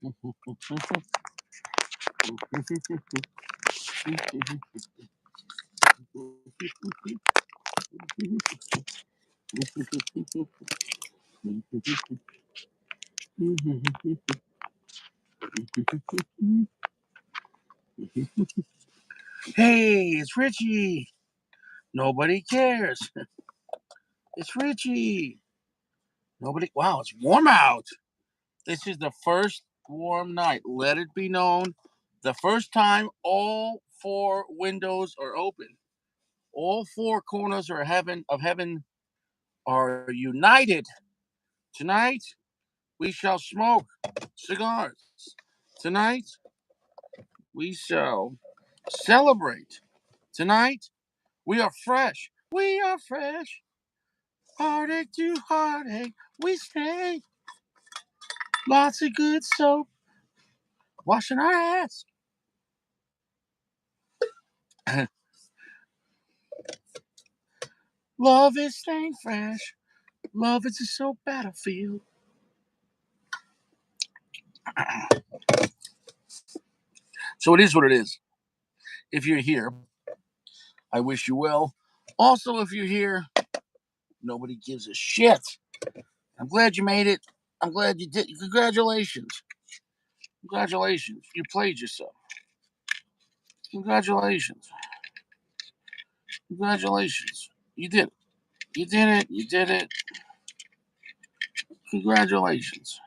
Hey, it's Richie. Nobody cares. It's Richie. Nobody. Wow, it's warm out. This is the first warm night. Let it be known. The first time all four windows are open. All four corners of heaven are united. Tonight we shall smoke cigars. Tonight we shall celebrate. Tonight we are fresh. We are fresh. Heartache to heartache. We stay. Lots of good soap. Washing our ass. Love is staying fresh. Love is a soap battlefield. So it is what it is. If you're here, I wish you well. Also, if you're here, nobody gives a shit. I'm glad you made it. I'm glad you did. Congratulations. Congratulations. You played yourself. Congratulations. Congratulations. You did it. You did it. You did it. Congratulations.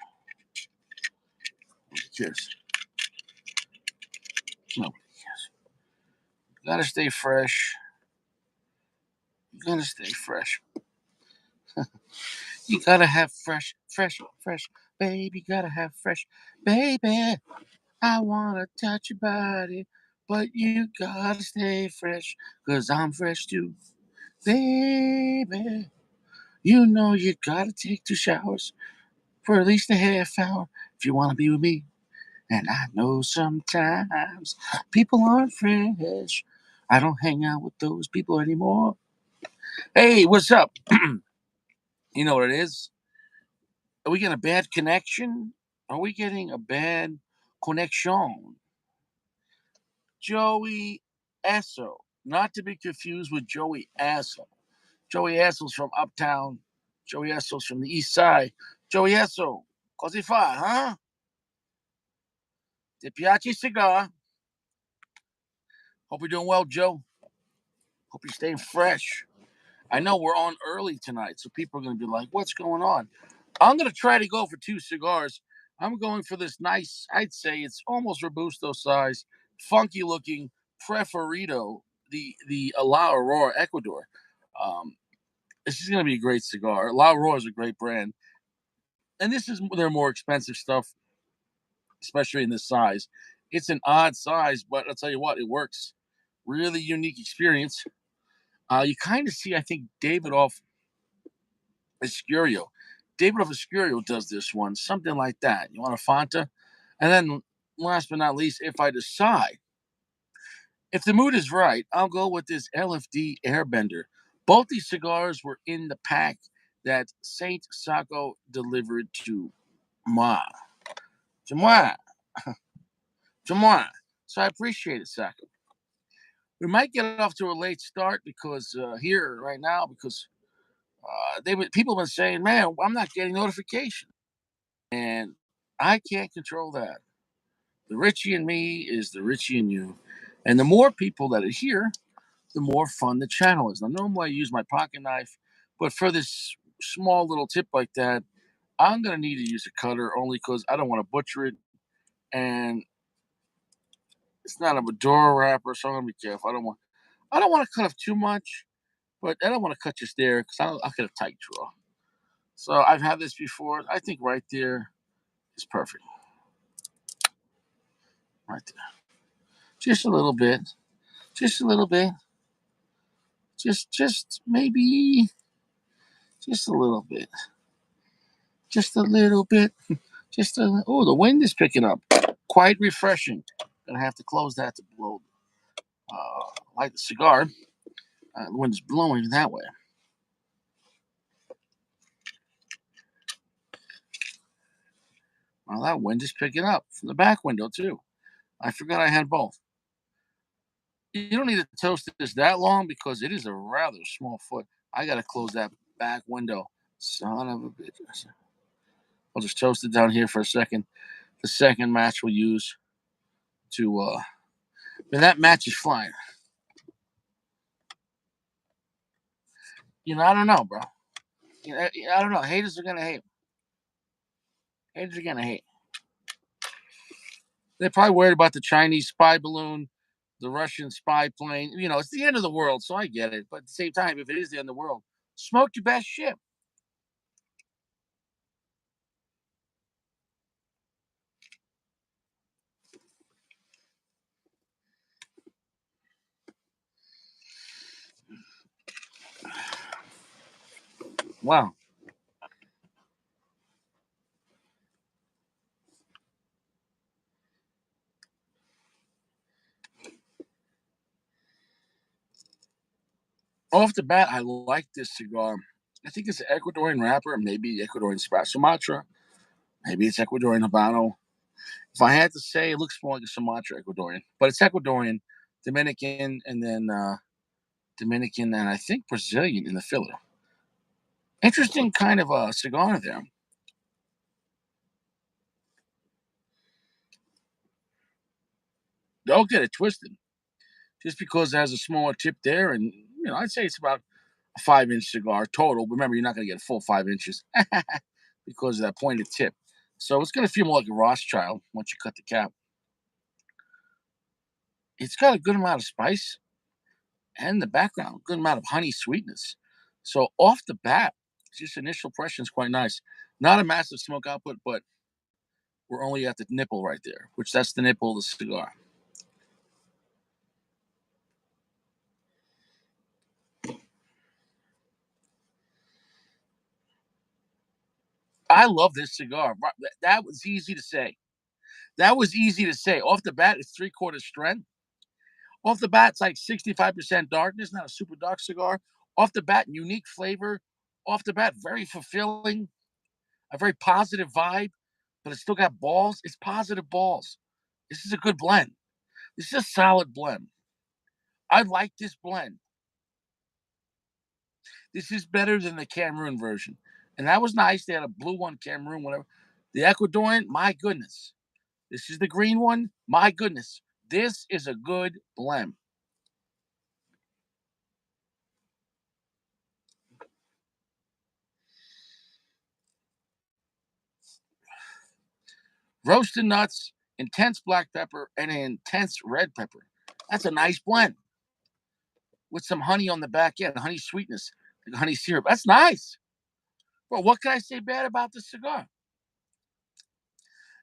Nobody cares. Nobody cares. You gotta stay fresh. You gotta stay fresh. You gotta have fresh, fresh, fresh. Baby, gotta have fresh. Baby, I wanna touch your body. But you gotta stay fresh. Cause I'm fresh too. Baby, you know you gotta take 2 showers for at least a half hour if you wanna be with me. And I know sometimes people aren't fresh. I don't hang out with those people anymore. Hey, what's up? You know what it is? Are we getting a bad connection? Are we getting a bad connection? Joey Esso, not to be confused with Joey Esso. Joey Esso's from Uptown. Joey Esso's from the East Side. Joey Esso, così fa, huh? Ti piace il cigar? Hope you're doing well, Joe. Hope you're staying fresh. I know we're on early tonight, so people are going to be like, what's going on? I'm going to try to go for 2 cigars. I'm going for this nice, I'd say it's almost Robusto size, funky looking Preferito, the La Aurora Ecuador. Um, this is going to be a great cigar. La Aurora is a great brand. And this is their more expensive stuff, especially in this size. It's an odd size, but I'll tell you what, it works. Really unique experience. You kind of see, I think, David off Escurio. David of Escurio does this one, something like that. You want a Fanta? And then, last but not least, if I decide, if the mood is right, I'll go with this LFD Airbender. Both these cigars were in the pack that Saint Sacco delivered moi. To moi. To moi. So I appreciate it, Sacco. We might get off to a late start because here right now, because people have been saying, "Man, I'm not getting notifications," and I can't control that. The Richie and me is the Richie and you. And the more people that are here, the more fun the channel is. Now, normally I use my pocket knife, but for this small little tip like that, I'm going to need to use a cutter only because I don't want to butcher it. And it's not a Medora wrapper, so I'm going to be careful. I don't want to cut off too much, but I don't want to cut just there because I'll get a tight draw. So I've had this before. I think right there is perfect. Right there. Just a little bit. Just a little bit. Just maybe just a little bit. Just a little bit. Oh, the wind is picking up. Quite refreshing. Gonna have to close that to blow light the cigar. The wind is blowing that way. Well, that wind is picking up from the back window too. I forgot I had both. You don't need to toast this that long because it is a rather small foot. I gotta close that back window. Son of a bitch. I'll just toast it down here for a second. The second match we'll use to and that match is fine. I don't know, bro. I don't know. Haters are gonna hate. Haters are gonna hate. They're probably worried about the Chinese spy balloon, the Russian spy plane. It's the end of the world, so I get it. But at the same time, if it is the end of the world, smoke your best ship. Wow. Off the bat, I like this cigar. I think it's an Ecuadorian wrapper, maybe Ecuadorian Sumatra, maybe it's Ecuadorian Habano. If I had to say, it looks more like a Sumatra Ecuadorian, but it's Ecuadorian, Dominican, and then Dominican, and I think Brazilian in the filler. Interesting kind of a cigar there. Don't get it twisted. Just because it has a smaller tip there, and I'd say it's about a 5-inch cigar total. Remember, you're not going to get a full 5 inches because of that pointed tip. So it's going to feel more like a Rothschild once you cut the cap. It's got a good amount of spice and the background, good amount of honey sweetness. So off the bat, just initial impression is quite nice. Not a massive smoke output, but we're only at the nipple right there, which that's the nipple of the cigar. I love this cigar. That was easy to say. That was easy to say. Off the bat, it's 3/4 strength. Off the bat, it's like 65% darkness, not a super dark cigar. Off the bat, unique flavor. Off the bat, very fulfilling, a very positive vibe, but it's still got balls. It's positive balls. This is a good blend. This is a solid blend. I like this blend. This is better than the Cameroon version. And that was nice. They had a blue one, Cameroon, whatever. The Ecuadorian, my goodness. This is the green one. My goodness. This is a good blend. Roasted nuts, intense black pepper, and an intense red pepper. That's a nice blend with some honey on the back end, honey sweetness, like honey syrup. That's nice. Well, what can I say bad about this cigar?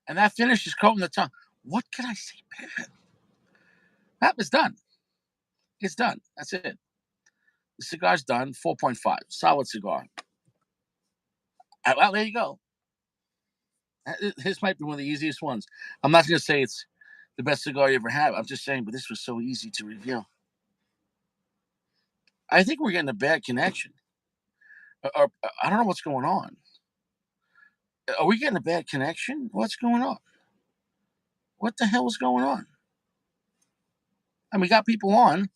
And that finish is coating the tongue. What can I say bad? That was done. It's done. That's it. The cigar's done. 4.5. Solid cigar. Well, there you go. This might be one of the easiest ones. I'm not going to say it's the best cigar you ever had. I'm just saying, but this was so easy to review. I think we're getting a bad connection. I don't know what's going on. Are we getting a bad connection? What's going on? What the hell is going on? And we got people on.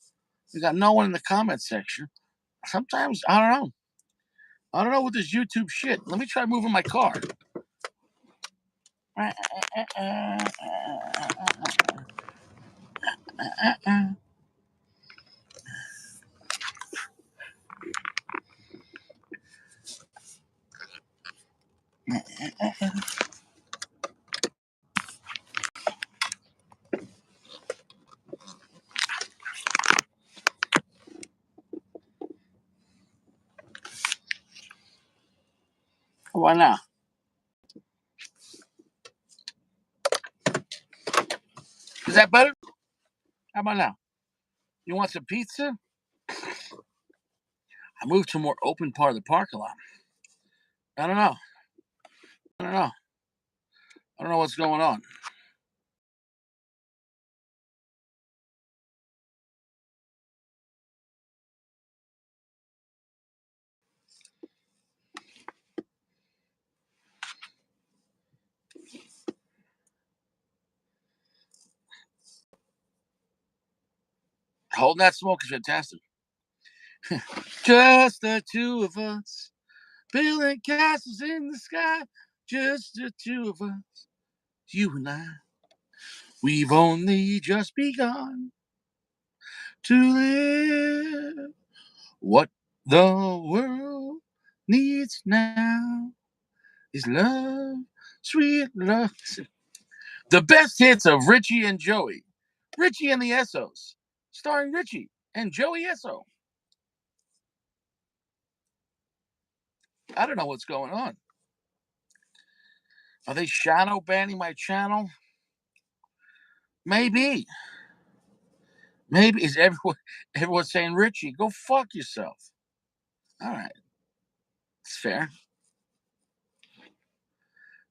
We got no one in the comment section. Sometimes I don't know. I don't know with this YouTube shit. Let me try moving my car. Why now? Is that better? How about now? You want some pizza? I moved to a more open part of the parking lot. I don't know. I don't know. I don't know what's going on. Holding that smoke is fantastic. Just the two of us, building castles in the sky. Just the two of us, you and I. We've only just begun to live. What the world needs now is love, sweet love. The best hits of Richie and Joey. Richie and the Essos, starring Richie and Joey Esso. I don't know what's going on. Are they shadow banning my channel? Maybe. Maybe is everyone saying Richie, go fuck yourself. All right, it's fair.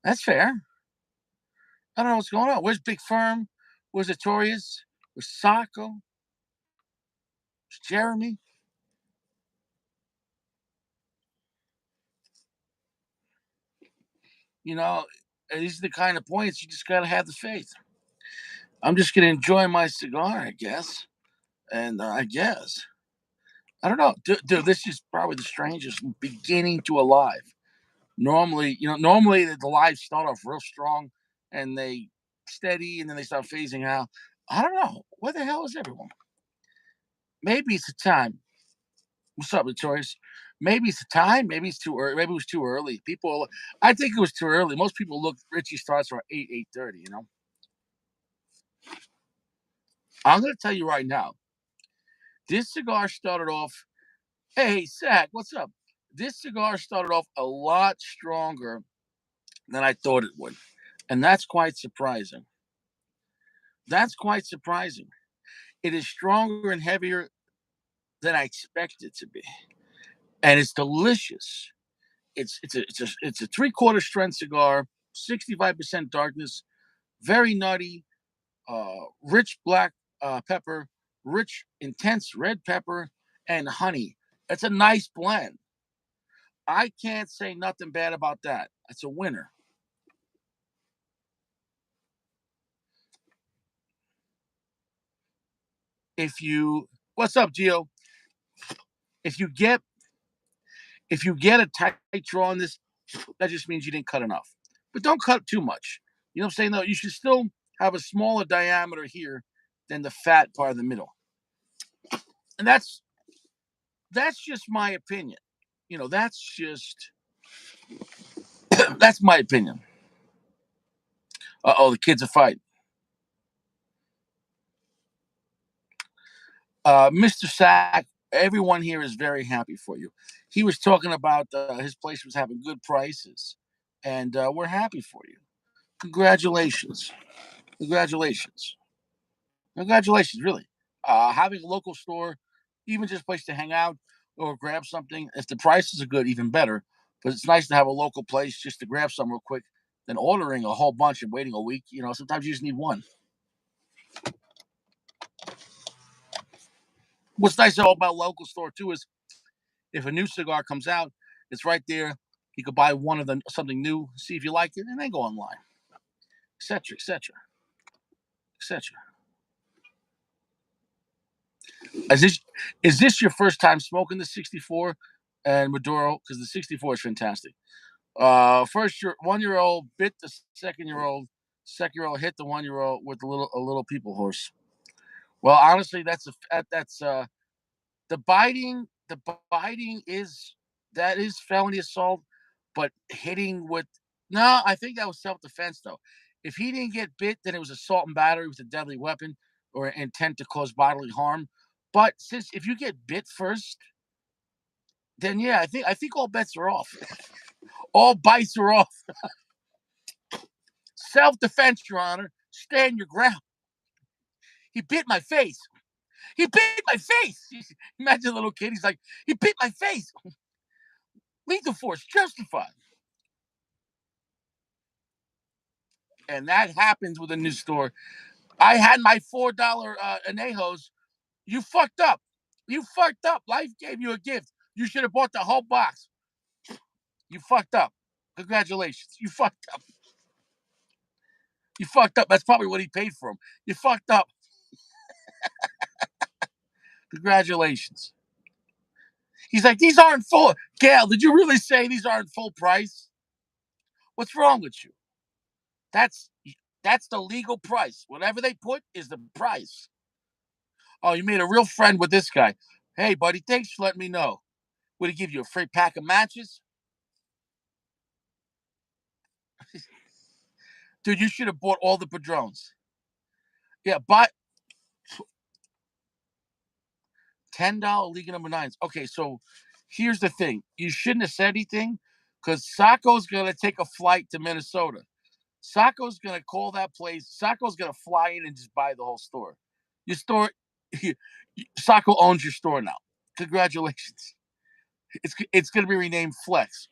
That's fair. I don't know what's going on. Where's Big Firm? Where's Artorias? Where's Sacco? Where's Jeremy? You know, these are the kind of points you just gotta have the faith. I'm just gonna enjoy my cigar, I guess. And I guess I don't know, dude. This is probably the strangest beginning to a live. Normally, normally the lives start off real strong and they steady and then they start phasing out. I don't know. Where the hell is everyone? Maybe it's the time. What's up, Notorious? Maybe it's the time. Maybe it's too early. Maybe it was too early. I think it was too early. Most people look. Richie starts around 8:30. I'm going to tell you right now. This cigar started off. Hey, Zach, what's up? This cigar started off a lot stronger than I thought it would, and that's quite surprising. That's quite surprising. It is stronger and heavier than I expected it to be, and it's delicious. It's a 3/4 strength cigar, 65% darkness, very nutty, rich black pepper, rich intense red pepper, and honey. It's a nice blend. I can't say nothing bad about that. It's a winner. If you What's up, Gio? If you get if you get a tight draw on this, that just means you didn't cut enough. But don't cut too much. You know what I'm saying? Though you should still have a smaller diameter here than the fat part of the middle. And that's just my opinion. That's just that's my opinion. Oh, the kids are fighting. Mr. Sack, everyone here is very happy for you. He was talking about his place was having good prices, and we're happy for you. Congratulations. Congratulations. Congratulations, really. Having a local store, even just a place to hang out or grab something, if the prices are good, even better. But it's nice to have a local place just to grab something real quick than ordering a whole bunch and waiting a week. Sometimes you just need one. What's nice about local store too is if a new cigar comes out, it's right there. You could buy one of them, something new, see if you like it, and then go online, etc., etc., etc. Is this is this your first time smoking the 64 and Maduro? Because the 64 is fantastic. First year 1 year old bit the 2nd year old. 2nd year old hit the 1 year old with a little people horse. Well, honestly, that's the biting is felony assault, but hitting with no, I think that was self defense though. If he didn't get bit, then it was assault and battery with a deadly weapon or intent to cause bodily harm. But since if you get bit first, then yeah, I think all bets are off. All bites are off. Self defense, Your Honor. Stand your ground. He bit my face. He bit my face. Imagine a little kid. He's like, he bit my face. Lethal force justified. And that happens with a new store. I had my $4 anejos. You fucked up. You fucked up. Life gave you a gift. You should have bought the whole box. You fucked up. Congratulations. You fucked up. You fucked up. That's probably what he paid for him. You fucked up. Congratulations. He's like, these aren't full. Gail, did you really say these aren't full price? What's wrong with you? That's that's the legal price. Whatever they put is the price. Oh, you made a real friend with this guy. Hey, buddy, thanks for letting me know. Would he give you a free pack of matches? Dude, you should have bought all the Padrones. Yeah, buy $10 League number nines. Okay, so here's the thing. You shouldn't have said anything because Sacco's gonna take a flight to Minnesota. Sacco's gonna call that place. Sacco's gonna fly in and just buy the whole store. Your store, Sacco owns your store now. Congratulations. It's gonna be renamed Flex.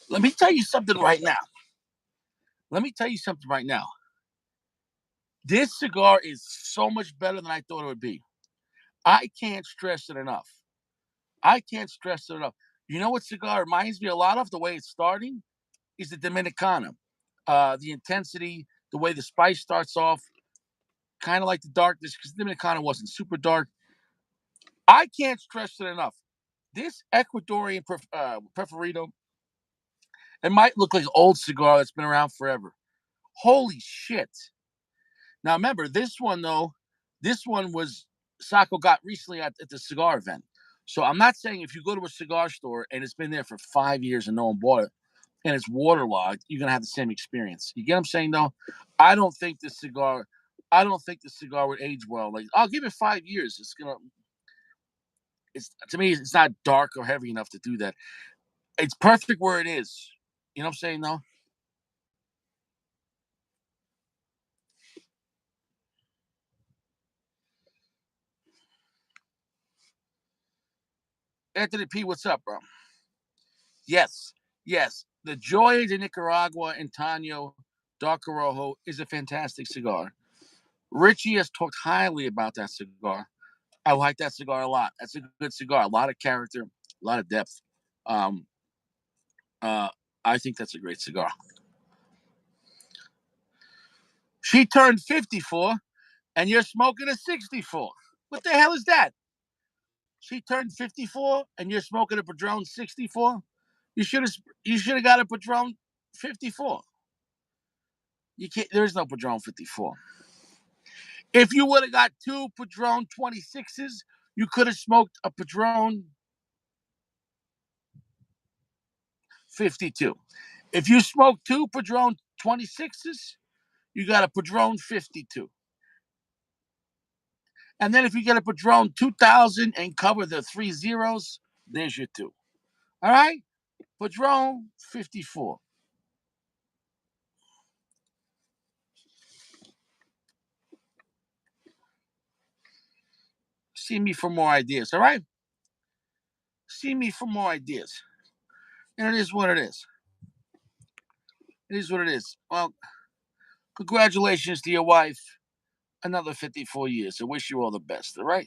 Let me tell you something right now. Let me tell you something right now. This cigar is so much better than I thought it would be. I can't stress it enough. I can't stress it enough. You know what cigar reminds me a lot of? The way it's starting is the Dominicana. The intensity, the way the spice starts off, kind of like the darkness, because the Dominicana wasn't super dark. I can't stress it enough. This Ecuadorian Preferido, it might look like an old cigar that's been around forever. Holy shit. Now remember, this one though, this one was Sacco got recently at the cigar event. So I'm not saying if you go to a cigar store and it's been there for 5 years and no one bought it and it's waterlogged, you're gonna have the same experience. You get what I'm saying though? I don't think this cigar, I don't think the cigar would age well. Like I'll give it 5 years. It's to me, it's not dark or heavy enough to do that. It's perfect where it is. You know what I'm saying though? Anthony P, what's up, bro? Yes, yes. The Joy de Nicaragua Antonio Dark Rojo is a fantastic cigar. Richie has talked highly about that cigar. I like that cigar a lot. That's a good cigar. A lot of character, a lot of depth. Um, uh, I think that's a great cigar. She turned 54 and you're smoking a 64. What the hell is that? She turned 54 and you're smoking a Padron 64? You should have got a Padron 54. You can't there is no Padron 54. If you would have got two Padron 26s, you could have smoked a Padron 52. If you smoke two Padron 26s, you got a Padron 52. And then if you get a Padron 2000 and cover the three zeros, there's your two. All right? Padron 54. See me for more ideas. All right? See me for more ideas. And it is what it is. It is what it is. Well, congratulations to your wife. Another 54 years. I wish you all the best. All right?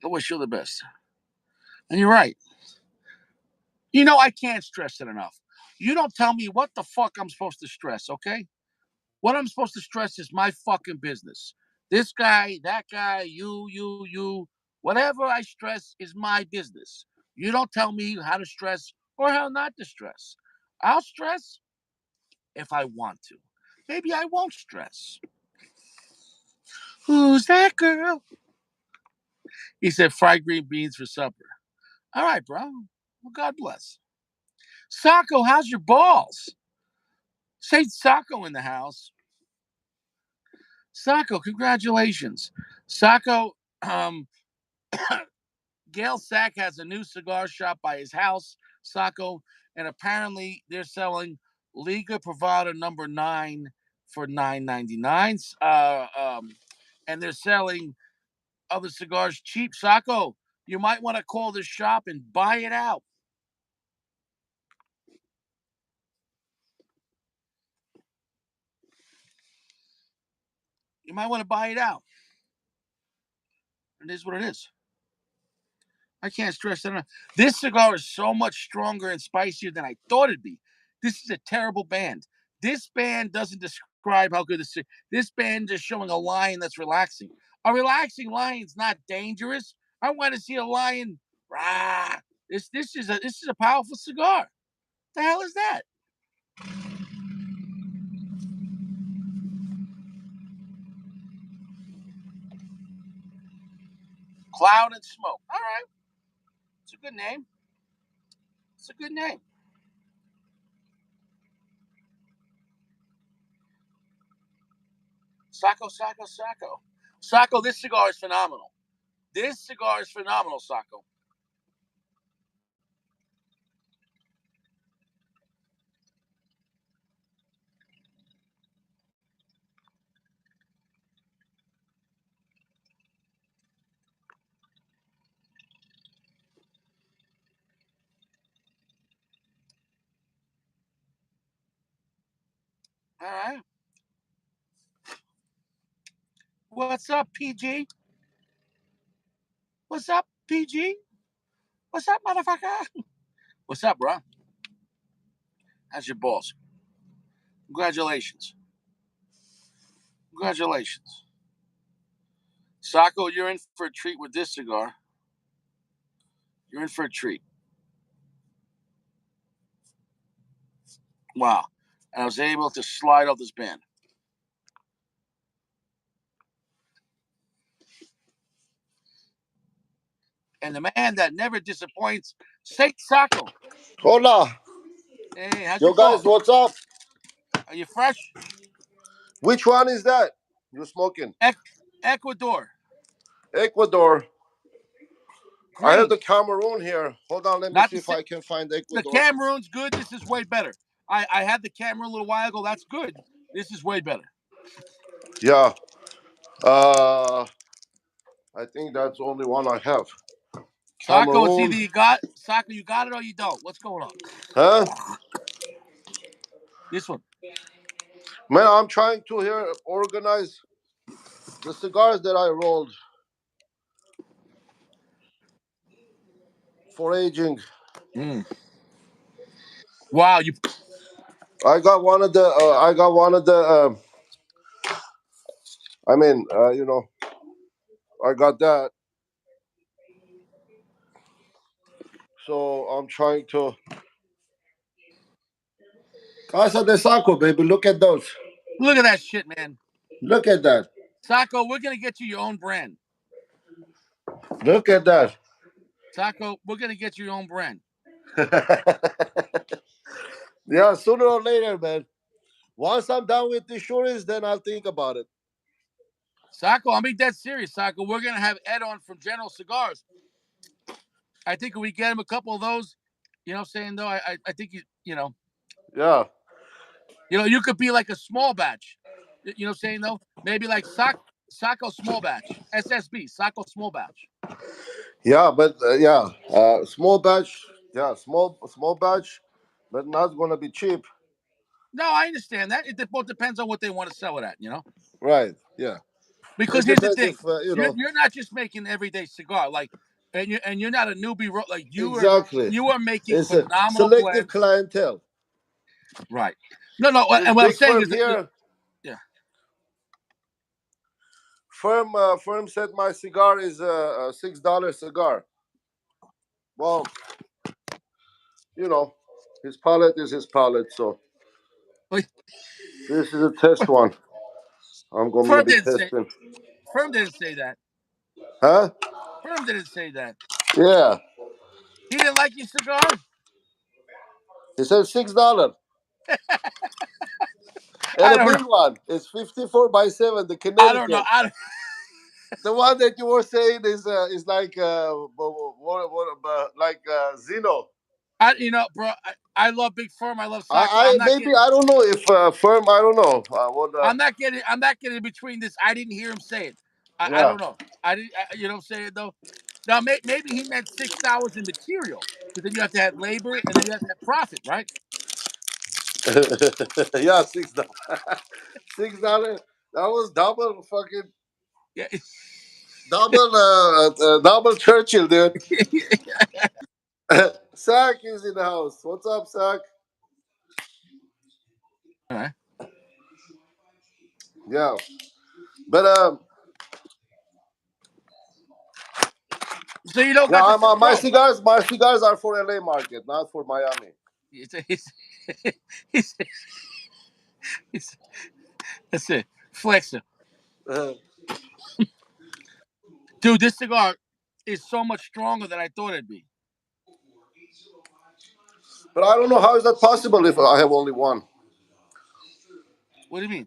I wish you the best. And you're right. You know, I can't stress it enough. You don't tell me what the fuck I'm supposed to stress, okay? What I'm supposed to stress is my fucking business. This guy, that guy, you. Whatever I stress is my business. You don't tell me how to stress or how not to stress. I'll stress if I want to. Maybe I won't stress. Who's that girl? He said fried green beans for supper. All right, bro. Well, God bless. Sacco, how's your balls? Say Sacco in the house. Sacco, congratulations. Sacco, Gail Sack has a new cigar shop by his house, Sacco, and apparently they're selling Liga Privada number 9 for $9.99. And they're selling other cigars cheap. Sacco, you might want to call this shop and buy it out. You might want to buy it out. It is what it is. I can't stress that enough. This cigar is so much stronger and spicier than I thought it'd be. This is a terrible band. This band doesn't describe how good this is. This band is showing a lion that's relaxing. A relaxing lion's not dangerous. I want to see a lion. Rah. This is a powerful cigar. The hell is that? Cloud and smoke. All right, it's a good name. It's a good name. Sacco, Sacco, Sacco. Sacco, this cigar is phenomenal. This cigar is phenomenal, Sacco. All right. What's up, PG? What's up, PG? What's up, motherfucker? What's up, bro? How's your balls? Congratulations. Congratulations. Sacco, you're in for a treat with this cigar. You're in for a treat. Wow. And I was able to slide off this band. And the man that never disappoints, State Sacco. Hola. Hey, how's Yo, your guys, balls? what's up? Are you fresh? Which one is that? You're smoking. Ecuador. Ecuador. I have Green. the Cameroon here. Hold on, let me Not see the if same. I can find The Ecuador. Cameroon's good. This is way better. I had the Cameroon a little while ago. That's good. This is way better. Yeah. Uh, I think that's the only one I have. Sacco, it's Cameroon. either you got it or you don't. What's going on? Huh? This one. Man, I'm trying to here organize the cigars that I rolled for aging. Mm. Wow, you I got one of the. I got one of the. I mean, I got that. So I'm trying to. Casa de Saco, baby. Look at those. look at that shit, man. Look at that. Sacco, we're gonna get you your own brand. Look at that. Sacco, we're gonna get you your own brand. Yeah, sooner or later, man. Once I'm done with insurance, then I'll think about it. Sacco, I'm being dead serious, Sacco. We're gonna have Ed on from General Cigars. I think if we get him a couple of those, you know what I'm saying though, I think Yeah. you could be like a small batch. You know what I'm saying though? Maybe like Sacco small batch. SSB, Sacco small batch. Yeah, but small batch. Yeah, small batch, but not gonna be cheap. No, I understand that. It both depends on what they want to sell it at. Right. Yeah. Because It here's the depends thing, if you're not just making everyday cigar, like, and you're not a newbie, like exactly. you are making It's a phenomenal selective blends, clientele. right? No, no, This and what I'm big saying firm is that, here, yeah, firm said my cigar is a $6 cigar. Well, you know, his palate is his palate. So like, this is a test one. I'm gonna firm be didn't say, testing. firm didn't say that, Huh? firm didn't say that. Yeah. He didn't like your cigar. He said $6. And I a don't know. big one. It's 54 by 7, the I don't know. Connecticut. I don't, The one that you were saying is like like Zeno. bro. I love Big Firm. I love Sacco. I maybe I don't know if firm. I don't know. I'm not getting between this. I didn't hear him say it. I Yeah. don't know. I didn't. You know what I'm saying though. Now maybe he meant $6 in material, because then you have to have labor and then you have to have profit, right? Yeah, $6. $6. That was double fucking Yeah. double Churchill, dude. Sack is in the house. What's up, Sack? All right. Yeah, but So you don't got yeah, the bro. my cigars are for LA market, not for Miami. It's, it's, it's, that's it. Flexer. Dude, this cigar is so much stronger than I thought it'd be. But I don't know how is that possible if I have only one. What do you mean?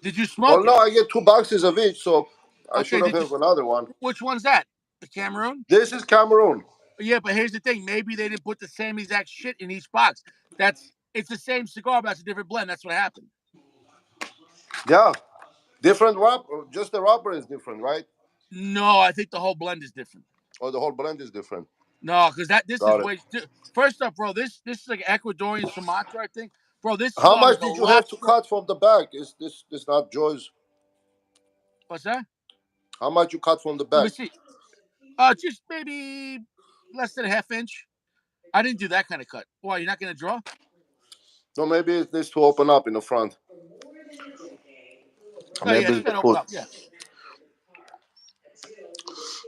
Did you Well, smoke no, it? I get two boxes of each, so I Okay, should have did you? have another one. Which one's that? The Cameroon? This is Cameroon. Yeah, but here's the thing. Maybe they didn't put the same exact shit in each box. It's the same cigar, but it's a different blend. That's what happened. Yeah, different wrap. Just the wrapper is different, right? No, I think the whole blend is different. Or the whole blend is different. No, because this is Got it. way. First up, bro, this is like Ecuadorian Sumatra, I think. Bro, this How cigar much is a did you have lot to strong. cut from the back? Is this not Joy's? What's that? How much you cut from the Let me back? see. Just maybe less than a half inch. I didn't do that kind of cut. Why? You're not gonna draw? No, maybe it needs to open up in the front. Oh yeah, Maybe it's it's the gotta open foot. up. Yeah,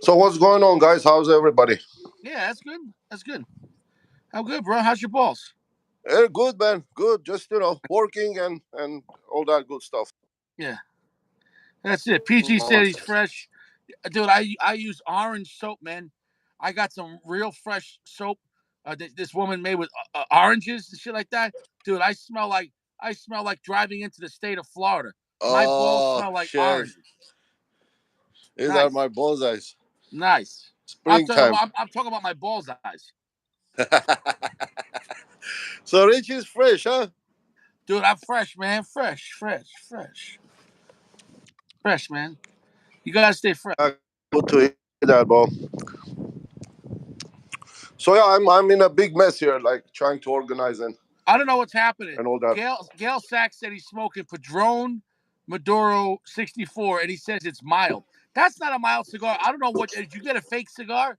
So what's going on, guys? How's everybody? yeah, that's good. That's good. How good, bro? How's your balls? Good, man. Good. Just working and all that good stuff. Yeah, that's it. PG said he's Nonsense. fresh. Dude, I use orange soap, man. I got some real fresh soap. This woman made with oranges and shit like that. Dude, I smell like driving into the state of Florida. My balls Oh smell like shit! oranges. These are Nice, my bullseyes. nice. Springtime. I'm talking about my balls eyes, So Rich is fresh, huh? dude. I'm fresh, man. Fresh, fresh, fresh, fresh, man. You gotta stay fresh. Good to hear that, bro. So yeah, I'm in a big mess here, like trying to organize I don't know what's happening. and all that. Gail Sachs said he's smoking Padron Maduro 64, and he says it's mild. That's not a mild cigar. I don't know what. Did you get a fake cigar?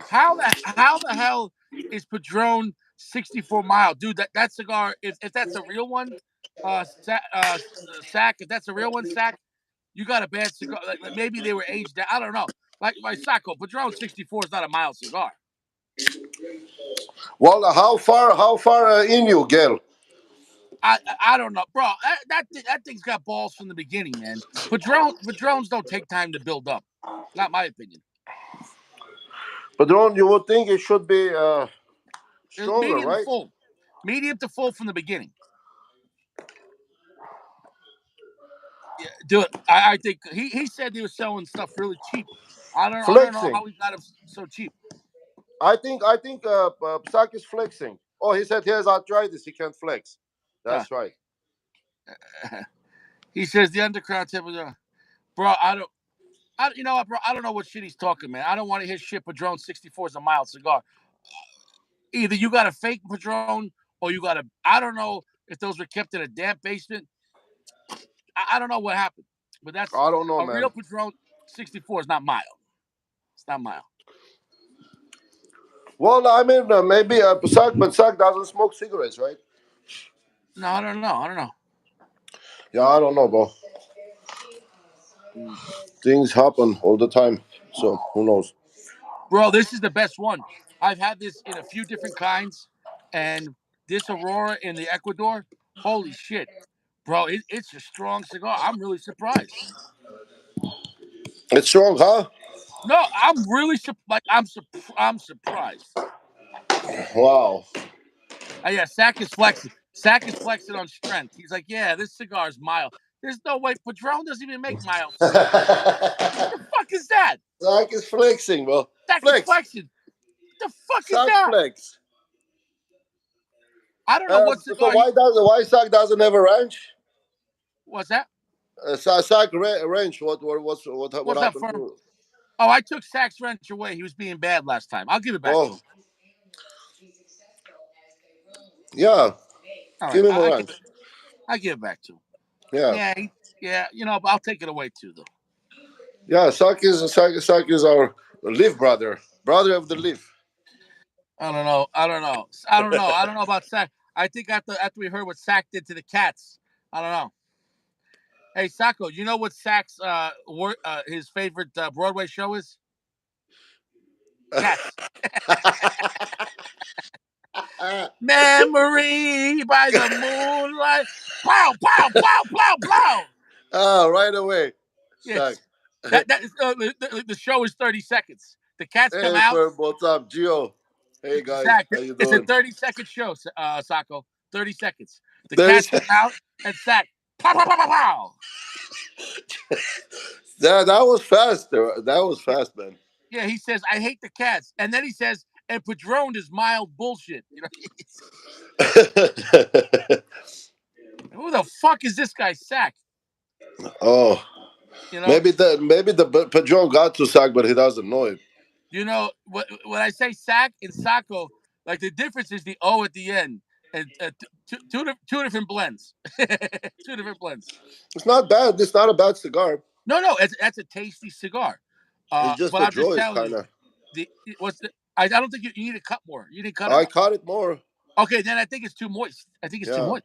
How the hell is Padron 64 mild, dude? That cigar, if that's a real one, Sack. If that's a real one, Sack, you got a bad cigar. Like maybe they were aged. I don't know. Like my Sacco, Padron 64 is not a mild cigar. Well, how far in you, Gail? I don't know, bro. That thing's got balls from the beginning, man. Padrones don't take time to build up. Not my opinion. Padron, you would think it should be stronger, Medium to right? full, medium to full from the beginning. Yeah, dude. I think he said he was selling stuff really cheap. I don't know Flexing. how he got it so cheap. I think Psak is flexing. Oh, he said he has arthritis. He can't flex. Uh, That's right. he says the underground tip was, bro. You know what, bro? I don't know what shit he's talking, man. I don't want to hear shit. Padron 64 is a mild cigar. Either you got a fake Padron or you got a. I don't know if those were kept in a damp basement. I don't know what happened, but that's I don't know, a real man. Padron 64 is not mild. It's not mild. Well, I mean, maybe Psak, but Psak doesn't smoke cigarettes, right? No, I don't know. I don't know. Yeah, I don't know, bro. Mm. Things happen all the time, so who knows? Bro, this is the best one. I've had this in a few different kinds, and this Aurora in the Ecuador, holy shit, bro, it's a strong cigar. I'm really surprised. It's strong, huh? No, I'm really I'm surprised. Wow. Yeah, Sack is flexing. Sack is flexing on strength. He's like, yeah, this cigar is mild. There's no way. Padron doesn't even make mild cigars. The fuck is that? Sack is flexing, bro. Sack is Flex. flexing. The fuck is Sack that? flex. I don't know what So cigar he. why Sack doesn't have a ranch? What's that? Sack ranch. What What's that happened firm? to? Oh, I took Sack's wrench away. He was being bad last time. I'll give it back to Oh, him. yeah. All right, Give him a I give it. ranch. I give it back to him. Yeah, Yeah, yeah. But I'll take it away too, though. yeah. Sak is our leaf brother, brother of the leaf. I don't know. I don't know. I don't know. I don't know about Sack. I think after we heard what Sack did to the cats, I don't know. Hey, Sacco, you know what Sack's his favorite Broadway show is? Cats. Memory by the moonlight. Pow, pow, pow, pow, pow. Ah, right away, Sak. Yes. The show is 30 seconds. The cats come Hey, out. Ferb, what's up, Gio? Hey guys, Zach, how you it's a doing? 30-second show, Sacco. 30 seconds. The There cats is come out and Sack. Pow, pow, pow, pow, pow. that was fast. That was Yeah, fast, man. yeah, he says, I hate the cats. And then he says, and Padron is mild bullshit. Who the fuck is this guy, Sack? Oh, You know, maybe the Padron got to Sak, but he doesn't know it. when I say Sack and Sacco, like the difference is the O at the end. And two different blends. Two different blends. It's not bad. It's not a bad cigar. No, no, that's a tasty cigar. It's just But the I'm just draw is telling kind you, of. I don't think you need to cut more. You didn't cut I enough. caught it more. Okay, then I think it's too moist. I think it's too Yeah, moist,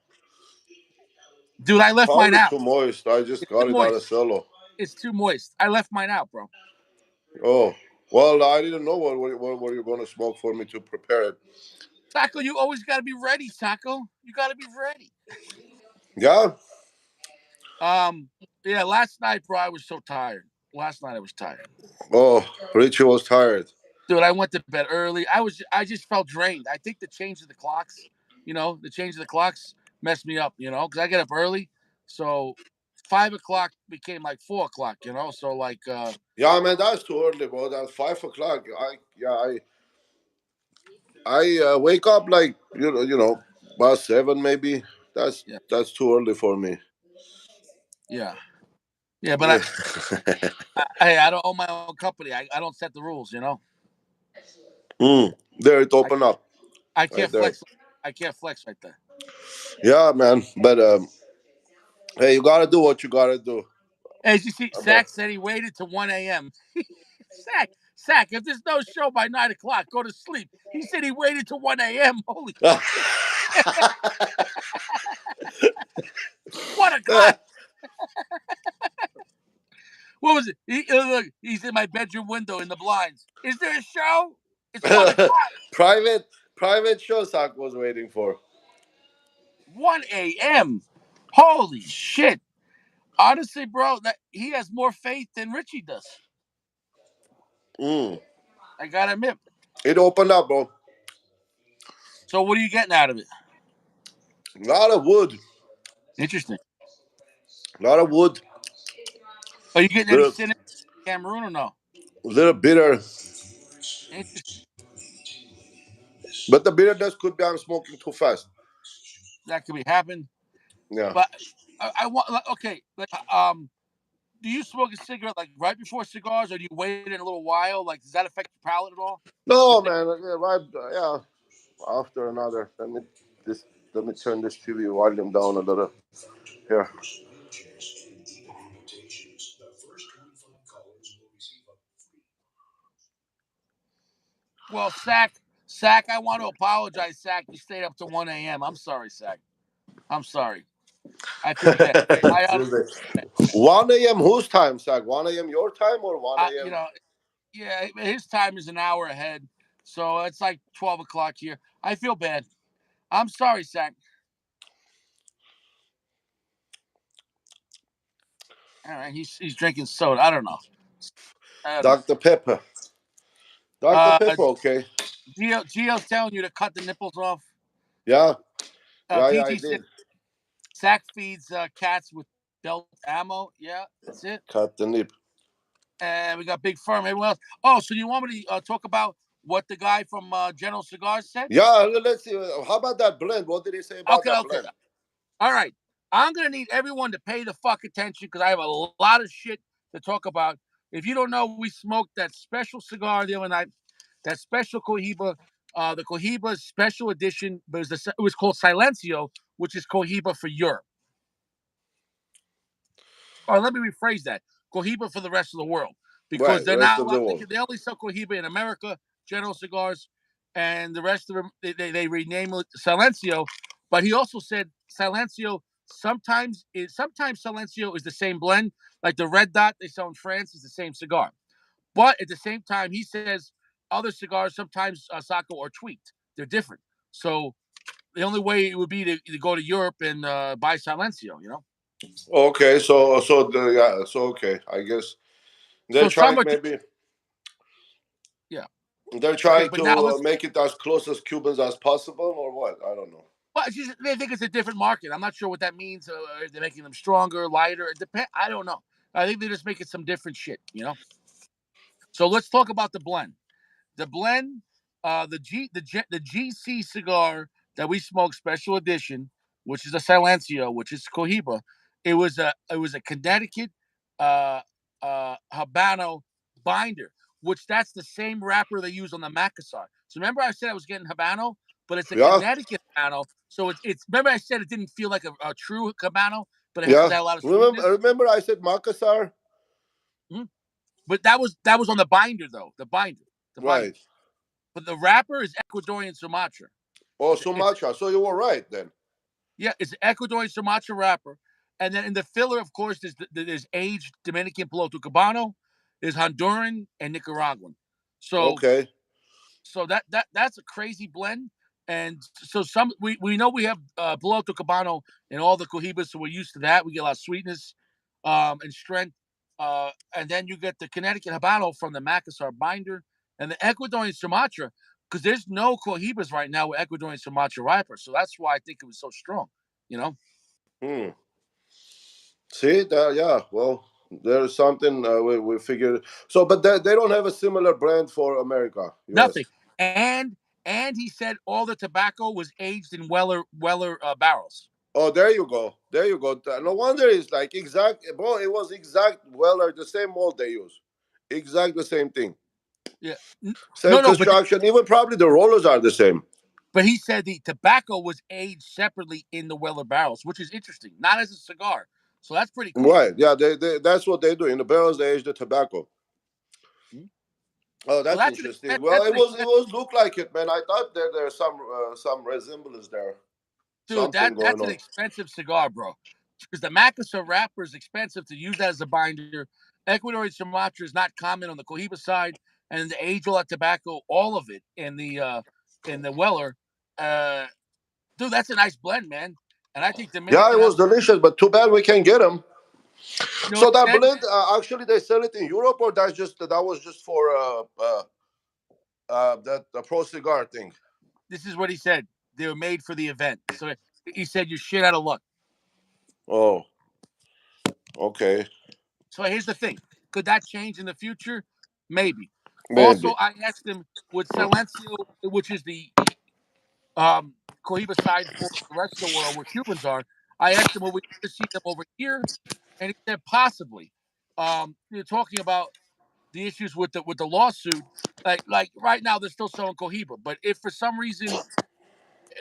dude. I left mine probably out. too moist. I just It's too got it out of moist. cello. It's too moist. I left mine out, bro. Oh, well, I didn't know what you're going to smoke for me to prepare it. Taco, you always got to be ready, Taco. You got to be ready. Yeah. Um, yeah. Last night, bro, I was so tired. Last night I was tired, Oh, Richie was tired. dude. I went to bed early. I just felt drained. I think the change of the clocks, the change of the clocks messed me up. Because I get up early, so 5 o'clock became like 4 o'clock. So like, Yeah, man, that's too early, bro. That's 5 o'clock. I wake up like about 7 maybe. That's yeah, that's too early for me. yeah, yeah. But Yeah. I don't own my own company. I don't set the rules. There it I open up I right can't there. flex. I can't flex right there. Yeah, man. But hey, you gotta do what you gotta do. As you see, But Sack said he waited to 1 a.m. Sack. If there's no show by 9 o'clock, go to sleep. He said he waited to 1 a.m. Holy shit! 1 o'clock. What was it? Look, he's in my bedroom window in the blinds. Is there a show? It's 1 o'clock. private private show Sak was waiting for. 1 a.m. Holy shit! Honestly, bro, that he has more faith than Richie does. Mm. I gotta admit. It opened up, bro. So, what are you getting out of it? A lot of wood. Interesting. A lot of wood. Are you getting any Little cinnamon, Cameroon, or no? little bitter. Interesting. But the bitterness could be I'm smoking too fast. That could be happening. Yeah. But I want okay. Do you smoke a cigarette like right before cigars, or do you wait in a little while? Like, does that affect your palate at all? The No, thick, man. Yeah, right. Yeah. After another. This. Let me turn this TV volume down a little. Here. well, Sack, I want to apologize, Sack. You stayed up to 1 a.m. I'm sorry, Sack. I'm sorry. I feel bad. I honestly feel bad. 1 a.m. whose time, Sak? 1 a.m. your time or 1 You a.m. know, yeah, his time is an hour ahead, so it's like 12 o'clock here. I feel bad. I'm sorry, Sack. All right, he's drinking soda. I don't know. I don't know. Dr. Pepper. Dr. Uh, Pepper, okay. Gio's telling you to cut the nipples off. Yeah. Yeah, I PG said did. Sack feeds cats with belt ammo. Yeah, that's it. Cut the nip. And we got Big Firm. Everyone else. Oh, so you want me to talk about what the guy from General Cigars said? Yeah, let's see. How about that blend? What did he say about Okay, that okay. blend? All right. I'm gonna need everyone to pay the fuck attention because I have a lot of shit to talk about. If you don't know, we smoked that special cigar the other night, that special Cohiba, the Cohiba special edition. But it was called Silencio, which is Cohiba for Europe. or let me rephrase that, Cohiba for the rest of the world, because Right, they're rest not of the allowed. world. They only sell Cohiba in America, General Cigars, and the rest of them they rename it Silencio. But he also said Silencio sometimes Silencio is the same blend, like the Red Dot they sell in France is the same cigar. But at the same time, he says other cigars sometimes Sacco are tweaked. They're different. So the only way it would be to go to Europe and buy Silencio, you know. Okay, so okay, I guess they're So some trying are just maybe yeah. they're Okay, trying but now to let's. make it as close as Cubans as possible, or what? I don't know. Well, they think it's a different market. I'm not sure what that means. If they're making them stronger, lighter. It depends. I don't know. I think they're just making some different shit, you know. So let's talk about the blend. The blend, the GC cigar that we smoked, special edition, which is a Silencio, which is Cohiba. It was a Connecticut Habano binder, which that's the same wrapper they use on the Macassar. So remember I said I was getting Habano, but it's a Yeah, Connecticut Habano. So it's remember I said it didn't feel like a true Habano, but it yeah. had a lot of Remember, sweetness. remember I said Makassar, Mhm. But that was on the binder though, the binder. right? But the wrapper is Ecuadorian Sumatra. Oh, It's Sumatra. So you were right then. yeah, it's Ecuadorian Sumatra wrapper, and then in the filler, of course, there's aged Dominican Piloto Cabano, there's Honduran and Nicaraguan. So Okay. that's a crazy blend. And so we know we have Piloto Cabano in all the Cohibas, so we're used to that. We get a lot of sweetness and strength. And then you get the Connecticut Habano from the Macassar binder and the Ecuadorian Sumatra, because there's no Cohibas right now with Ecuadorian Sumatra wrapper. So that's why I think it was so strong, you know? Hmm. See that? Yeah. Well, there's something we figured. So, but they don't have a similar brand for America, U.S. Nothing. And he said all the tobacco was aged in Weller barrels. Oh, there you go. There you go. No wonder it's like exact. Bro, it was exact. Well, or the same mold they use. Exact the same thing. Yeah. Same No, no, but construction. Even probably the rollers are the same. But he said the tobacco was aged separately in the Weller barrels, which is interesting, not as a cigar. So that's pretty cool. Right. Yeah. That's what they do in the barrels. They age the tobacco. Hmm. Oh, Well, that's interesting. Well, that's it an was it expensive was look like it, man. I thought there's some resemblance there, dude. something going That's an on. expensive cigar, bro. Because the Macassar wrapper is expensive to use that as a binder. Ecuadorian Sumatra is not common on the Cohiba side, and the age all that tobacco, all of it in the Weller. Uh, dude, that's a nice blend, man. And I think Yeah, it Dominican, was delicious, but too bad we can't get them. you know what So he that said? blend, actually, they sell it in Europe, or that was just for that the pro cigar thing. This is what he said. They were made for the event. So he said, "You're shit out of luck." Oh, okay, So here's the thing: could that change in the future? Maybe. Also, maybe. I asked him with Silencio, which is the Cohiba side for the rest of the world where Cubans are. I asked him, "Will we ever see them over here?" And he said, "Possibly." You're talking about the issues with the lawsuit. Like right now, they're still selling Cohiba, but if for some reason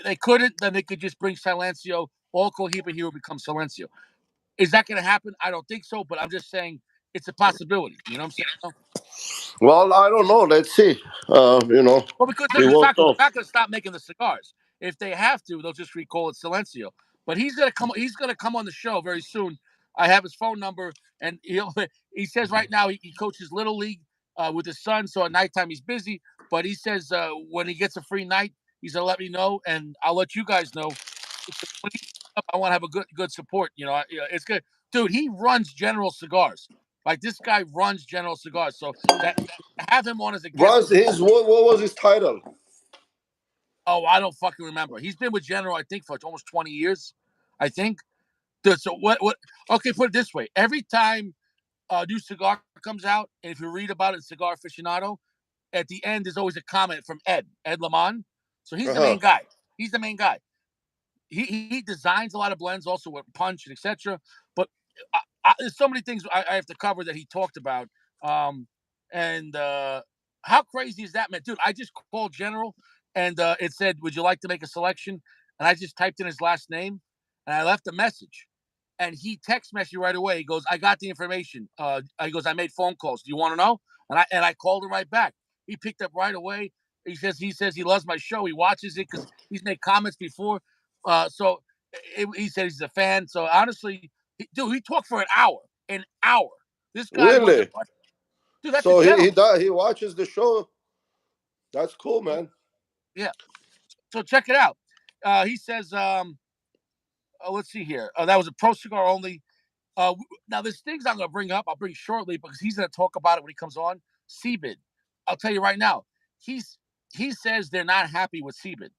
they couldn't, then they could just bring Silencio. All Cohiba here will become Silencio. Is that going to happen? I don't think so, but I'm just saying it's a possibility. You know what I'm saying? Well, I don't know. Let's see. Well, because We listen, won't Sacco's know. not going to stop making the cigars. If they have to, they'll just recall it Silencio. But he's going to come. He's going to come on the show very soon. I have his phone number, and he'll. He says right now he coaches little league with his son, so at nighttime he's busy. But he says when he gets a free night, he's going to let me know, and I'll let you guys know. Because when he up, I want to have a good support. It's good, dude. He runs General Cigars. Like this guy runs General Cigars, so that have him on as a guest Runs would be his what was his title? Oh, I don't fucking remember. He's been with General, I think, for almost 20 years. I think. Dude, so what? Okay, put it this way: every time a new cigar comes out, and if you read about it in Cigar Aficionado, at the end there's always a comment from Ed Lamont. So he's Uh the huh. main guy. He's the main guy. He designs a lot of blends, also with punch and etc. But there's so many things I have to cover that he talked about. Um, and how crazy is that, man, dude? I just called General, and it said, "Would you like to make a selection?" And I just typed in his last name, and I left a message. and he text messaged me right away. He goes, "I got the information." He goes, "I made phone calls. Do you want to know?" And I called him right back. He picked up right away. He says he loves my show. He watches it because he's made comments before. He said he's a fan. So honestly, dude, he talked for an hour. An hour. This guy wasn't. Really? Dude, that's a So he gentleman. does, he watches the show. That's cool, man. Yeah. So check it out. He says, let's see here. That was a pro cigar only. Now, there's things I'm going to bring up. I'll bring shortly because he's going to talk about it when he comes on. CBID. I'll tell you right now. He says they're not happy with CBID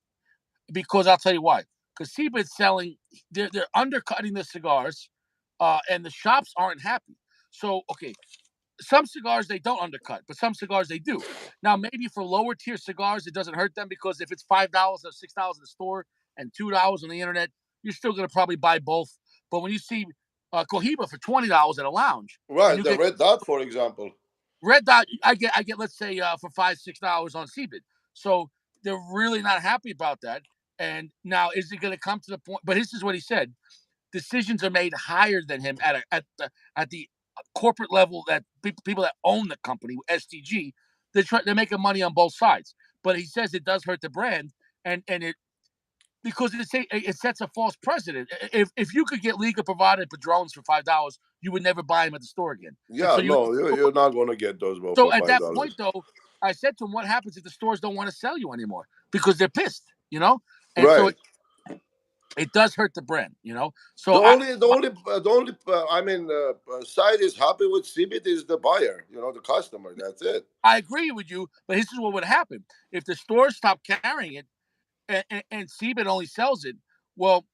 because I'll tell you why. Because CBID's selling, they're undercutting the cigars, and the shops aren't happy. So, okay, some cigars they don't undercut, but some cigars they do. Now, maybe for lower tier cigars, it doesn't hurt them because if it's $5 or $6 in the store and $2 on the internet, you're still going to probably buy both. But when you see Cohiba for $20 at a lounge, and Right, you the get red dot, for example. Red Dot, I get let's say for $5-6 on CBID. So they're really not happy about that. And now, is it going to come to the point? But this is what he said: decisions are made higher than him at the corporate level, that people that own the company, STG, they're making money on both sides. But he says it does hurt the brand, and it because it sets a false precedent. If you could get legal provided Padrones for $5, you would never buy them at the store again. And Yeah, so no, you're not going to get those so for at five that point, dollars. though, I said to him, "What happens if the stores don't want to sell you anymore because they're pissed?" You know, and so Right. it does hurt the brand. The So only, the only, the only. I mean, side is happy with CBIT is the buyer. The customer. That's it. I agree with you, but this is what would happen if the stores stop carrying it and CBIT only sells it. Well,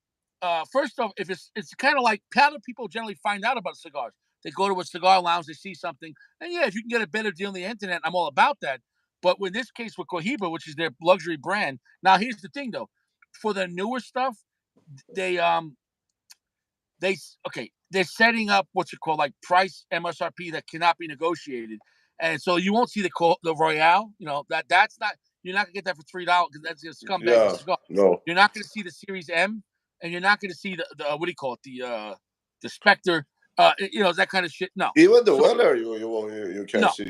first off, if it's kind of like how do people generally find out about cigars? They go to a cigar lounge, they see something, and yeah, if you can get a better deal on the internet, I'm all about that. But in this case with Cohiba, which is their luxury brand, now here's the thing though, for the newer stuff, they they okay, they're setting up what's it called, like price MSRP that cannot be negotiated, and so you won't see the Royale. That's not, you're not gonna get that for $3 because that's a scumbag of a Yeah. cigar. No. You're not gonna see the Series M, and you're not gonna see the what do you call it, the Spectre, that kind of shit. No, Even the so weather, you can no, see.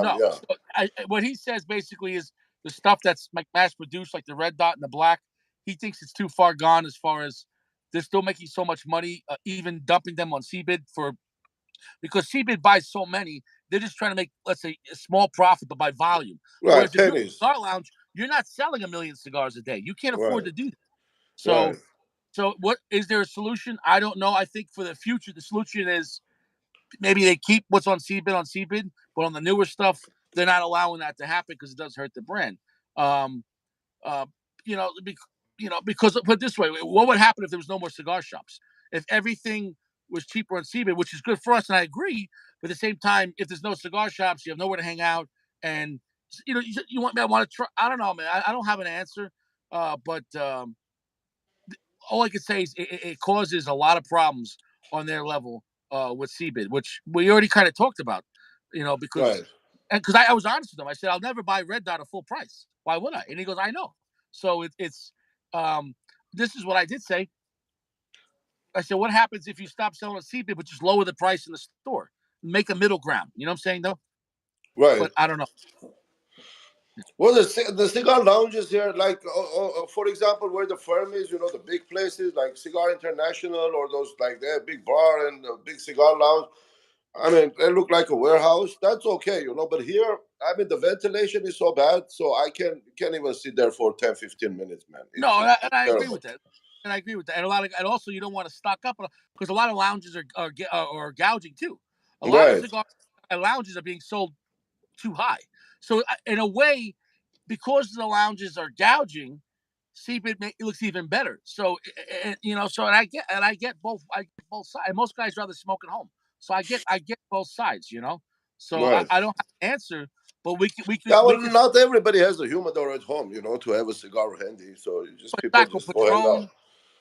no. Yeah. So what he says basically is the stuff that's like mass produced, like the red dot and the black. He thinks it's too far gone as far as they're still making so much money, even dumping them on CBID because CBID buys so many. They're just trying to make, let's say, a small profit, but by volume. Right. Whereas if you're a Pennies. cigar lounge, you're not selling a million cigars a day. You can't afford Right. to do that. Right. So what is there a solution? I don't know. I think for the future, the solution is maybe they keep what's on CBID, but on the newer stuff, they're not allowing that to happen because it does hurt the brand. Um, uh, you know, because put it this way, what would happen if there was no more cigar shops? If everything was cheaper on CBID, which is good for us, and I agree. But at the same time, if there's no cigar shops, you have nowhere to hang out, and you want me? I want to try. I don't know, man. I don't have an answer, but all I can say is it causes a lot of problems on their level with CBID, which we already kind of talked about. Because Right. I was honest with him. I said I'll never buy Red Dot at full price. Why would I? And he goes, I know. So it's um, this is what I did say. I said, what happens if you stop selling a CBID but just lower the price in the store, make a middle ground? You know what I'm saying, though? Right. But I don't know. Well, the cigar lounges here, like for example, where the firm is, the big places like Cigar International or those like that big bar and big cigar lounge. I mean, they look like a warehouse. That's okay, But here, I mean, the ventilation is so bad, so I can't even sit there for 10, 15 minutes, man. No, It's and I agree terrible. with that. And I agree with that. And also you don't want to stock up because a lot of lounges are gouging too. A lot of Right, cigar lounges are being sold too high. So in a way, because the lounges are gouging, CBID it looks even better. So and I get both. I get both sides. And most guys rather smoke at home. So I get both sides. So I, right. I don't have an answer, but we could we could Yeah, we well, could not everybody has a humidor at home, to have a cigar handy. So people tackle just go hang out.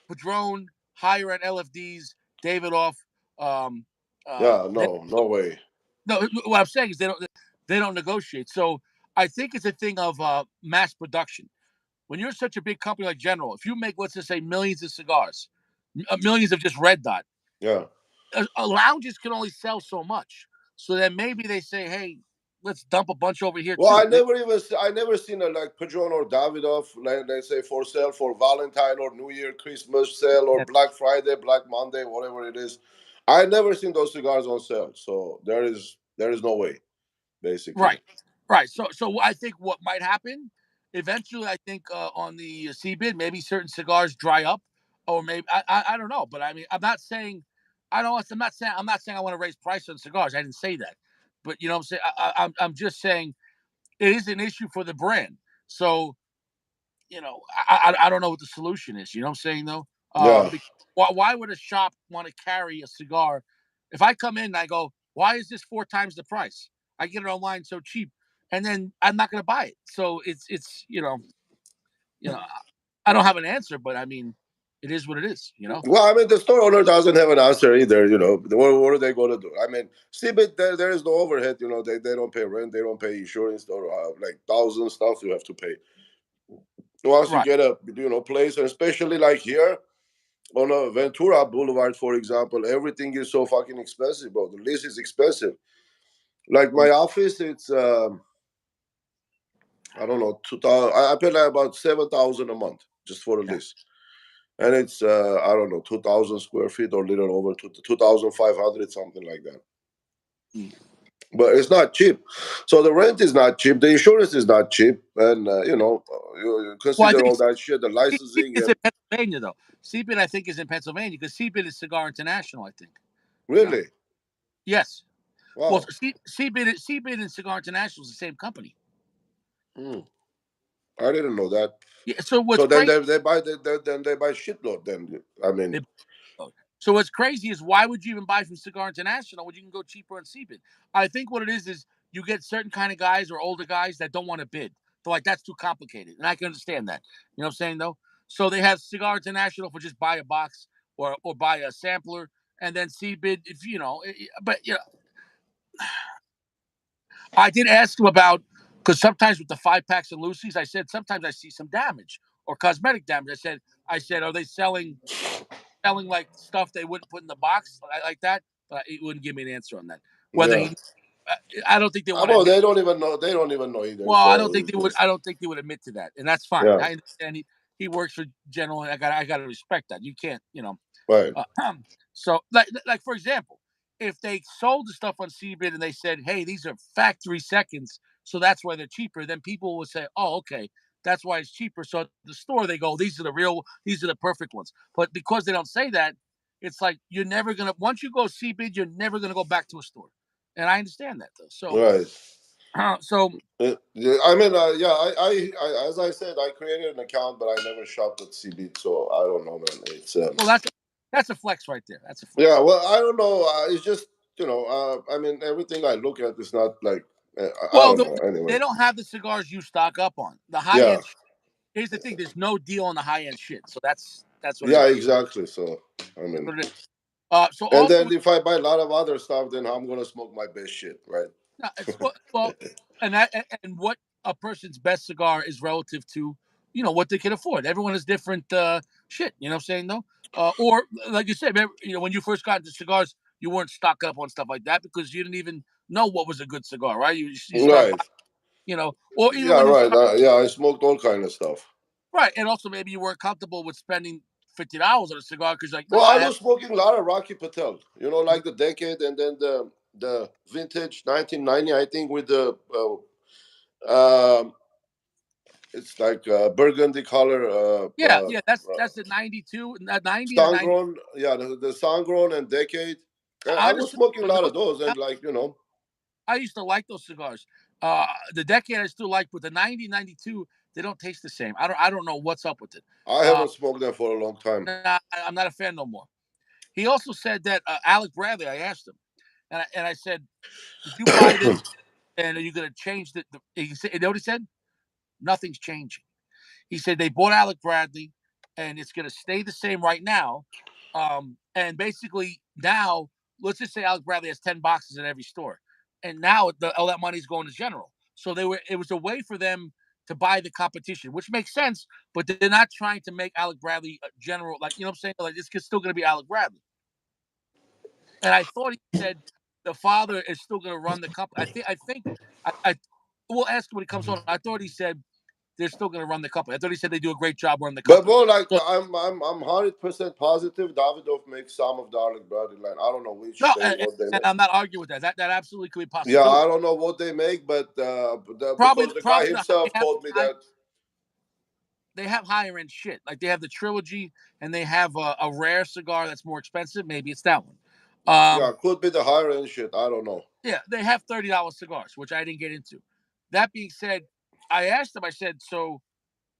Padrone, higher end LFDs, Davidoff. Um, Yeah, they, no, no way. no, what I'm saying is they don't negotiate. So I think it's a thing of mass production. When you're such a big company like General, if you make, let's just say, millions of cigars, millions of just Red Dot, Yeah. Lounges can only sell so much. So then maybe they say, hey, let's dump a bunch over here Well, too. I never seen a like Padron or Davidoff, like they say for sale for Valentine or New Year, Christmas sale or Yeah. Black Friday, Black Monday, whatever it is. I never seen those cigars on sale, so there is no way, basically. Right, right. So I think what might happen eventually, I think on the CBID, maybe certain cigars dry up, or maybe I don't know. But I mean, I'm not saying I don't. I'm not saying I want to raise price on cigars. I didn't say that. But you know what I'm saying. I'm just saying it is an issue for the brand. So I don't know what the solution is. You know what I'm saying though? Yeah. Why would a shop want to carry a cigar? If I come in and I go, why is this four times the price? I get it online so cheap, and then I'm not going to buy it. So it's you know I don't have an answer, but I mean, it is what it is. Well, I mean, the store owner doesn't have an answer either. What are they going to do? I mean, see, but there is no overhead. They don't pay rent, they don't pay insurance, or like thousand stuff you have to pay. Once you Right. get a place, and especially like here on a Ventura Boulevard, for example, everything is so fucking expensive, bro. The lease is expensive. Like my office, it's I don't know 2,000. I pay like about 7,000 a month just for the Yeah. lease, and it's I don't know 2,000 square feet or a little over 2,500 something like that. Mm. But it's not cheap. So the rent is not cheap. The insurance is not cheap, and you Well, I consider think all that shit, the CBIT licensing is and in Pennsylvania though. CBIT I think is in Pennsylvania because CBIT is Cigar International. I think. You know. really, Yes. Well, wow. CBIT and Cigar International is the same company. Hmm. I didn't know that. Yeah. So what's So then crazy? they buy shitload. Then I mean, So what's crazy is why would you even buy from Cigar International when you can go cheaper and Seabid? I think what it is you get certain kind of guys or older guys that don't want to bid. They're like, that's too complicated. And I can understand that. You know what I'm saying though? So they have Cigar International for just buy a box or buy a sampler and then Seabid if but I did ask him about because sometimes with the 5 packs of Lucy's, I said sometimes I see some damage or cosmetic damage. I said, are they selling like stuff they wouldn't put in the box like that? But he wouldn't give me an answer on that. Whether yeah. he, I don't think they want to Well, admit. they don't even know. They don't even know either. Well, I So don't think it's they would. just I don't think they would admit to that, and that's fine. yeah, I understand he works for General, and I got to respect that. You can't, right, so, like for example, if they sold the stuff on Cbid and they said, "Hey, these are factory seconds, so that's why they're cheaper," then people would say, "Oh, okay, that's why it's cheaper." So at the store they go, these are the perfect ones." But because they don't say that, it's like you're never gonna once you go Cbid, you're never gonna go back to a store, and I understand that though. So, right. so Yeah, I mean, yeah, as I said, I created an account, but I never shopped at CB, so I don't know, man. It's well, that's a flex right there. That's a flex. yeah, well, I don't know. It's just I mean, everything I look at is not like I Well, don't know. Anyway, they don't have the cigars you stock up on. The high yeah, end. Here's the thing: there's no deal on the high end shit. So that's what it yeah, is. exactly. So I That's mean, what it is. So and also, then if I buy a lot of other stuff, then I'm gonna smoke my best shit, right? it's well, and what a person's best cigar is relative to what they can afford. Everyone has different shit. You know what I'm saying though? Or like you said, remember, when you first got into cigars, you weren't stocked up on stuff like that because you didn't even know what was a good cigar, right? You start Right. buying, or even Yeah, when you right. start Yeah, I smoked all kind of stuff. right, and also maybe you weren't comfortable with spending $50 on a cigar because like, no, Well, I I have was smoking a lot of Rocky Patel, like the decade and then the vintage 1990, I think, with the it's like burgundy color, yeah, that's the 92, 90 or 90. Sangron, yeah, the Sangron and decade. I was Honestly, smoking a lot those of those, and like. I used to like those cigars. The decade I still like, but the 90, 92, they don't taste the same. I don't know what's up with it. I Uh, haven't smoked them for a long time. nah, I'm not a fan no more. He also said that Alec Bradley. I asked him, and I said, "Did you buy this? And are you going to change He said, you know what he said? Nothing's changing. He said they bought Alec Bradley, and it's going to stay the same right now. And basically now, let's just say Alec Bradley has 10 boxes in every store, and now all that money's going to General. So it was a way for them to buy the competition, which makes sense. But they're not trying to make Alec Bradley General, like what I'm saying, like it's still going to be Alec Bradley. and I thought he said the father is still going to run the company. I we'll ask him when he comes on. I thought he said they're still going to run the company. I thought he said they do a great job running the But company. bro, like So I'm 100% positive Davidoff makes some of the Alec Bradley line. I don't know which no, they what they and make. I'm not arguing with that. That absolutely could be a Yeah, I possibility. don't know what they make, but Probably because the guy probably himself told me that. they have higher end shit. Like they have the trilogy, and they have a rare cigar that's more expensive. Maybe it's that one. Yeah, Um, could be the higher end shit. I don't know. yeah, they have $30 cigars, which I didn't get into. That being said, I asked him. I said, "So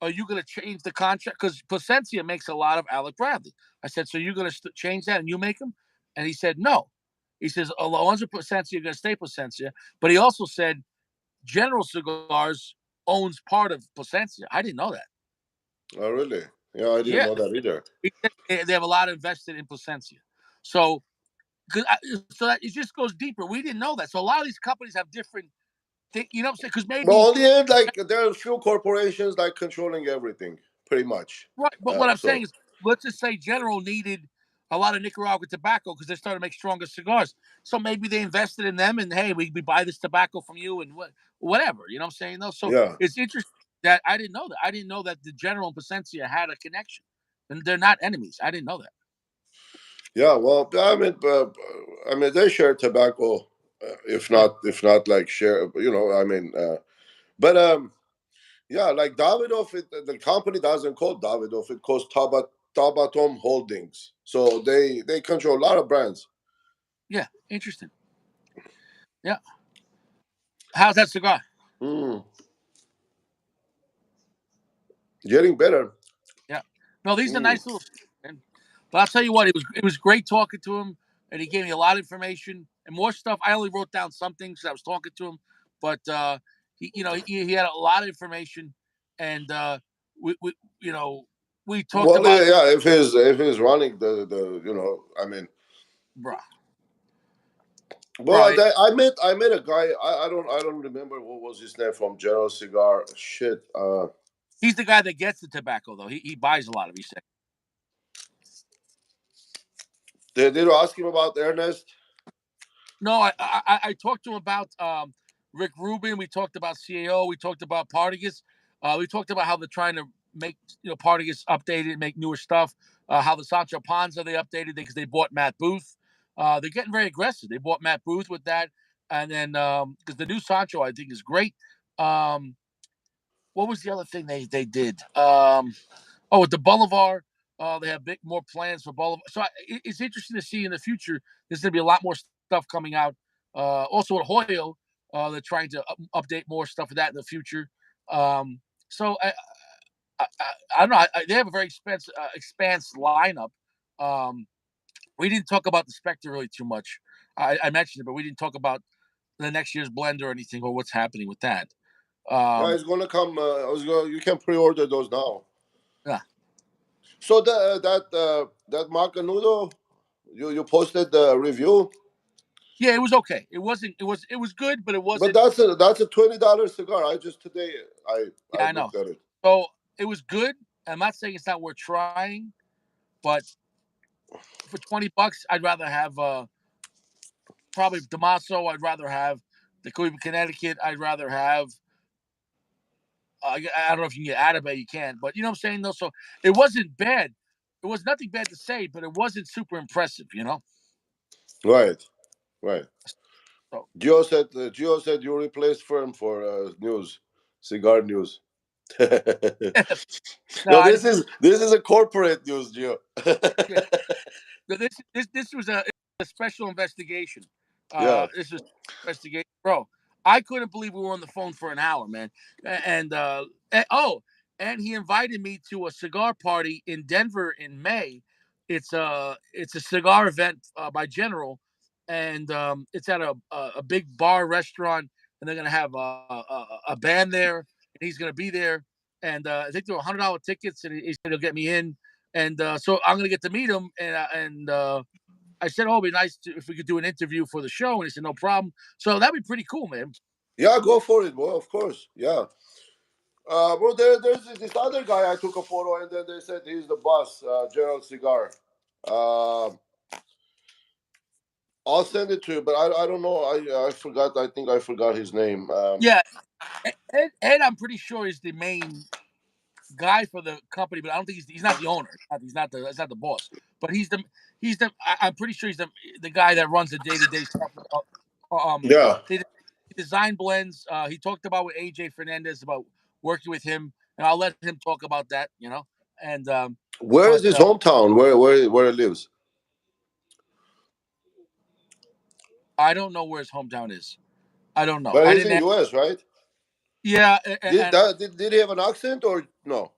are you going to change the contract? Because Placencia makes a lot of Alec Bradley." I said, "So you're going to change that and you make them?" And he said, "No." He says, "Alonzo Placencia, you're going to stay Placencia." But he also said, General Cigars owns part of Placencia. I didn't know that. Oh, really? Yeah, I didn't Yeah, know that either. they have a lot invested in Placencia. So, so that it just goes deeper. We didn't know that. So a lot of these companies have different things. You know what I'm saying? Because Well, maybe on the end, like there are a few corporations like controlling everything, pretty much. right. But what I'm saying So is, let's just say General needed a lot of Nicaraguan tobacco because they're starting to make stronger cigars. So maybe they invested in them, and hey, we buy this tobacco from you, and whatever. You know what I'm saying? Though, so yeah, it's interesting that I didn't know that. I didn't know that the General and Placencia had a connection, and they're not enemies. I didn't know that. yeah. Well, I mean, they share tobacco, Yeah, if not like share. But yeah, like Davidoff, the company doesn't call Davidoff; it calls Tabatom Holdings. So they control a lot of brands. yeah, interesting. Yeah, how's that cigar? Mm, getting better. Yeah. No, these are Mm. nice little and but I'll tell you what, it was great talking to him, and he gave me a lot of information and more stuff. I only wrote down some things 'cause I was talking to him, but he had a lot of information, and we you know we talked Well, about yeah, yeah, if he's running the bruh, well, bruh. I met a guy. I don't remember what was his name from General Cigar. Shit. He's the guy that gets the tobacco though. He buys a lot of. He said. Did you ask him about Ernest? No, I talked to him about Rick Rubin. We talked about CAO. We talked about Partagas. We talked about how they're trying to make Partagas updated, make newer stuff. How the Sancho Panza they updated because they bought Matt Booth. They're getting very aggressive. They bought Matt Booth with that, and then because the new Sancho I think is great. Um, what was the other thing they did? Oh, with the Boulevard, they have more plans for Boulevard. So it's interesting to see in the future. There's going to be a lot more stuff coming out. Also at Hoyo, they're trying to update more stuff of that in the future. So I don't know. They have a very expanse lineup. Um, we didn't talk about the Spectre really too much. I mentioned it, but we didn't talk about the next year's blend or anything or what's happening with that. Yeah, Um, it's gonna come. You can pre-order those now. yeah, So that Macanudo, you posted the review, yeah, it was okay. It wasn't. It was good, but it but wasn't. that's a $20 cigar. I just today I Yeah, I know. looked at it. So it was good. I'm not saying it's not worth trying, but for $20, I'd rather have probably Damaso. I'd rather have the Cleveland, Connecticut. I'd rather have. I don't know if you can get Atabay, you can, but you know what I'm saying though. So it wasn't bad. It was nothing bad to say, but it wasn't super impressive, you know. Right, right. So Gio said you replaced firm for news, cigar news. no, No, I this is a corporate news, Gio. yeah. This was a special investigation. Yeah. This was investigation, bro. I couldn't believe we were on the phone for an hour, man. And he invited me to a cigar party in Denver in May. It's a cigar event by General, and it's at a big bar restaurant, and they're gonna have a band there, and he's gonna be there. And I think there were $100 tickets, and he said he'll get me in, and so I'm gonna get to meet him, and I said, "Oh, it'd be nice if we could do an interview for the show," and he said, "No problem." So that'd be pretty cool, man. Yeah, go for it, boy. Of course. Yeah. Well, there's this other guy I took a photo, and then they said he's the boss, Gerald Cigar. Uh, I'll send it to you, but I don't know. I forgot. I think I forgot his name. Yeah, Ed, I'm pretty sure is the main guy for the company, but I don't think he's not the owner. He's not the boss. But I'm pretty sure he's the guy that runs the day to day stuff. Yeah. They design blends. He talked about with AJ Fernandez about working with him, and I'll let him talk about that. And Where but is his hometown? Where he lives? I don't know where his hometown is. I don't know. But I he's didn't. in U.S., right? Yeah, and Did he have an accent or no?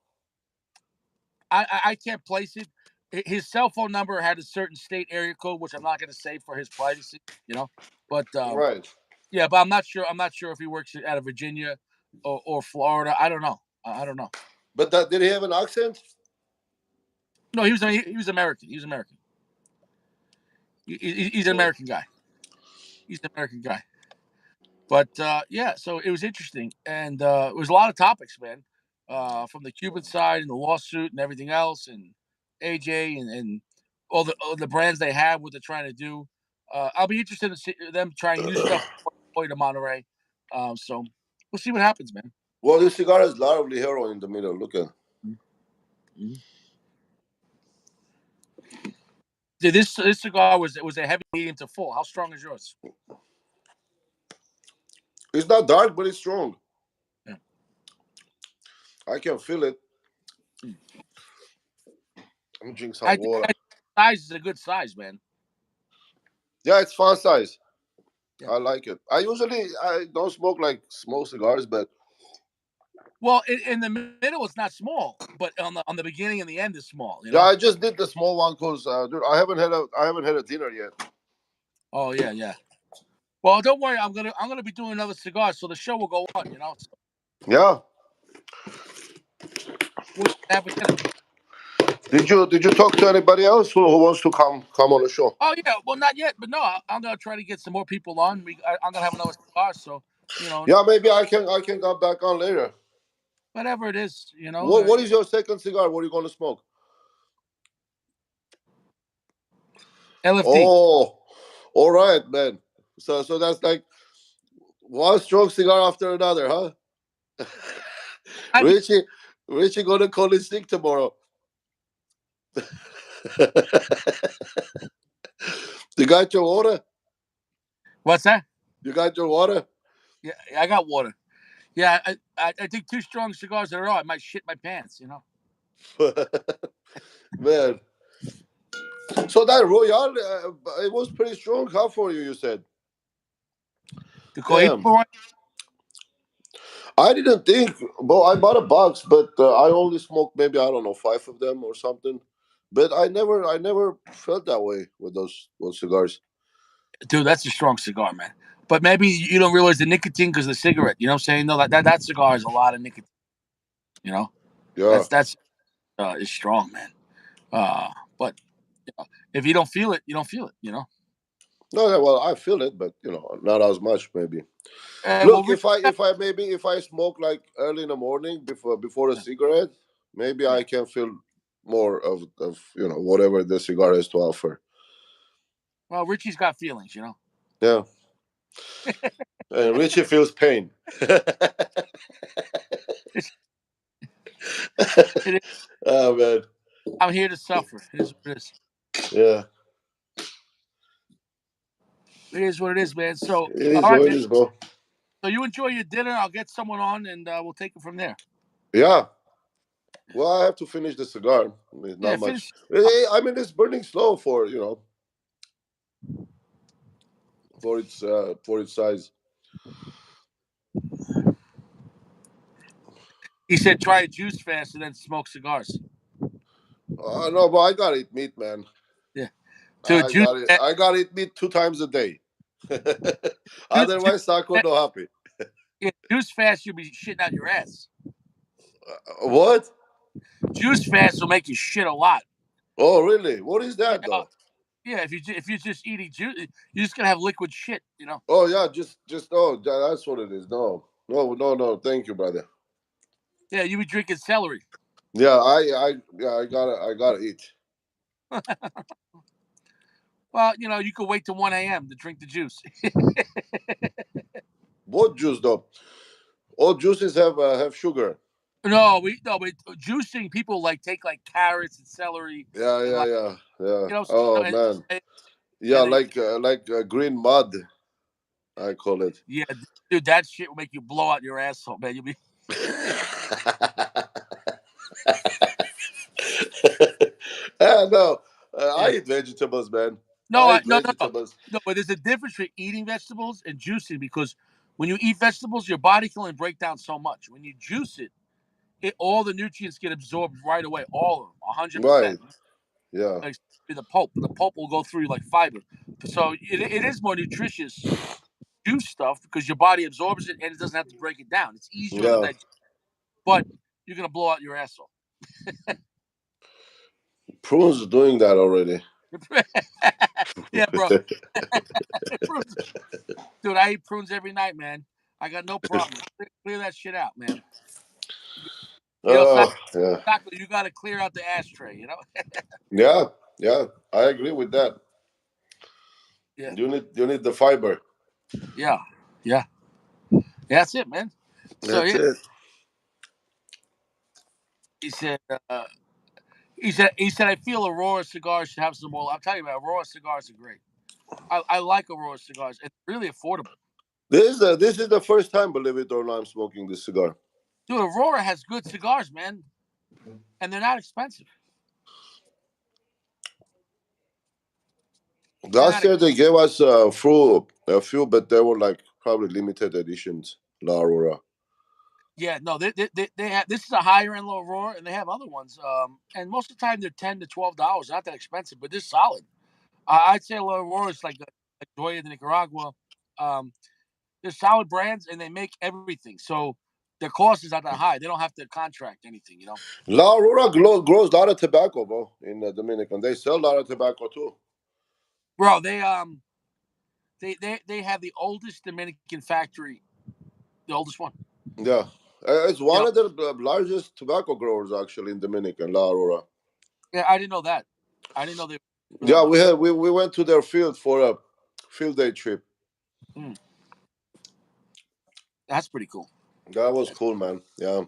I can't place it. His cell phone number had a certain state area code, which I'm not going to say for his privacy. But Right. yeah, but I'm not sure. I'm not sure if he works out of Virginia or Florida. I don't know. I don't know. But did he have an accent? No, he was American. He was American. He's an Hmm. American guy. He's an American guy. But yeah, so it was interesting, and it was a lot of topics, man, from the Cuban side and the lawsuit and everything else, and AJ and all the brands they have, what they're trying to do. I'll be interested in them trying new stuff to Monterey. So we'll see what happens, man. Well, this cigar has lovely hero in the middle. Look at. Mhm. This cigar was a heavy medium to full. How strong is yours? It's not dark, but it's strong. Yeah. I can feel it. Mm. Let me drink some I think water. size is a good size, man. Yeah, it's fun size. Yeah. I like it. I don't smoke like smoke cigars, but Well, in the middle, it's not small, but on the beginning and the end is small. yeah, I just did the small one because dude, I haven't had a dinner yet. Oh yeah, yeah. Well, don't worry. I'm gonna be doing another cigar, so the show will go on. So Yeah. we'll have a dinner. Did you talk to anybody else who wants to come on the show? Oh yeah. Well, not yet, but no. I'm gonna try to get some more people on. I'm gonna have another cigar, so you know, Yeah, maybe I can come back on later. whatever it is, What is your second cigar? What are you going to smoke? LFD. Oh, all right, man. So that's like one strong cigar after another, huh? I mean, Richie, Richie gonna call it sick tomorrow. You got your water? what's that? You got your water? Yeah, I got water. Yeah, I think two strong cigars in a row, I might shit my pants. Man. So that Royale, it was pretty strong. How for you? You said. The Cojito Damn. one. I didn't think. Well, I bought a box, but I only smoked maybe I don't know 5 of them or something. But I never felt that way with those cigars. Dude, that's a strong cigar, man. But maybe you don't realize the nicotine because of the cigarette. You know what I'm saying? No, that cigar has a lot of nicotine. You know, Yeah. that's is strong, man. But if you don't feel it, you don't feel it. No, yeah, well, I feel it, but not as much maybe. Well, Look, Rich, if I smoke like early in the morning before a cigarette, maybe yeah. I can feel more of whatever the cigar has to offer. Well, Richie's got feelings. Yeah. And Richie feels pain. It's, it is, Oh man. I'm here to suffer. It is what it is. Yeah. It is what it is, man. So, It all is right, what it man. is, bro. So you enjoy your dinner. I'll get someone on, and we'll take it from there. Yeah. Well, I have to finish the cigar. I mean, Yeah, not much. finish. I mean, it's burning slow for its size. He said try a juice fast and then smoke cigars. No, but I gotta eat meat, man. Yeah, to I juice got it. fast. I gotta eat meat 2 times a day. Juice, Otherwise, Sako no happy. yeah, juice fast. You'll be shitting out your ass. What? Juice fast will make you shit a lot. Oh, really? What is Yeah, that though? yeah. If you're just eating juice, you're just gonna have liquid shit. Oh yeah, just that's what it is. No, no, no, no. Thank you, brother. Yeah, you be drinking celery. Yeah, I gotta eat. Well, Well, you could wait till 1 a.m. to drink the juice. What juice though? All juices have sugar. No, but juicing people like take like carrots and celery Yeah, and yeah, like yeah, yeah. you know, Oh and, man. and Yeah, and they like green mud, I call it. yeah, dude, that shit will make you blow out your asshole, man. You'll be No, I yeah. eat vegetables, man. No, I eat no, no, no, vegetables. no. But there's a difference between eating vegetables and juicing because when you eat vegetables, your body can only break down so much. When you juice it, all the nutrients get absorbed right away, all of them, 100%. Right. Yeah. Like the pulp will go through like fiber. So it is more nutritious juice stuff because your body absorbs it and it doesn't have to break it down. It's easier on the Yeah. digest, but you're gonna blow out your asshole. Prunes is doing that already. Yeah, bro. Prunes. Dude, I eat prunes every night, man. I got no problem. Clear that shit out, man. Oh, yeah. Taco, you got to clear out the ashtray. Yeah. Yeah. I agree with that. Yeah, You need the fiber. yeah, yeah. That's it, man. So That's yeah, it. he said. He said. I feel Aurora cigars should have some more. I'm telling you, man, Aurora cigars are great. I like Aurora cigars. It's really affordable. This is the first time, believe it or not, I'm smoking this cigar. Dude, Aurora has good cigars, man, and they're not expensive. They're Last not. year they gave us a few, but they were like probably limited editions. La Aurora. Yeah, no, they have. This is a higher end Aurora, and they have other ones. And most of the time they're $10 to $12. Not that expensive, but they're solid. I'd say Aurora is like Joya de Nicaragua. Um, they're solid brands, and they make everything. So their cost is not that high. They don't have to contract anything. La Aurora grows a lot of tobacco, bro, in Dominican. They sell a lot of tobacco too. Bro, they have the oldest Dominican factory, the oldest one. Yeah. It's You one know, of the largest tobacco growers actually in Dominican, La Aurora. yeah, I didn't know that. I didn't know they were that Yeah, we much. had we went to their field for a field day trip. Mm, that's pretty cool. That was cool, man. Yeah.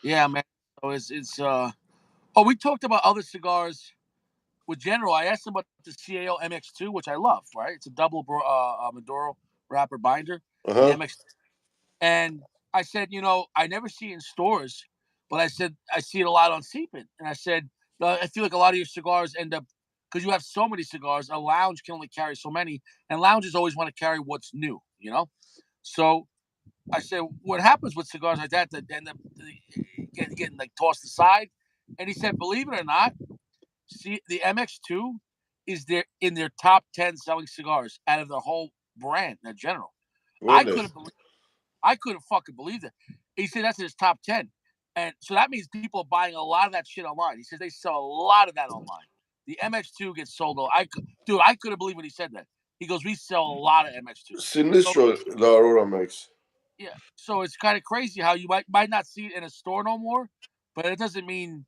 Yeah, man. So it's. Oh, we talked about other cigars with General. I asked him about the CAO MX2, which I love. Right, it's a double Maduro wrapper binder. The Uh-huh. MX, and I said, I never see it in stores, but I said I see it a lot on Seepin. And I said, I feel like a lot of your cigars end up because you have so many cigars. A lounge can only carry so many, and lounges always want to carry what's new. So I said, what happens with cigars like that end up getting like tossed aside? And he said, believe it or not, see the MX2 is there in their top 10 selling cigars out of the whole brand, in general. I Really? couldn't believe I couldn't fucking believe that. He said that's in his top 10. And so that means people are buying a lot of that shit online. He says they sell a lot of that online. The MX2 gets sold. Dude, I couldn't believe when he said that. He goes, we sell a lot of MX2. So Sinistro La Aurora makes. yeah, so it's kind of crazy how you might not see it in a store no more, but it doesn't mean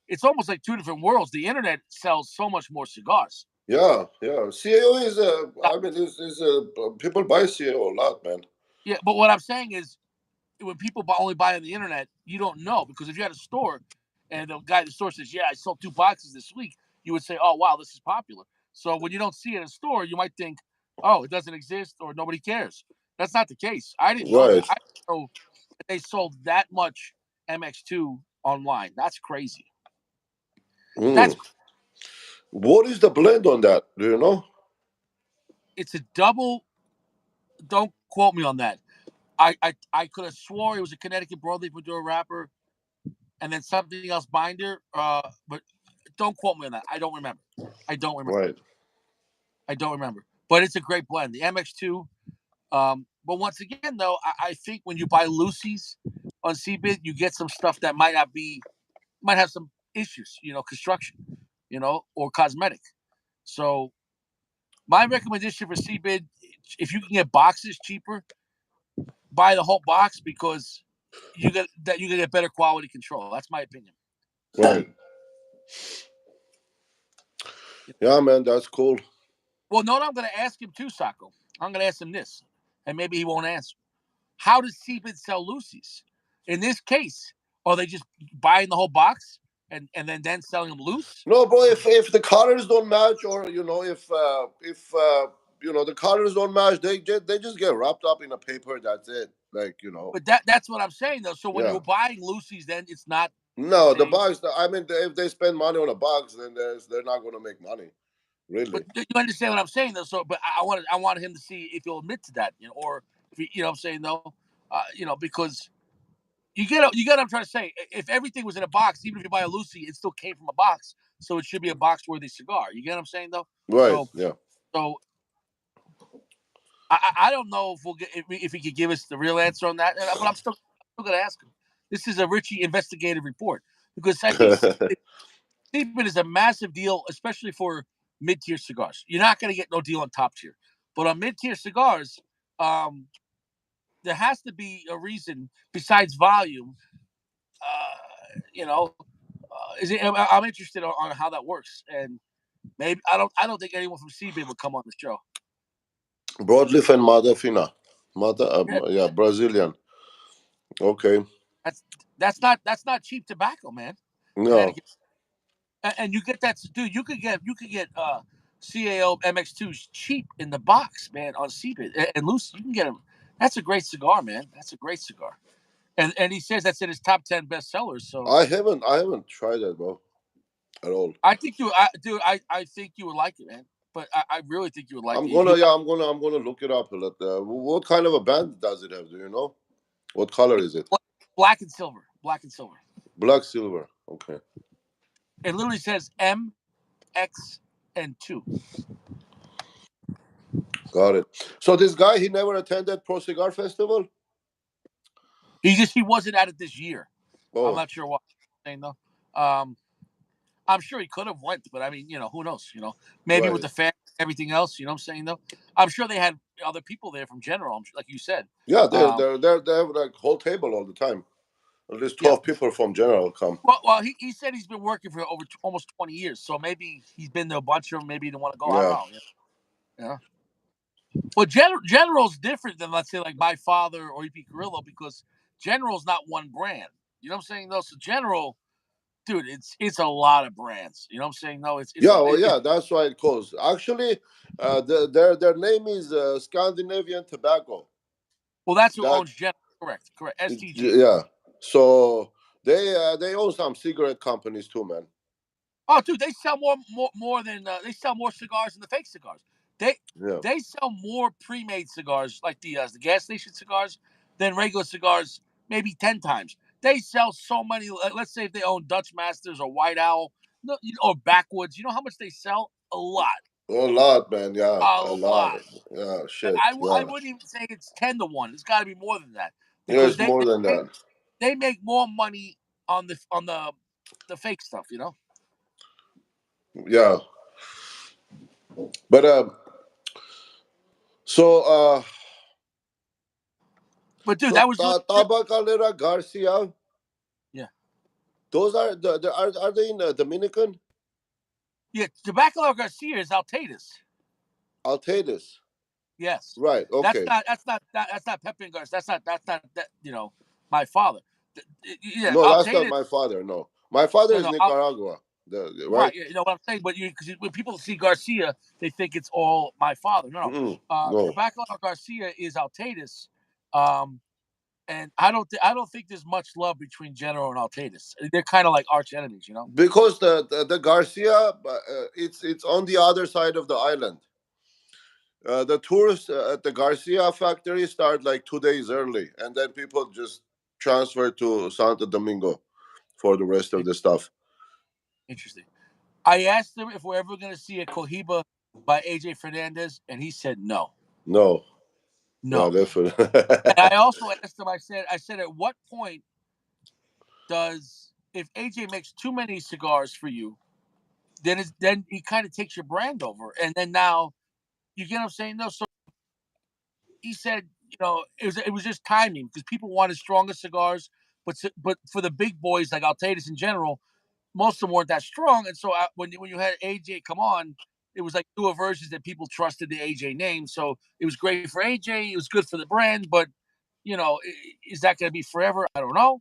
it's almost like two different worlds. The internet sells so much more cigars. Yeah, yeah. CAO is I mean, people buy CAO a lot, man. Yeah, but what I'm saying is when people only buy on the internet, you don't know because if you had a store and the guy at the store says, "Yeah, I sold 2 boxes this week," you would say, "Oh, wow, this is popular." So when you don't see it in a store, you might think, "Oh, it doesn't exist" or "Nobody cares." That's not the case. I didn't know that. Right. I didn't know that they sold that much MX2 online. That's crazy. Mm. That's What is the blend on that? Do you know? it's a double. Don't quote me on that. I could have swore it was a Connecticut broadleaf Maduro wrapper and then something else binder. But don't quote me on that. I don't remember. I don't remember. Right. I don't remember. But it's a great blend. The MX2. But once again, though, I think when you buy Lucy's on CBIT, you get some stuff that might not be, might have some issues, construction, or cosmetic. So my recommendation for CBIT, if you can get boxes cheaper, buy the whole box because you get better quality control. That's my opinion. Right. Yeah, man, that's cool. Well, no, I'm going to ask him too, Sacco. I'm going to ask him this, and maybe he won't answer. How does Seabit sell Lucy's? In this case, are they just buying the whole box and then selling them loose? No, bro. If the colors don't match, or if the colors don't match, they just get wrapped up in a paper. That's it. Like But that's what I'm saying though. So when yeah. you're buying Lucy's, then it's not the No, the same. box. I mean, if they spend money on a box, then they're not going to make money. But Really. you understand what I'm saying though. So, but I wanted him to see if he'll admit to that, or if he, what I'm saying though, because you get what I'm trying to say. If everything was in a box, even if you buy a Lucy, it still came from a box, so it should be a box worthy cigar. You get what I'm saying though. Right. So Yeah. so I don't know if we'll get if he could give us the real answer on that, but I'm still going to ask him. This is a Richie investigative report because I think Seabit is a massive deal, especially for mid tier cigars. You're not going to get no deal on top tier, but on mid tier cigars, um, there has to be a reason besides volume. I'm interested on how that works, and maybe I don't think anyone from Seabit would come on the show. Broadleaf and Madafina. Yeah, Yeah, Brazilian. Okay. that's that's not cheap tobacco, man. And No. you get that, dude. You could get CAO MX2s cheap in the box, man, on Seabit and loose. You can get them. That's a great cigar, man. That's a great cigar. And he says that's in his top 10 bestsellers. So I haven't tried that, bro, at all. I think dude, I think you would like it, man. But I really think you would like I'm it. gonna yeah, I'm gonna look it up. What kind of a band does it have? Do you know? What color is it? Black and silver, black and silver. Black silver. Okay. It literally says M, X, and two. Got it. So this guy, he never attended Pro Cigar Festival? He wasn't at it this year. I'm Oh, not sure why. Saying though. Um, I'm sure he could have went, but I mean, who knows? Maybe with right. the fan, everything else. You know what I'm saying though. I'm sure they had other people there from General, like you said. Yeah, Um, they have like whole table all the time. At least yeah. 12 people from General come. Well, he said he's been working for over almost 20 years, so maybe he's been to a bunch of them. Maybe he didn't want to go. I don't Yeah. know. Yeah. Well, General's different than let's say like My Father or EP Carrillo because General's not one brand. You know what I'm saying though. So General, dude, it's a lot of brands. You know what I'm saying? No, it's Yeah, a well, yeah, that's why it calls. Actually, their name is Scandinavian Tobacco. well, that's who That owns General. Correct. STG. yeah. So they own some cigarette companies too, man. Oh, dude, they sell more than they sell more cigars than the fake cigars. They Yeah. they sell more pre-made cigars like the gas station cigars than regular cigars, maybe 10 times. They sell so many. Let's say if they own Dutch Masters or White Owl, no, or Backwoods. You know how much they sell? A lot, A lot, man. Yeah, a a lot. lot. Yeah, And shit. I Yeah, wouldn't even say it's 10 to 1. It's got to be more than that yeah. because It's more than that. they make more money on the fake stuff. Yeah, but so But dude, so that was really Tabacalera Garcia. yeah. Those are are they in Dominican? Yeah, Tobacco Garcia is Altatus. Altadas. Yes, Right. that's Okay. not that's not that's not Pepe Garcia. That's not that my father. Yeah, No, that's not Altatus. my father. No, my father No, is no, Nicaragua. Right. right. You know what I'm saying? But because when people see Garcia, they think it's all my father. No, no. Mm-mm. No. Tobacco Garcia is Altatus. Um, and I don't think there's much love between General and Altatus. They're kind of like arch enemies. Because the Garcia, it's on the other side of the island. The tours at the Garcia factory start like 2 days early, and then people just transfer to Santo Domingo for the rest of the stuff. Interesting. I asked him if we're ever going to see a Cohiba by AJ Fernandez, and he said no, No, yeah, no. definitely. And I also asked him. I said, at what point does if AJ makes too many cigars for you, then he kind of takes your brand over, and then now you get what I'm saying? No, so he said, it was just timing because people wanted stronger cigars, but for the big boys like Altatus in general, most of them weren't that strong, and so when you had AJ come on, it was like newer versions that people trusted the AJ name. So it was great for AJ. It was good for the brand, but is that going to be forever? I don't know.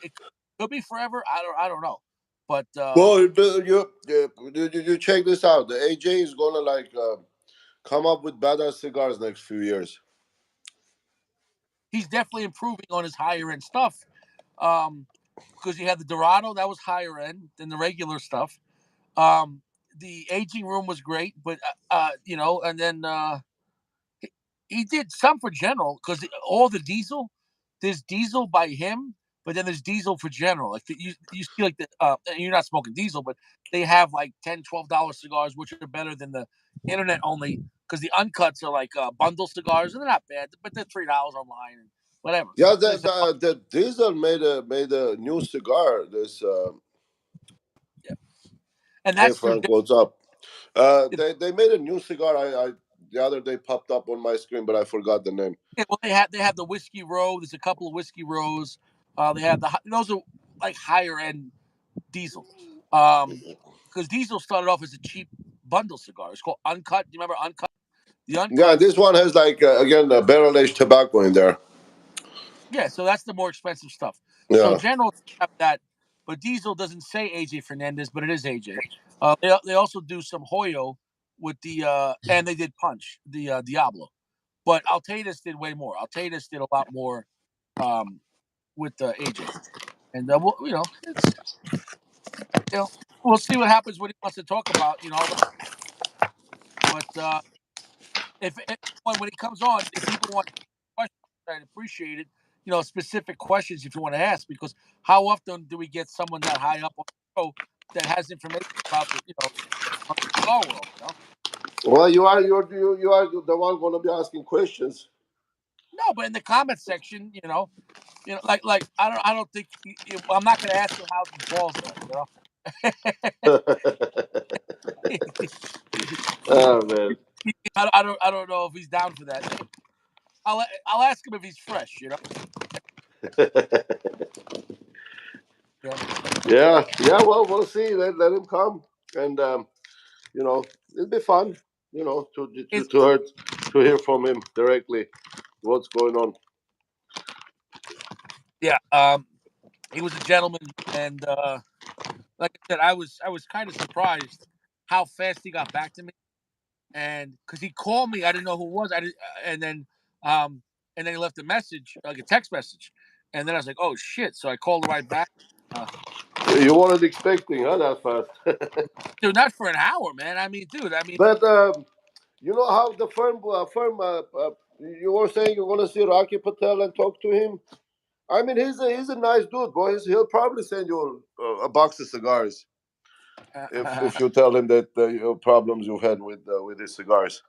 It could be forever. I don't know. But Well, you check this out. The AJ is gonna like come up with better cigars next few years. he's definitely improving on his higher end stuff. Um, because you had the Dorado that was higher end than the regular stuff. Um, the aging room was great, but and then he did some for General because all the diesel, there's diesel by him, but then there's diesel for General. Like you see like and you're not smoking diesel, but they have like $10, $12 cigars, which are better than the internet only because the uncuts are like bundle cigars and they're not bad, but they're $3 online and whatever. Yeah, There's the Diesel made a new cigar. This yeah. And Hey that's their Frank, what's up? They made a new cigar. I the other day popped up on my screen, but I forgot the name. yeah, well, they have the whiskey row. There's a couple of whiskey rows. They have those are like higher end diesel. Because diesel started off as a cheap bundle cigar. It's called uncut. Do you remember uncut? The Yeah, uncuts. this one has like again a barrel aged tobacco in there. Yeah, so that's the more expensive stuff. So Yeah, General have that, but diesel doesn't say AJ Fernandez, but it is AJ. They also do some Hoyo with the and they did Punch the Diablo, but Altatus did way more. Altatus did a lot more um, with AJ, and it's we'll see what happens when he wants to talk about but if when he comes on, if people want questions, I'd appreciate it. Specific questions if you want to ask, because how often do we get someone that high up on the show that has information about the cigar world? well, you are the one gonna be asking questions. No, but in the comment section, like I don't think I'm not going to ask him how his balls are. Oh man. I don't know if he's down for that. I'll ask him if he's fresh. Yeah. Yeah, yeah. Well, we'll see. Let him come, and you know, it'll be fun. It's To hear from him directly what's going on. yeah. He was a gentleman, and like I said, I was kind of surprised how fast he got back to me, and because he called me, I didn't know who it was. I did, um, and then he left a message, like a text message, and then I was like, oh shit! So I called him right back. Uh, You weren't expecting, huh, that fast. dude, not for an hour, man. I mean, dude. I mean, But you know how the firm. You were saying you're gonna see Rocky Patel and talk to him. I mean, he's a nice dude, boy. He'll probably send you a box of cigars if you tell him that your problems you've had with his cigars.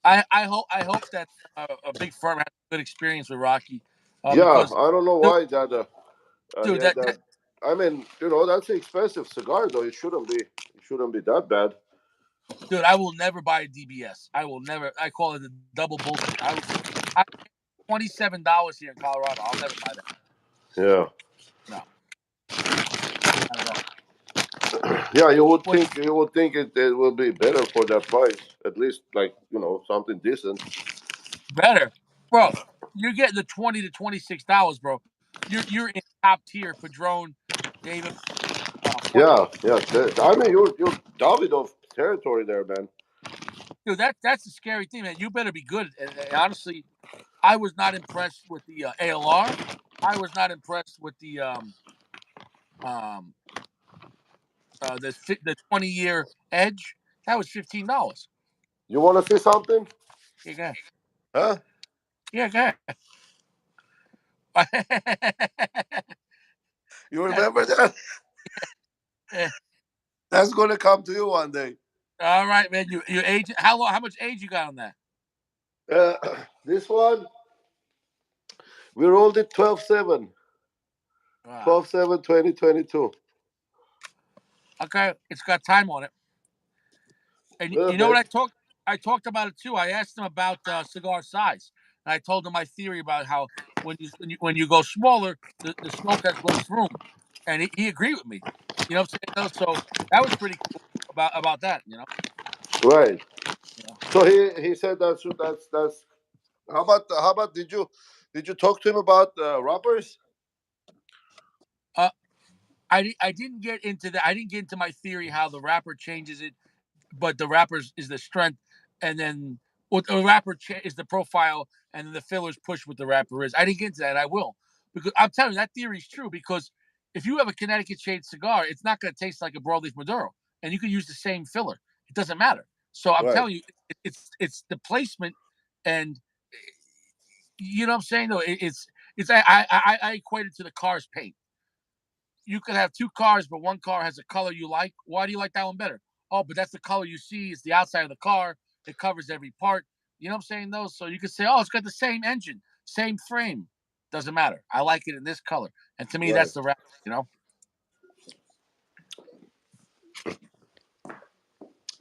I hope that a big firm has a good experience with Rocky, Yeah, because I don't know dude, why that he dude had that that. I mean, that's an expensive cigar, though. It shouldn't be that bad. dude, I will never buy a DBS. I will never. I call it the double bullshit. I $27 here in Colorado. I'll never buy that. Yeah, No, not at all. yeah. You would What's think it will be better for that price. At least, like something decent. better, bro? You're getting the $20 to $26, bro. You're in top tier Padron, David. Yeah, yeah. I mean, you're Davidoff territory there, man. Dude, that's the scary thing, man. You better be good. And honestly, I was not impressed with the ALR. I was not impressed with um the 20-year Edge. That was $15. You want to see something? Yeah, go ahead. Huh? Yeah, go ahead. You remember that? Eh, That's gonna come to you one day. all right, man. You age. How long? How much age you got on that? Uh, this one, we rolled it 12/7, Ah, 12/7, 2022. okay, it's got time on it. And Little you know what bit. I talked about it too. I asked him about cigar size, and I told him my theory about how when you go smaller, the smoke has less room, and he agreed with me. You know what I'm saying? Though? So that was pretty cool. about that. Right. Yeah. So he said that's. How about did you talk to him about rappers? Uh, I didn't get into that. I didn't get into my theory how the rapper changes it, but the rappers is the strength, and then what the rapper is the profile, and then the fillers push what the rapper is. I didn't get into that. I will, because I'm telling you that theory is true. Because if you have a Connecticut shade cigar, it's not going to taste like a broadleaf Maduro, and you can use the same filler. It doesn't matter. So I'm Right. telling you, it's the placement, and you know what I'm saying. Though it's I equate it to the car's paint. You could have two cars, but one car has a color you like. Why do you like that one better? Oh, but that's the color you see. It's the outside of the car. It covers every part. You know what I'm saying, though? So you could say, oh, it's got the same engine, same frame. Doesn't matter. I like it in this color. And to me, Right. that's the rap, you know?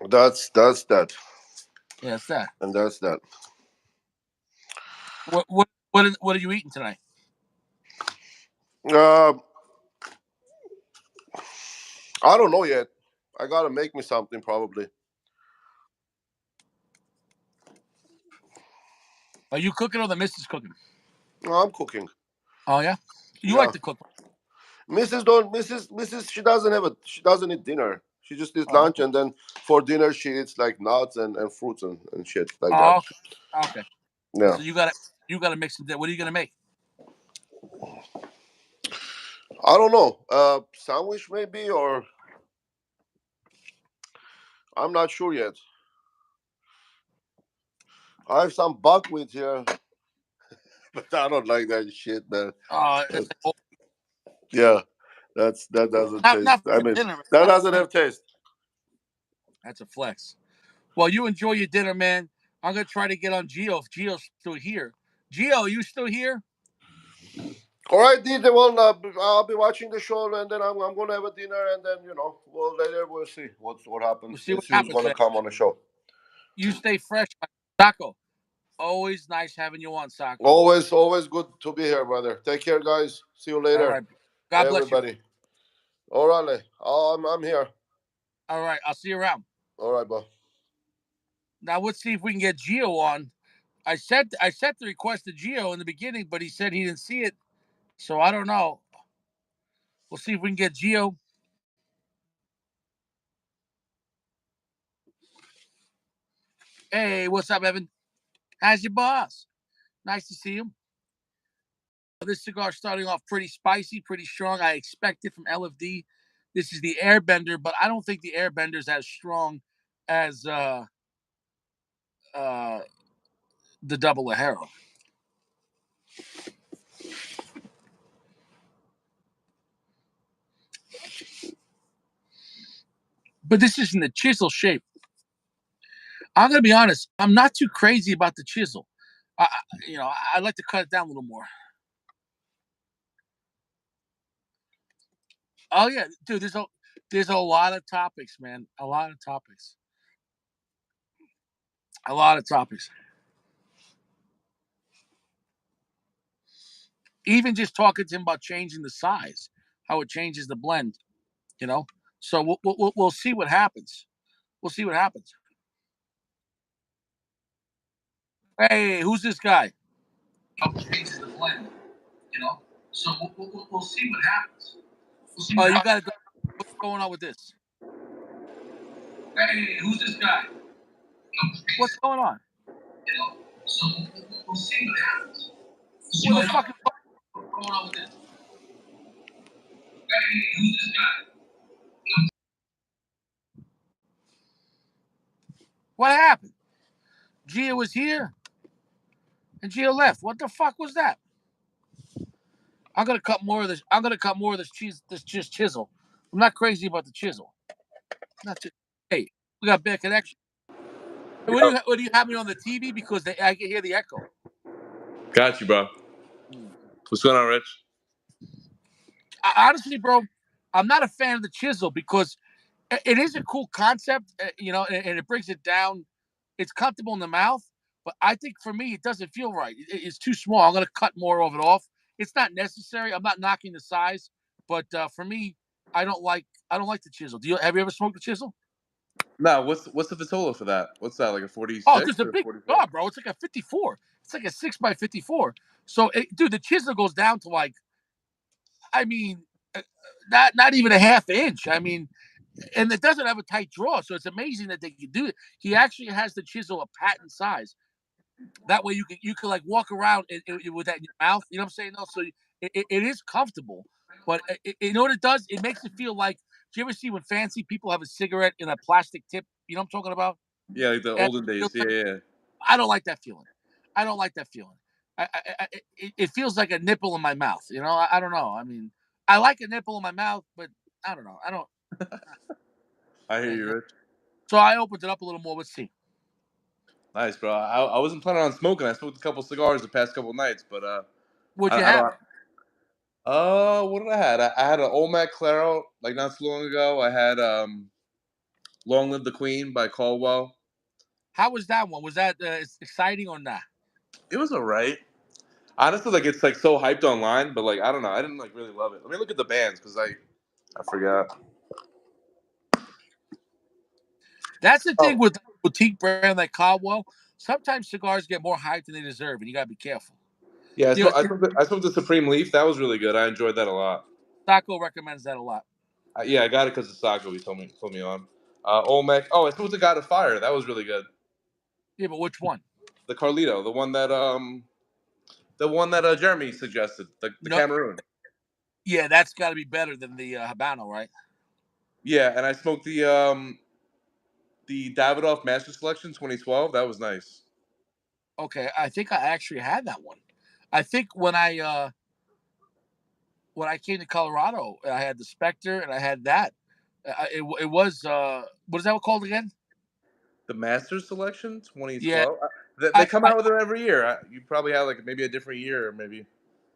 That's that, Yeah, it's that. and that's that. What are you eating tonight? Uh, I don't know yet. I gotta make me something probably. Are you cooking or the missus cooking? No, I'm cooking. Oh, yeah? You like Yeah. to cook. Mrs. She doesn't eat dinner. She just eats Oh, lunch, and then for dinner she eats like nuts and fruits and shit like that. oh okay. Okay. Yeah. So you gotta mix some. What are you gonna make? I don't know. Sandwich maybe, or I'm not sure yet. I have some buckwheat here, but I don't like that shit, man. It's That- like, oh, yeah, that doesn't not taste. I for mean, dinner. Man. that Not doesn't for dinner. have taste. That's a flex. Well, you enjoy your dinner, man. I'm gonna try to get on Geo if Geo's still here. Geo, you still here? All right, DJ. Well, I'll be watching the show, and then I'm gonna have a dinner, and then well, later we'll see what We'll happens. see what Let's see who's happens, gonna man. come on the show. You stay fresh, Sacco. Always nice having you on, Sacco. Always good to be here, brother. Take care, guys. See you All later, right. God bless you. everybody. All right, I'm here. All right. I'll see you around. All right, bro. Now let's see if we can get Geo on. I sent the request to Geo in the beginning, but he said he didn't see it. So I don't know. We'll see if we can get Geo. Hey, what's up, Evan? How's your boss? Nice to see you. This cigar starting off pretty spicy, pretty strong. I expect it from LFD. This is the Airbender, but I don't think the Airbender is as strong as uh, the Double Ajero. But this isn't the chisel shape. I'm gonna be honest. I'm not too crazy about the chisel. I'd like to cut it down a little more. Oh yeah, dude. There's a lot of topics, man. A lot of topics. A lot of topics. Even just talking to him about changing the size, how it changes the blend. You know. So we'll see what happens. We'll see what happens. Hey, who's this guy? Changes the blend. You know. So we'll see what happens. We'll see. Oh, you got to go. What's going on with this? Hey, who's this guy? What's going on? You know. So we'll see what happens. What the fuck is going on with this? Hey, who's this guy? What happened? Gia was here and Gia left. What the fuck was that? I'm gonna cut more of this. I'm gonna cut more of this cheese. This just chisel. I'm not crazy about the chisel. Not just. Hey, we got bad connection. Hey, Yo, what do you have me on the TV because I can hear the echo? got you, bro. Hmm. What's going on, Rich? Honestly, bro, I'm not a fan of the chisel because it is a cool concept, and it brings it down. It's comfortable in the mouth, but I think for me, it doesn't feel right. It's too small. I'm going to cut more of it off. It's not necessary. I'm not knocking the size, but for me, I don't like the chisel. Have you ever smoked the chisel? No, what's the Vitola for that? What's that, like a Oh, 46 just a or big 44? cigar, bro. It's like a 54. It's like a 6 by 54. So, dude, the chisel goes down to like, I mean, not even a half inch. I mean, and it doesn't have a tight draw, so it's amazing that they can do it. He actually has the chisel a patent size. That way, you can like walk around with that in your mouth. You know what I'm saying? No, so it is comfortable, but you know what it does? It makes it feel like. Do you ever see when fancy people have a cigarette in a plastic tip? You know what I'm talking about? Yeah, like the And olden days. Yeah, yeah. I don't like that feeling. I don't like that feeling. It feels like a nipple in my mouth. You know, I don't know. I mean, I like a nipple in my mouth, but I don't know. I don't. I hear You you, know. Rich. So I opened it up a little more. Let's see. Nice, bro. I wasn't planning on smoking. I smoked a couple cigars the past couple nights, but What'd you I have? don't. What did I had? I had an Olmec Claro like not too long ago. I had Long Live the Queen by Caldwell. How was that one? Was that exciting or not? It was alright. Honestly, like it's like so hyped online, but like I don't know. I didn't like really love it. Let me look at the bands because I forgot. That's the thing Oh with boutique brand like Caldwell. Sometimes cigars get more hype than they deserve, and you gotta be careful. yeah, You know, I smoked the Supreme Leaf. That was really good. I enjoyed that a lot. Taco recommends that a lot. Yeah, I got it because of Sago. He told me on. Olmec. Oh, I smoked the God of Fire. That was really good. Yeah, but which one? The Carlito, the one that Jeremy suggested, the No, Cameroon. yeah, that's got to be better than the Habano, right? Yeah, and I smoked the Davidoff Master Selection 2012. That was nice. Okay, I think I actually had that one. I think when I came to Colorado, I had the Spectre and I had that. It was what is that called again? The Master Selection Yeah, 2012. They I, come I out with it every year. You probably have like maybe a different year, or maybe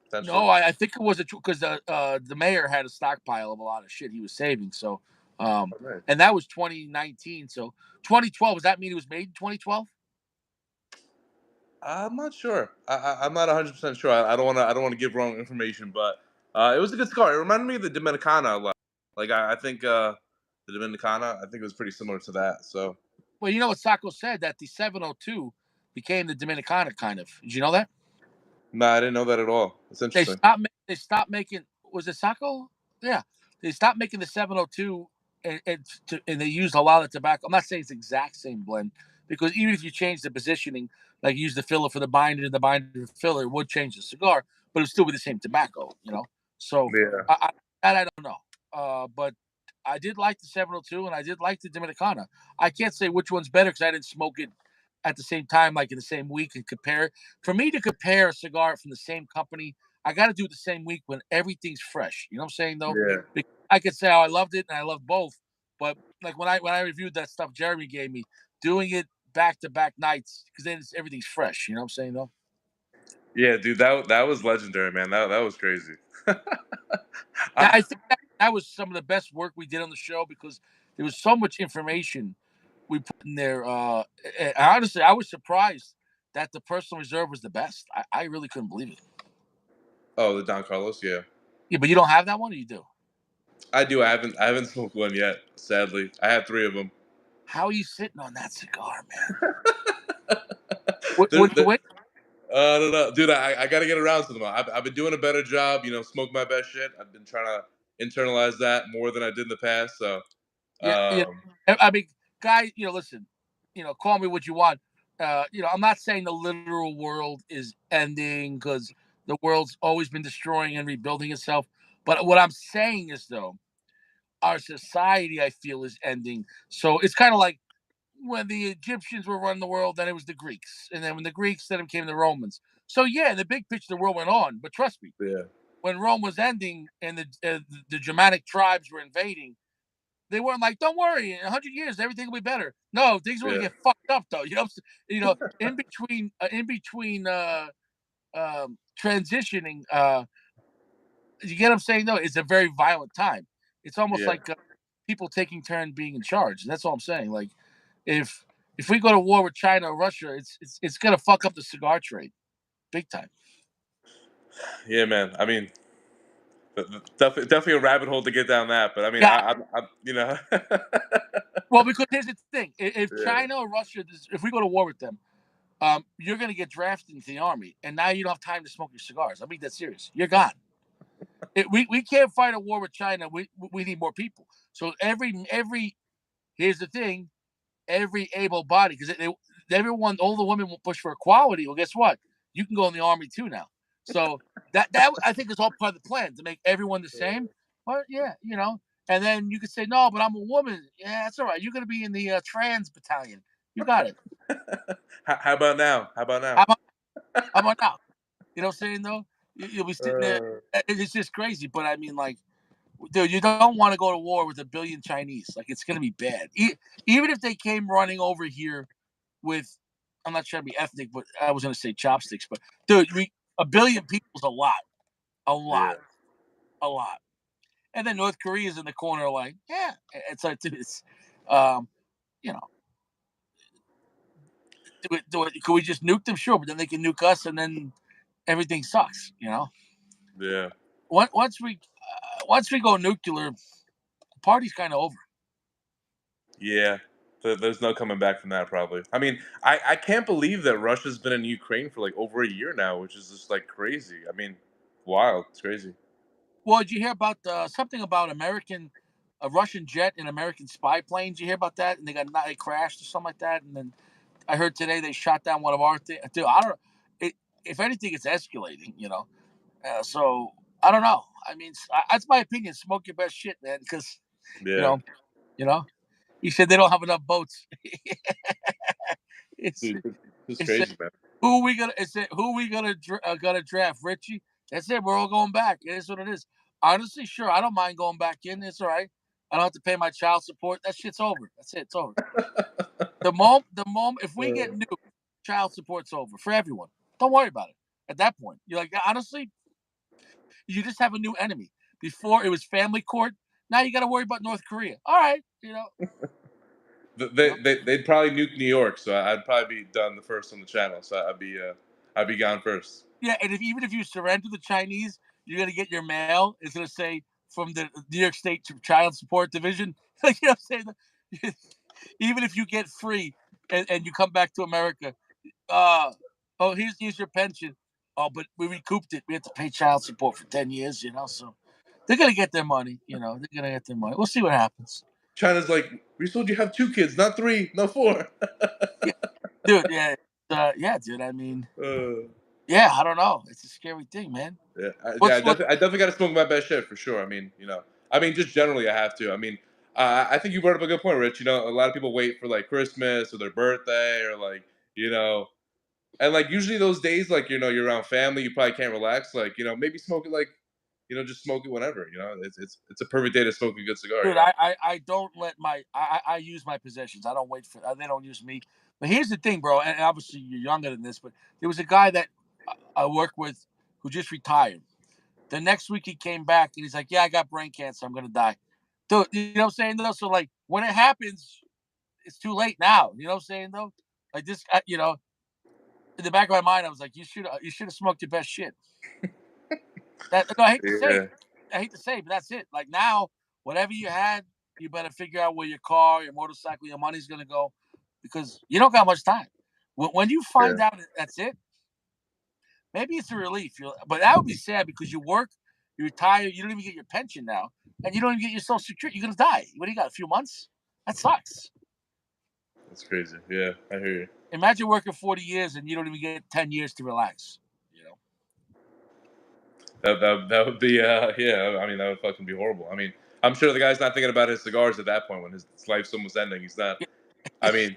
potentially. no, I think it was because the mayor had a stockpile of a lot of shit he was saving. So, Oh, nice. and that was 2019. So 2012, does that mean it was made in 2012? I'm not sure. I'm not 100% sure. I don't want to give wrong information, but it was a good scar. It reminded me of the Dominicana a lot. Like I think the Dominicana. I think it was pretty similar to that. So Well, you know what Sacco said that the 702 became the Dominicana kind of. Did you know that? no, I didn't know that at all. It's They interesting. stopped. They stopped making. Was it Sacco? Yeah, they stopped making the 702, and they used a lot of tobacco. I'm not saying it's the exact same blend because even if you change the positioning, like use the filler for the binder and the binder for the filler, it would change the cigar, but it would still be the same tobacco. You know, so Yeah. that I don't know. But I did like the 702 and I did like the Dominicana. I can't say which one's better because I didn't smoke it at the same time, like in the same week, and compare it. For me to compare a cigar from the same company, I got to do it the same week when everything's fresh. You know what I'm saying though? Yeah. Because I could say, oh, I loved it and I loved both, but like when I reviewed that stuff Jeremy gave me, doing it back to back nights because then everything's fresh. You know what I'm saying though? Yeah, dude, that was legendary, man. That was crazy. I I, think that was some of the best work we did on the show because there was so much information we put in there. And honestly, I was surprised that the personal reserve was the best. I really couldn't believe it. oh, the Don Carlos, yeah. Yeah, but you don't have that one, or you do? I do. I haven't smoked one yet. Sadly, I had three of them. How are you sitting on that cigar, man? They're, What you they're, wait? no, no, dude. I got to get around to them. I've been doing a better job. You know, smoke my best shit. I've been trying to internalize that more than I did in the past. So, Yeah, yeah. um, I mean, guy, listen, call me what you want. I'm not saying the literal world is ending because the world's always been destroying and rebuilding itself. But what I'm saying is, though, our society, I feel, is ending. So it's kind of like when the Egyptians were running the world, then it was the Greeks, and then when the Greeks, then it came the Romans. So yeah, the big picture, the world went on. But trust me, yeah, when Rome was ending and the Germanic tribes were invading, they weren't like, "Don't worry, in 100 years everything will be better." No, things are going to yeah, get fucked up though. In between transitioning, you get what I'm saying? Though it's a very violent time. It's almost yeah, like people taking turn being in charge. That's all I'm saying. Like if if we go to war with China or Russia, it's gonna fuck up the cigar trade big time. yeah, man. I mean, definitely, a rabbit hole to get down that. But I mean, Yeah, I'm you know. Well, because here's the thing: if Yeah. China or Russia, if we go to war with them, you're going to get drafted into the army, and now you don't have time to smoke your cigars. I mean, that's serious. You're gone. We can't fight a war with China. We need more people. So every here's the thing: every able body, because everyone, all the women will push for equality. Well, guess what? You can go in the army too now. So that I think is all part of the plan to make everyone the same. But yeah, and then you could say no, but I'm a woman. Yeah, that's all right. You're gonna be in the trans battalion. You got it. How about now? How about How now? about, how about now? You know what I'm saying though? You'll be sitting there. Uh, It's just crazy. But I mean, like, dude, you don't want to go to war with a billion Chinese. Like, it's gonna be bad. Even if they came running over here with, I'm not trying to be ethnic, but I was gonna say chopsticks. But dude, a billion people is a lot, yeah, a lot. And then North Korea's in the corner, like, yeah, it's like it's, um, you know, could we just nuke them? Sure, but then they can nuke us, and then everything sucks. yeah, Once we go nuclear, the party's kind of over. yeah. There's no coming back from that, probably. I mean, I can't believe that Russia's been in Ukraine for like over a year now, which is just like crazy. I mean, wild. It's crazy. Well, did you hear about something about a Russian jet and American spy planes? Did you hear about that? And they crashed or something like that. And then I heard today they shot down one of our things. Dude, I don't know. If anything, it's escalating. So I don't know. I mean, that's my opinion. Smoke your best shit, man. Because you Yeah, know, you know. He said they don't have enough boats. it's dude, it's it said crazy, man. who we gonna it said who we gonna draft Richie. That's it. We're all going back. It is what it is. Honestly, sure. I don't mind going back in. It's all right. I don't have to pay my child support. That shit's over. That's it. It's over. The moment, if we get Uh, nuked, child support's over for everyone. Don't worry about it. At that point, you're like, honestly, you just have a new enemy. Before it was family court. Now you got to worry about North Korea. All right, you know. they'd probably nuke New York, so I'd probably be done the first on the channel. So I'd be gone first. Yeah, and even if you surrender the Chinese, you're gonna get your mail. It's gonna say from the New York State Child Support Division. Like, you know what I'm saying? Even if you get free and you come back to America, uh, oh, here's your pension. Oh, but we recouped it. We had to pay child support for 10 years. So they're gonna get their money. They're gonna get their money. We'll see what happens. China's like, we told you have two kids, not three, not four. Yeah, dude. Yeah, yeah, dude. I mean, uh, yeah. I don't know. It's a scary thing, man. yeah, What's what? I definitely got to smoke my best shit for sure. I mean, just generally I have to. I mean, I think you brought up a good point, Rich. A lot of people wait for like Christmas or their birthday or like, you know, and like usually those days, like you're around family, you probably can't relax. Like, maybe smoke it like, just smoke it whenever. It's a perfect day to smoke a good cigar. Dude, I don't let I use my possessions. I don't wait for they don't use me. But here's the thing, bro. And obviously you're younger than this, but there was a guy that I work with who just retired. The next week he came back and he's like, "Yeah, I got brain cancer. I'm gonna die." Dude, you know what I'm saying though? So like when it happens, it's too late now. You know what I'm saying though? Like this, in the back of my mind, I was like, you should have smoked your best shit. That no, I hate to say, Yeah, but that's it. Like now, whatever you had, you better figure out where your car, your motorcycle, your money's gonna go, because you don't got much time. When you yeah, find out that that's it, maybe it's a relief. But that would be sad because you work, you retire, you don't even get your pension now, and you don't even get your social security. You're gonna die. What do you got? A few months? That sucks. that's crazy. Yeah, I hear you. Imagine working 40 years and you don't even get 10 years to relax. You know. That would be yeah. I mean, that would fucking be horrible. I mean, I'm sure the guy's not thinking about his cigars at that point when his life's almost ending. He's not. I mean,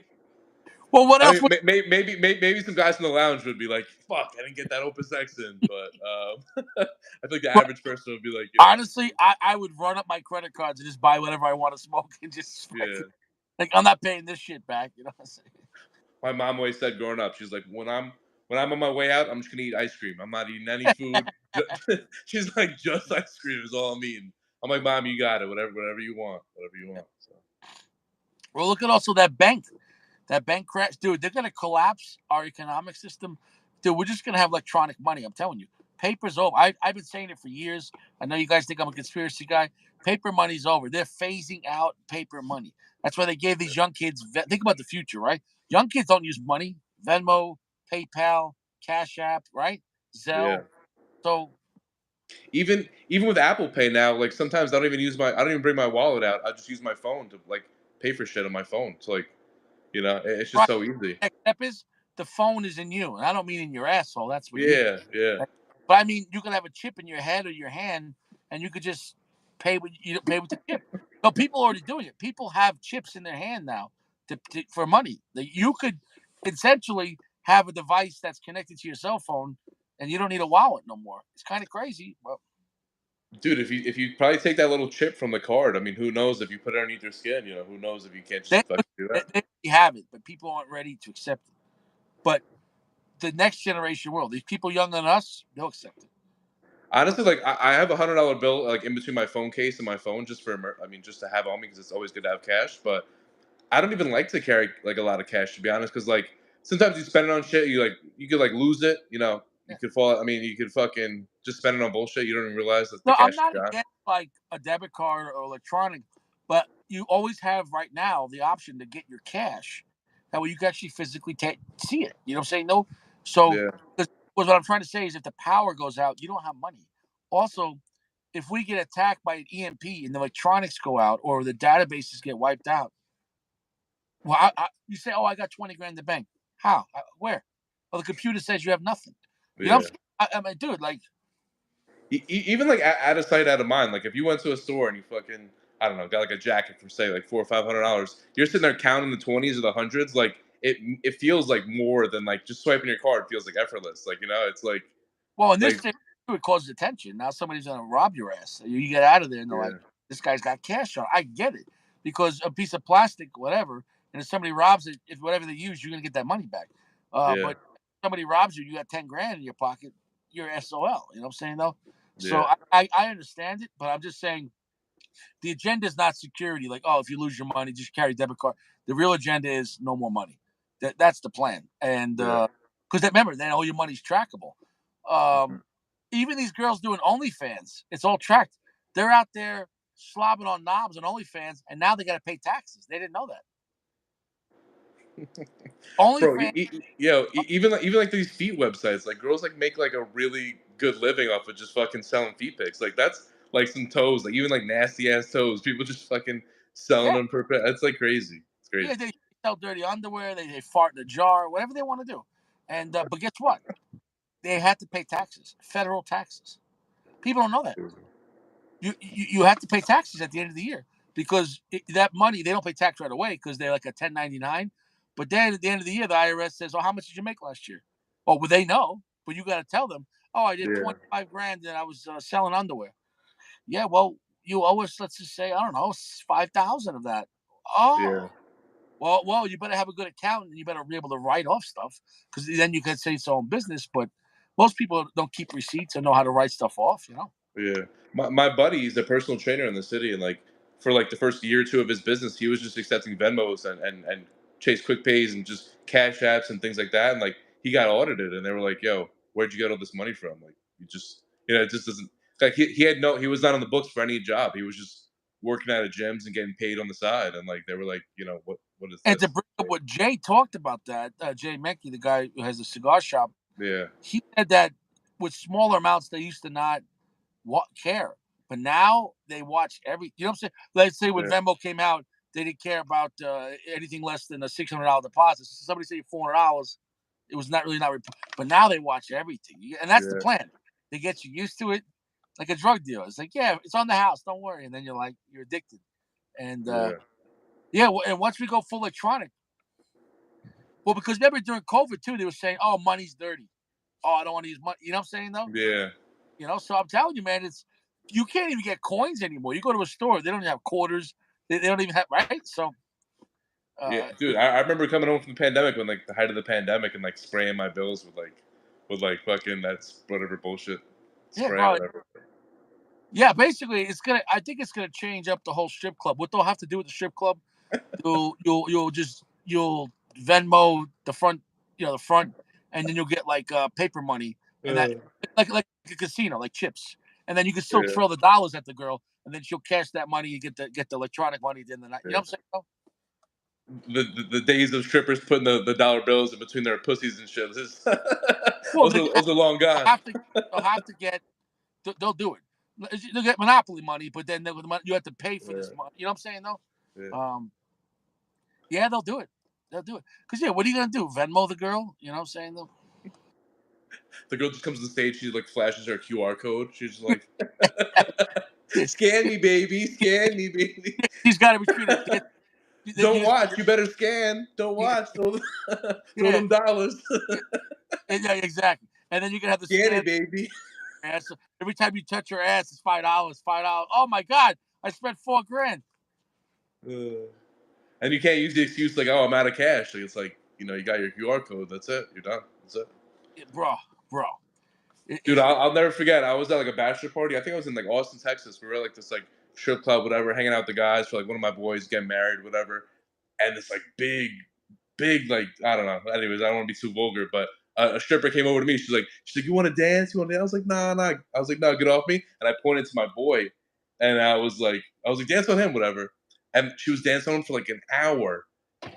Well, what else? maybe some guys in the lounge would be like, "Fuck, I didn't get that open sex in," but I think the average person would be like, Honestly, I would run up my credit cards and just buy whatever I want to smoke and just yeah. fucking, like, I'm not paying this shit back. You know what I'm saying? My mom always said growing up, she's like, when I'm on my way out, I'm just gonna eat ice cream. I'm not eating any food. She's like, just ice cream is all I'm eating. I'm like, Mom, you got it. Whatever you want. Whatever you want. So Well, look at also that bank. That bank crash, dude. They're gonna collapse our economic system, dude. We're just gonna have electronic money. I'm telling you, paper's over. I've been saying it for years. I know you guys think I'm a conspiracy guy. paper money's over. They're phasing out paper money. That's why they gave these young kids. Think about the future, right? Young kids don't use money. Venmo, PayPal, Cash App, right? Yeah. Zelle. So Even with Apple Pay now, like sometimes I don't even bring my wallet out. I just use my phone to like pay for shit on my phone. So like, it's just right, so easy. next step is the phone is in you, and I don't mean in your asshole. That's what you mean. Yeah, yeah, But I mean, you could have a chip in your head or your hand, and you could just pay with the chip. No, people are already doing it. People have chips in their hand now for money. That you could essentially have a device that's connected to your cell phone, and you don't need a wallet no more. It's kind of crazy. Well, dude. If you probably take that little chip from the card, I mean, who knows if you put it underneath your skin? Who knows if you can't they just fucking do that? they have it, but people aren't ready to accept it. But the next generation will. These people younger than us, they'll accept it. Honestly, like I have $100 bill like in between my phone case and my phone just I mean, just to have on me because it's always good to have cash. But I don't even like to carry like a lot of cash to be honest, because like sometimes you spend it on shit, you could like lose it. You Yeah. could fall. I mean, you could fucking just spend it on bullshit. You don't even realize that the No, I'm cash is not gone. against like a debit card or electronic, but you always have right now the option to get your cash. That way you can actually physically see it. You know what I'm saying? No. So, Yeah, what I'm trying to say is if the power goes out, you don't have money. Also, if we get attacked by an EMP and the electronics go out or the databases get wiped out, well, you say, oh, I got 20 grand in the bank. How? Where? Well, the computer says you have nothing. You know what yeah. I'm saying? I mean, dude, like, Even like out of sight, out of mind. Like if you went to a store and you fucking, I don't know, got like a jacket for say like $400 or $500, you're sitting there counting the twenties or the hundreds. Like it feels like more than like just swiping your card feels like effortless. Like it's well, in this like case, it causes attention. Now somebody's gonna rob your ass. You get out of there and they're like, yeah, "This guy's got cash on." I get it because a piece of plastic, whatever, and if somebody robs it, if whatever they use, you're gonna get that money back. yeah, But if somebody robs you, you got 10 grand in your pocket. You're SOL. You know what I'm saying though? So yeah, I understand it, but I'm just saying the agenda is not security. Like, oh, if you lose your money, just carry a debit card. The real agenda is no more money. That's the plan. And yeah. because remember, then all your money's trackable. Mhm. Even these girls doing OnlyFans, it's all tracked. They're out there slobbing on knobs on OnlyFans, and now they got to pay taxes. They didn't know that. Bro, OnlyFans, even like these feet websites, like girls like make like a really good living off of just fucking selling feet pics. Like that's like some toes, like even like nasty ass toes. People just fucking selling yeah, them per. That's like crazy. It's yeah, crazy. they sell dirty underwear, they fart in a jar, whatever they want to do. And but guess what? They had to pay taxes, federal taxes. People don't know that. You have to pay taxes at the end of the year because that money they don't pay tax right away because they're like a 1099. But then at the end of the year, the IRS says, "Oh, how much did you make last year?" Oh, well, they know, but you got to tell them. Oh, I did Yeah, 25 grand and I was selling underwear. Yeah, well, you owe us. Let's just say I don't know 5,000 of that. Oh, yeah, well, you better have a good accountant. You better be able to write off stuff because then you can say it's own business. But most people don't keep receipts and know how to write stuff off. You know. yeah. My buddy, he's a personal trainer in the city, and like for like the first year or two of his business, he was just accepting Venmos and Chase Quick Pays and just Cash Apps and things like that. And like he got audited, and they were like, "Yo, where'd you get all this money from?" Like you just it just doesn't like he was not on the books for any job. He was just working at a gyms and getting paid on the side. And like they were like, what is And to this? bring up what Jay talked about that, Jay Menke, the guy who has a cigar shop, Yeah, he said that with smaller amounts they used to not care, but now they watch every. You know what I'm saying? Let's say when yeah, Venmo came out, they didn't care about anything less than a $600 deposit. So somebody say $400, it was not really not. But now they watch everything, and that's the yeah, plan. They get you used to it, like a drug dealer. It's like, yeah, it's on the house, don't worry, and then you're addicted, and yeah, yeah, and once we go full electronic, well, because remember during COVID too, they were saying, "Oh, money's dirty. Oh, I don't want to use money." You know what I'm saying though? yeah. So I'm telling you, man, it's you can't even get coins anymore. You go to a store, they don't even have quarters. They don't even have right. So Yeah, uh, dude, I remember coming home from the pandemic when like the height of the pandemic and like spraying my bills with like fucking that's whatever bullshit yeah, spray bro. whatever. Yeah, basically, it's gonna. I think it's gonna change up the whole strip club. What they'll have to do with the strip club, you'll Venmo the front, the front, and then you'll get like paper money and that Uh, like a casino, like chips, and then you can still yeah, throw the dollars at the girl, and then she'll cash that money. You get the electronic money at the end of the night. You know Yeah. what I'm saying? No? The days of strippers putting the dollar bills in between their pussies and shit. Well, Those are long they'll gone. have to they'll have to get they'll do it. They'll get monopoly money, but then you have to pay for this Yeah, money. You know what I'm saying? No. yeah. Yeah, they'll do it. They'll do it. Cause yeah, what are you gonna do? Venmo the girl? You know what I'm saying? Though. The girl just comes to the stage. She like flashes her QR code. She's just like, Yeah, "Scan me, baby. Scan me, baby. she's got to be treated. Don't watch. You better scan. Don't Yeah, watch. Throw yeah, them dollars. yeah, yeah, exactly. And then you can have the Scan scan it, baby." ass. So every time you touch her ass, it's $5. $5. Oh my god, I spent $4,000. And you can't use the excuse like, "Oh, I'm out of cash." Like, it's like, you got your QR code. That's it. You're done. That's it. Yeah, bro. It, Dude, it, I'll never forget. I was at like a bachelor party. I think I was in like Austin, Texas. We were at like this like strip club, whatever, hanging out with the guys for like one of my boys getting married, whatever. And this like big, like I don't know. Anyways, I don't want to be too vulgar, but a stripper came over to me. She's like, "You want to dance? You want to?" I was like, "Nah, nah." I was like, "No, get off me." And I pointed to my boy, and I was like, "Dance on him, whatever." And she was dancing on him for like an hour,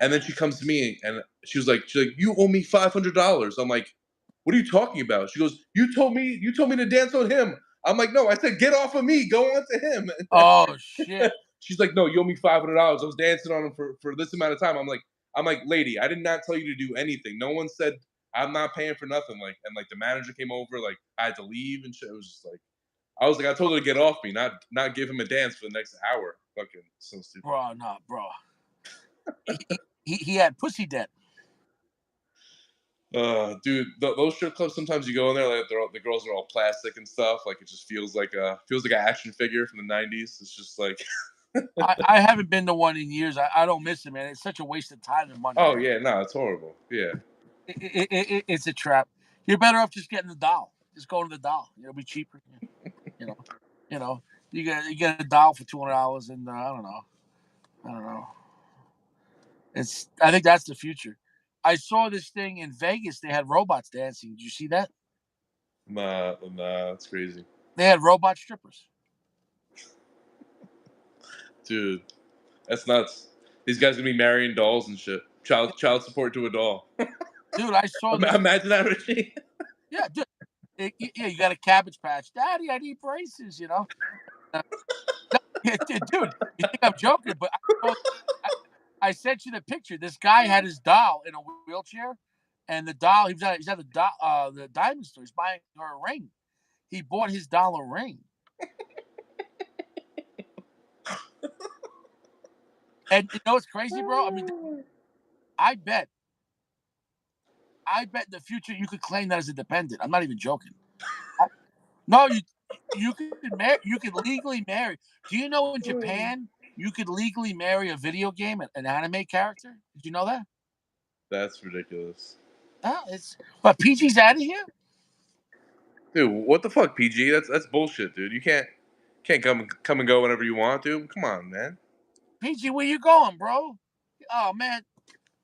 and then she comes to me and she's like, "You owe me $500." I'm like, "What are you talking about?" She goes, "You told me to dance on him." I'm like, "No, I said get off of me, go on to him." oh shit. She's like, "No, you owe me $500. I was dancing on him for this amount of time." I'm like, "Lady, I did not tell you to do anything. No one said I'm not paying for nothing." Like, and like the manager came over, like I had to leave and shit. It was just like I was like, I told her to get off me, not give him a dance for the next hour. Fucking so stupid. Bro, no, bro. He had pussy debt. Dude, those strip clubs sometimes you go in there like the girls are all plastic and stuff. Like it just feels like an action figure from the '90s. It's just like, I haven't been to one in years. I don't miss it, man. It's such a waste of time and money, oh man. yeah, no, it's horrible. Yeah, It's a trap. You're better off just getting the doll. Just going to the doll. It'll be cheaper. You know, you know. You get a doll for $200, and I don't know. I think that's the future. I saw this thing in Vegas. They had robots dancing. Did you see that? nah, it's crazy, They had robot strippers. dude. That's nuts. These guys gonna be marrying dolls and shit. Child support to a doll. Dude, I saw this. Imagine that, Richie. Yeah, dude. Yeah, you got a cabbage patch. Daddy, I need braces. Uh, no, yeah, dude, you think I'm joking? But I, I sent you the picture. This guy had his doll in a wheelchair, and the doll he's at the diamond store. He's buying her a ring. He bought his doll a ring, and you know what's crazy, bro? I mean, I bet, I bet in the future you could claim that as a dependent. I'm not even joking. No, you could legally marry. Do you know in Japan you could legally marry a video game, an anime character? Did you know that? That's ridiculous, It's but PG's out of here. dude. What the fuck, PG? That's bullshit, dude. You can't come and go whenever you want, dude. Come on, man. PG, where you going, bro? Oh man,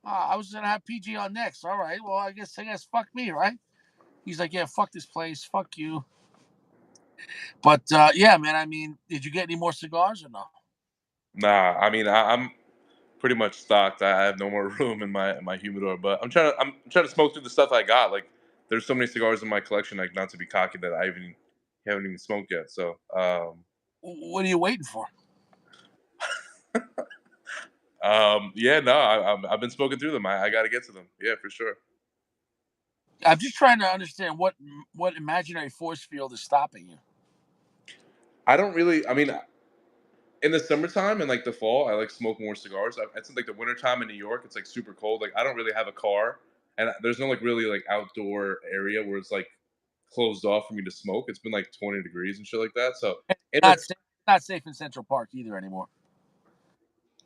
I was gonna have PG on next. All right, well I guess fuck me, right? He's like, yeah, fuck this place, fuck you. But yeah, man. I mean, did you get any more cigars or no? Nah, I mean I'm pretty much stocked. I have no more room in my humidor, but I'm trying to smoke through the stuff I got. Like there's so many cigars in my collection, like not to be cocky that I haven't even smoked yet. So What are you waiting for? yeah, no, I've been smoking through them. I got to get to them. Yeah, for sure. I'm just trying to understand what imaginary force field is stopping you. I don't really. I mean, in the summertime and like the fall, I like smoke more cigars. It's like the wintertime in New York. It's like super cold. Like I don't really have a car, and there's no like really like outdoor area where it's like closed off for me to smoke. It's been like 20 degrees and shit like that. So in Not the safe, not safe in Central Park either anymore.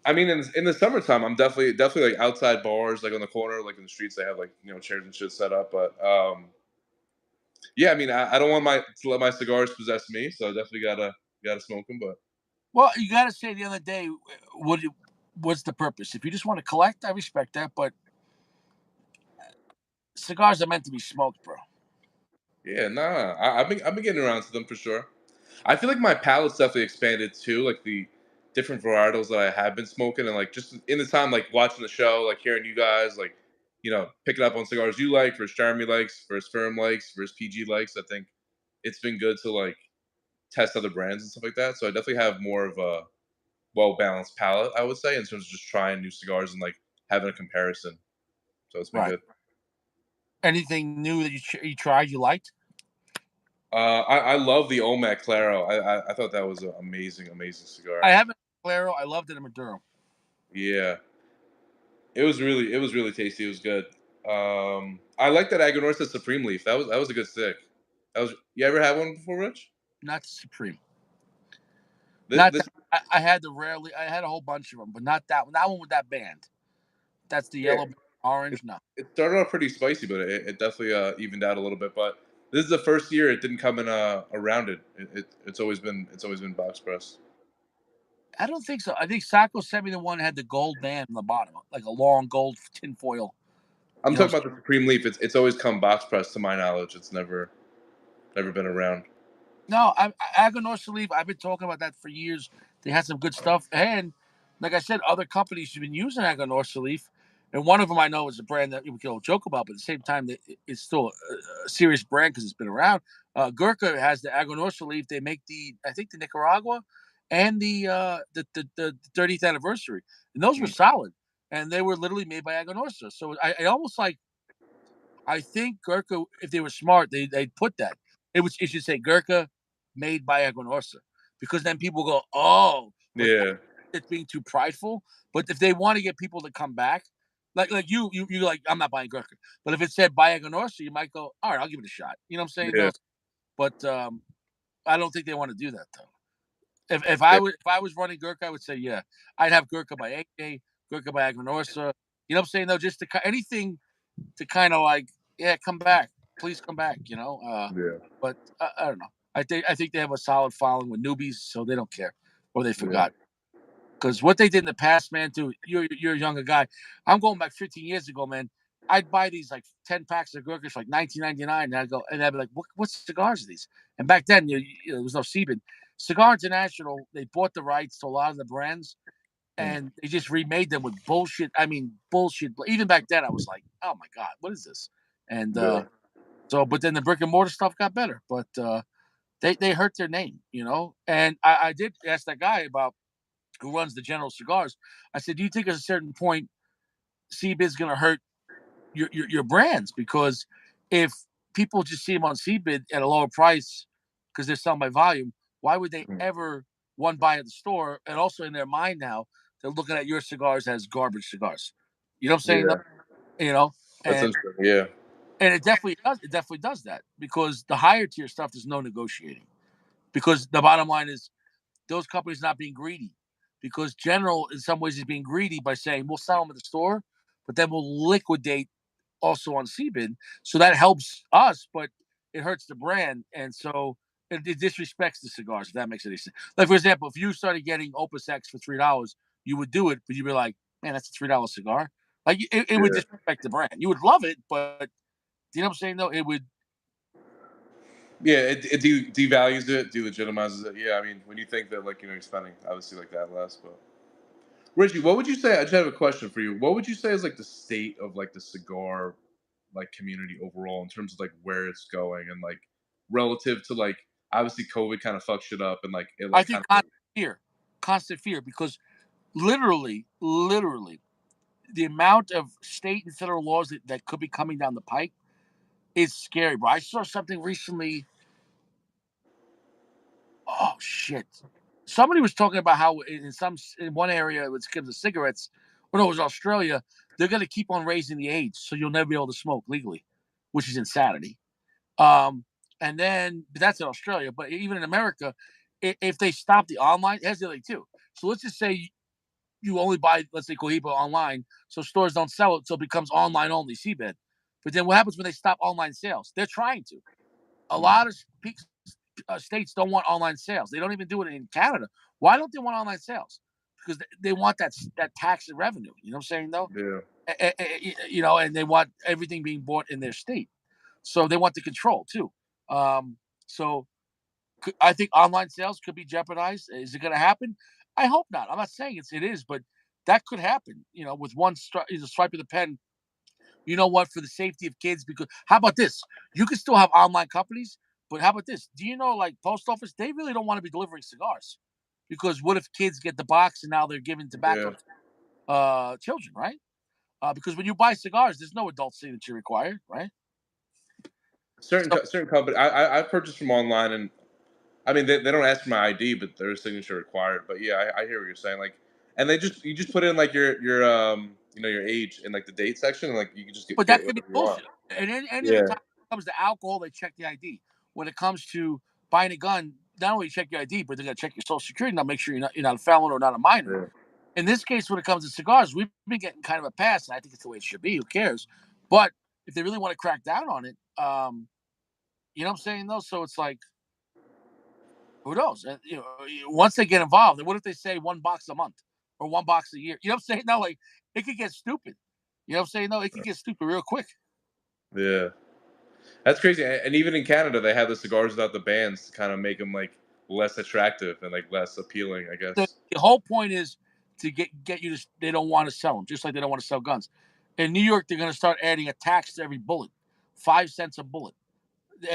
I mean, in the summertime, I'm definitely like outside bars, like on the corner, like in the streets. They have like chairs and shit set up. But yeah, I mean, I don't want my to let my cigars possess me, so I definitely gotta smoke them. But Well, you got to say at the end of the day, what's the purpose? If you just want to collect, I respect that, but cigars are meant to be smoked, bro. yeah, nah, I've been getting around to them for sure. I feel like my palate's definitely expanded too, like the different varietals that I have been smoking, and like just in the time like watching the show, like hearing you guys, like picking up on cigars you like versus Jeremy likes versus Firm likes versus PG likes. I think it's been good to like test other brands and stuff like that. So I definitely have more of a well balanced palate, I would say, in terms of just trying new cigars and like having a comparison. So it's been Right. good. Anything new that you tried you liked? I love the Olmec Claro. I thought that was an amazing, amazing cigar. I haven't Claro. I loved it in Maduro. Yeah, it was really tasty. It was good. I like that Aganorsa Supreme Leaf. That was a good stick. That was you ever had one before, Rich? Not Supreme. This, Not this that. I had the rarely. I had a whole bunch of them, but not that one. That one with that band. That's the yeah, yellow, it, orange. No, it started off pretty spicy, but it definitely evened out a little bit. But this is the first year it didn't come in a rounded. It's always been box press. I don't think so. I think Sacco sent me the one that had the gold band on the bottom, like a long gold tinfoil. I'm You know, talking about the Supreme Leaf. It's always come box press to my knowledge. It's never been around. no, Aganorsa Leaf. I've been talking about that for years. They had some good stuff, and like I said, other companies have been using Aganorsa Leaf, and one of them I know is a brand that we can all joke about, but at the same time, it's still a serious brand because it's been around. Gurkha has the Aganorsa Leaf. They make I think the Nicaragua, and the 30th anniversary, and those were Mm. solid, and they were literally made by Aganorsa. So I almost like I think Gurkha, if they were smart, they'd put that. It should say Gurkha made by Eguinorsa, because then people go, oh, but Yeah, it's being too prideful. But if they want to get people to come back, like you like, I'm not buying Gurkha. But if it said by Eguinorsa, you might go, all right, I'll give it a shot. You know what I'm saying? yeah, Those, but I don't think they want to do that though. yeah, If I was running Gurkha, I would say yeah, I'd have Gurkha by AK, Gurkha by Eguinorsa. You know what I'm saying? Though, just to anything to kind of like, yeah, come back, please come back. yeah, But I don't know. I think they have a solid following with newbies, so they don't care or they yeah, forgot. Because what they did in the past, man, too. You're a younger guy. I'm going back 15 years ago, man. I'd buy these like 10 packs of Gurkhas for like 19.99, and I'd be like, what cigars are these? And back then, there was no Sebin. Cigar International, they bought the rights to a lot of the brands, mm, and they just remade them with bullshit. I mean, bullshit. Even back then, I was like, oh my god, what is this? And yeah, but then the brick and mortar stuff got better, but they hurt their name, And I did ask that guy about who runs the General Cigars. I said, do you think at a certain point CB is going to hurt your brands? Because if people just see them on CBID at a lower price because they're selling by volume, why would they mm, ever one buy at the store? And also in their mind now, they're looking at your cigars as garbage cigars. You know what I'm saying? yeah. Though? You know, That's and interesting. Yeah, and it definitely does. It definitely does that because the higher tier stuff, there's no negotiating. Because the bottom line is those companies not being greedy. Because General, in some ways, is being greedy by saying we'll sell them at the store, but then we'll liquidate also on CBID. So that helps us, but it hurts the brand. And so it disrespects the cigars, if that makes any sense. Like, for example, if you started getting Opus X for $3, you would do it, but you'd be like, man, that's a $3 cigar. Like, it would yeah, disrespect the brand. You would love it, but you know what I'm saying, though? It would. yeah. It devalues it, delegitimizes it. Yeah, I mean, when you think that like you're spending obviously like that less, but Richie, what would you say? I just have a question for you. What would you say is like the state of like the cigar like community overall in terms of like where it's going and like relative to like obviously COVID kind of fucked shit up and like it I like kind think of constant fear, because literally, the amount of state and federal laws that could be coming down the pike is scary, bro. I saw something recently. Oh shit! Somebody was talking about how in one area it was because of cigarettes. Or no, it was Australia. They're going to keep on raising the age, so you'll never be able to smoke legally, which is insanity. Um, and then but that's in Australia, but even in America, if they stop the online, it has the other thing too. So let's just say you only buy, let's say, Cohiba online, so stores don't sell it, so it becomes online only CBED. But then what happens when they stop online sales? They're trying to. A lot of states don't want online sales. They don't even do it in Canada. Why don't they want online sales? Because they want that tax and revenue. You know what I'm saying, though? yeah. And they want everything being bought in their state. So they want the control too. So I think online sales could be jeopardized. Is it going to happen? I hope not. I'm not saying it is, but that could happen. With one swipe of the pen. You know what? For the safety of kids, because how about this? You can still have online companies, but how about this? Do you know, like post office, they really don't want to be delivering cigars, because what if kids get the box and now they're giving tobacco Yeah. to children, right? Because when you buy cigars, there's no adult signature required, right? So, Certain company I've purchased from online, and I mean they don't ask for my ID, but there's signature required. But yeah, I hear what you're saying. Like, and you just put in like your age in like the date section, and like you can just but that get could be whatever you want. bullshit. And any other Yeah, time when it comes to alcohol, they check the ID. When it comes to buying a gun, not only check your ID, but they're gonna check your social security now, make sure you're not a felon or not a minor. yeah, In this case, when it comes to cigars, we've been getting kind of a pass, and I think it's the way it should be. Who cares? But if they really want to crack down on it, you know what I'm saying, though? So it's like, who knows? And, once they get involved, and what if they say one box a month or one box a year? You know what I'm saying? No, like it could get stupid. You know what I'm saying? No, it could get stupid real quick. yeah. That's crazy. And even in Canada, they have the cigars without the bands to kind of make them like less attractive and like less appealing, I The, guess. the whole point is to get you to. They don't want to sell them, just like they don't want to sell guns. In New York, they're going to start adding a tax to every bullet, 5 cents a bullet.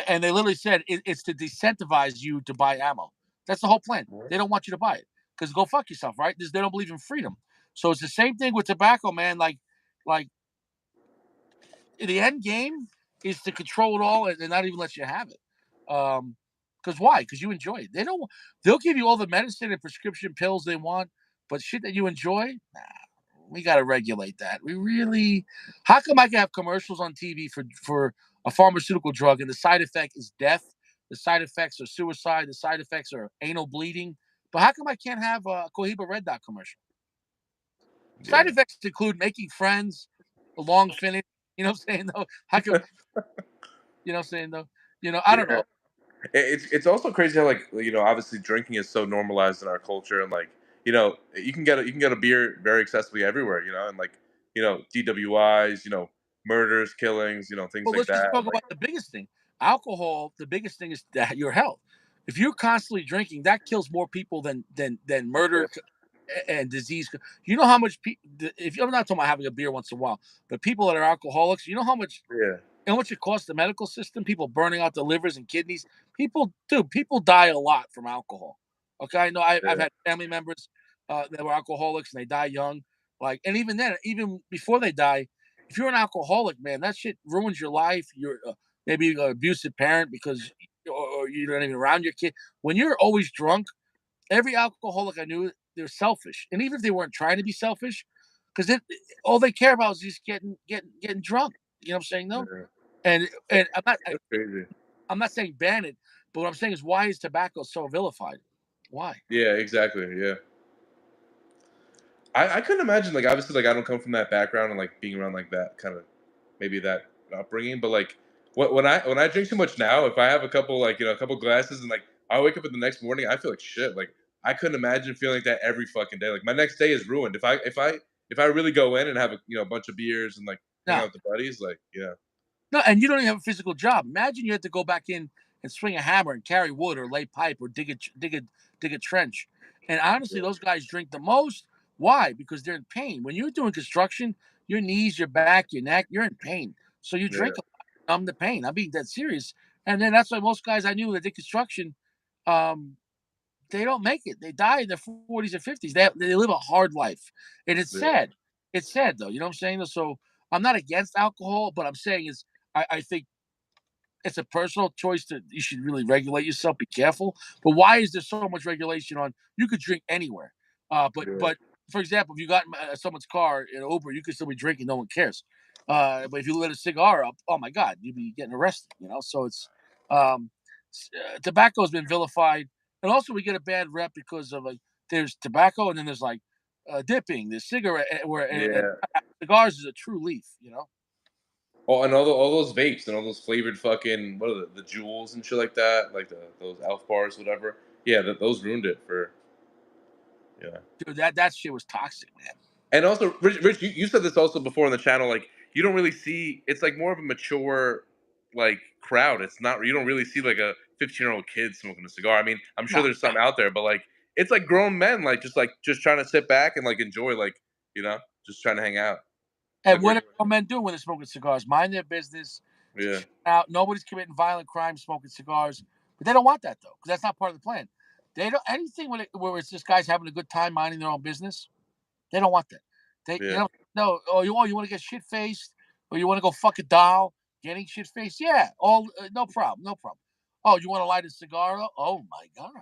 And they literally said it's to disincentivize you to buy ammo. That's the whole plan. They don't want you to buy it because go fuck yourself, right? They don't believe in freedom. So it's the same thing with tobacco, man. Like the end game is to control it all and not even let you have it. Because why? Because you enjoy it. They don't. They'll give you all the medicine and prescription pills they want, but shit that you enjoy, nah, we got to regulate that. We really. How come I can have commercials on TV for a pharmaceutical drug and the side effect is death? The side effects are suicide. The side effects are anal bleeding. But how come I can't have a Cohiba Red Dot commercial? Side Yeah, effects include making friends, a long finish. You know what I'm saying? Though, how come? You know what I'm saying? Though, I don't yeah. know. It's also crazy how like obviously drinking is so normalized in our culture, and like you can get a beer very accessibly everywhere, and like DWIs, murders, killings, things Well, like let's just that. talk Like about the biggest thing. Alcohol. The biggest thing is that your health. If you're constantly drinking, that kills more people than yeah, murder and disease. You know how much people. If I'm not talking about having a beer once in a while, but people that are alcoholics, you know how much yeah, it costs the medical system? People burning out the livers and kidneys. People die a lot from alcohol. Okay, I know I've yeah, had family members that were alcoholics and they die young. Like, and even then, even before they die, if you're an alcoholic, man, that shit ruins your life. You're maybe you're an abusive parent because or you're not even around your kid. When you're always drunk, every alcoholic I knew, they're selfish, and even if they weren't trying to be selfish, because all they care about is just getting drunk. You know what I'm saying? No, yeah. and That's crazy. I'm not saying ban it, but what I'm saying is why is tobacco so vilified? Why? Yeah, exactly. Yeah. I couldn't imagine, like, obviously, like, I don't come from that background and like being around like that kind of maybe that upbringing, but like when I drink too much now, if I have a couple like a couple glasses and like I wake up in the next morning, I feel like shit. Like I couldn't imagine feeling like that every fucking day. Like my next day is ruined if I really go in and have a bunch of beers and like hang No, out with the buddies. Like yeah, no, and you don't even have a physical job. Imagine you had to go back in and swing a hammer and carry wood or lay pipe or dig a trench. And honestly, yeah, those guys drink the most. Why? Because they're in pain. When you're doing construction, your knees, your back, your neck, you're in pain. So you yeah, drink a lot to numb the pain. I'm being dead serious. And then that's why most guys I knew that did construction, um, they don't make it. They die in their 40s or 50s. They live a hard life. And it's yeah, sad. It's sad though. You know what I'm saying? So I'm not against alcohol, but I'm saying is I think it's a personal choice that you should really regulate yourself. Be careful. But why is there so much regulation on you could drink anywhere? But yeah, for example, if you got in someone's car in Uber, you could still be drinking. No one cares. But if you lit a cigar up, oh my God, you'd be getting arrested. So it's um, tobacco has been vilified, and also we get a bad rep because of like there's tobacco, and then there's like dipping, there's cigarette, where and yeah. cigars is a true leaf. Oh, and all those vapes and all those flavored fucking what are the jewels and shit like that, like those Elf bars, whatever. Yeah, those ruined it for yeah. Dude, that shit was toxic, man. And also, Rich, you said this also before on the channel. Like, you don't really see. It's like more of a mature, like crowd. It's not. You don't really see like a 15-year-old kid smoking a cigar. I mean, I'm sure No. there's some out there, but like it's like grown men like just trying to sit back and like enjoy you know just trying to hang out. And Like we're what do grown men do when they're smoking cigars? Mind their business, yeah out. Nobody's committing violent crimes smoking cigars, but they don't want that though, because that's not part of the plan. They don't anything where it's just guys having a good time minding their own business. They don't want that. They, yeah no. You want to get shit faced, or you want to go fuck a doll, getting shit faced. Yeah, all no problem, no problem. Oh, you want to light a cigar? Oh my god!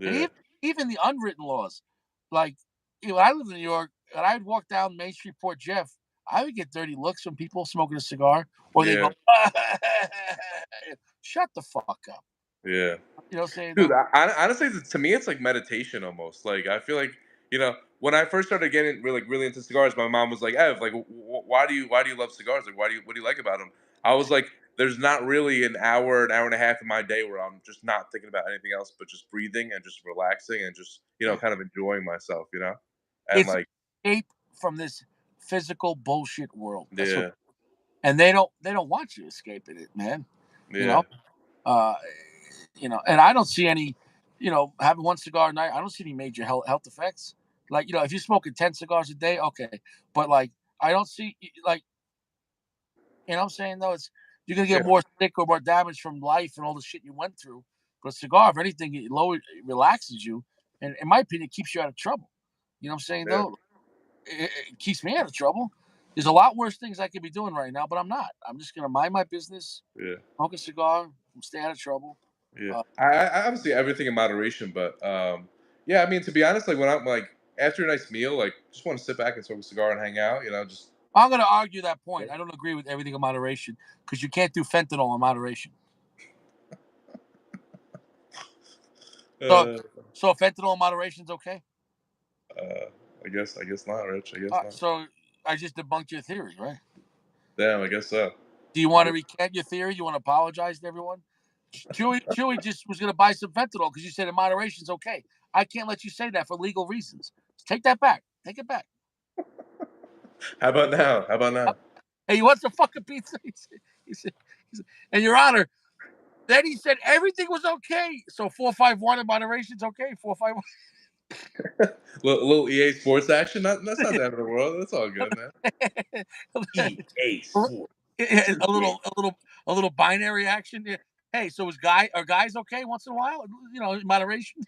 And yeah even the unwritten laws, like when I lived in New York and I'd walk down Main Street, Port Jeff, I would get dirty looks from people smoking a cigar, or they go, yeah "Shut the fuck up." yeah. You know, saying Dude, though, honestly, to me, it's like meditation almost. Like I feel like when I first started getting really into cigars, my mom was like, "Ev, like, why do you love cigars? Like, what do you like about them?" I was like, "There's not really an hour and a half in my day where I'm just not thinking about anything else, but just breathing and just relaxing and just yeah, kind of enjoying myself, and it's like, escape from this physical bullshit world. That's what, yeah, and they don't want you escaping it, man. You yeah, know, uh, and I don't see any, having one cigar a night. I don't see any major health effects. Like, if you're smoking 10 cigars a day, okay, but like, I don't see like, what I'm saying though, it's you're gonna yeah, get more sick or more damage from life and all the shit you went through. But a cigar, if anything, it relaxes you, and in my opinion, it keeps you out of trouble. You know what I'm saying yeah, though? It keeps me out of trouble. There's a lot worse things I could be doing right now, but I'm not. I'm just gonna mind my business, yeah. smoke a cigar, stay out of trouble. Yeah, Uh, I obviously everything in moderation, but yeah, I mean to be honest, like when I'm like after a nice meal, like just want to sit back and smoke a cigar and hang out, just I'm gonna argue that point. I don't agree with everything in moderation because you can't do fentanyl in moderation. So, uh, so fentanyl in moderation is okay. uh, I guess not, Rich. I guess not. So I just debunked your theory, right? Damn, I guess so. Do you I want to guess, recant your theory? You want to apologize to everyone? Chewy just was going to buy some fentanyl because you said in moderation is okay. I can't let you say that for legal reasons. Take that back. Take it back. how about now? How about now? Hey, you want some fucking pizza? He said, and Your Honor, then he said everything was okay. So 451 in moderation is okay. 451. Little EA Sports action. That's not the end of the world. That's all good, man. EA Sports. A little binary action. Yeah. Hey, so are guys okay once in a while? In moderation.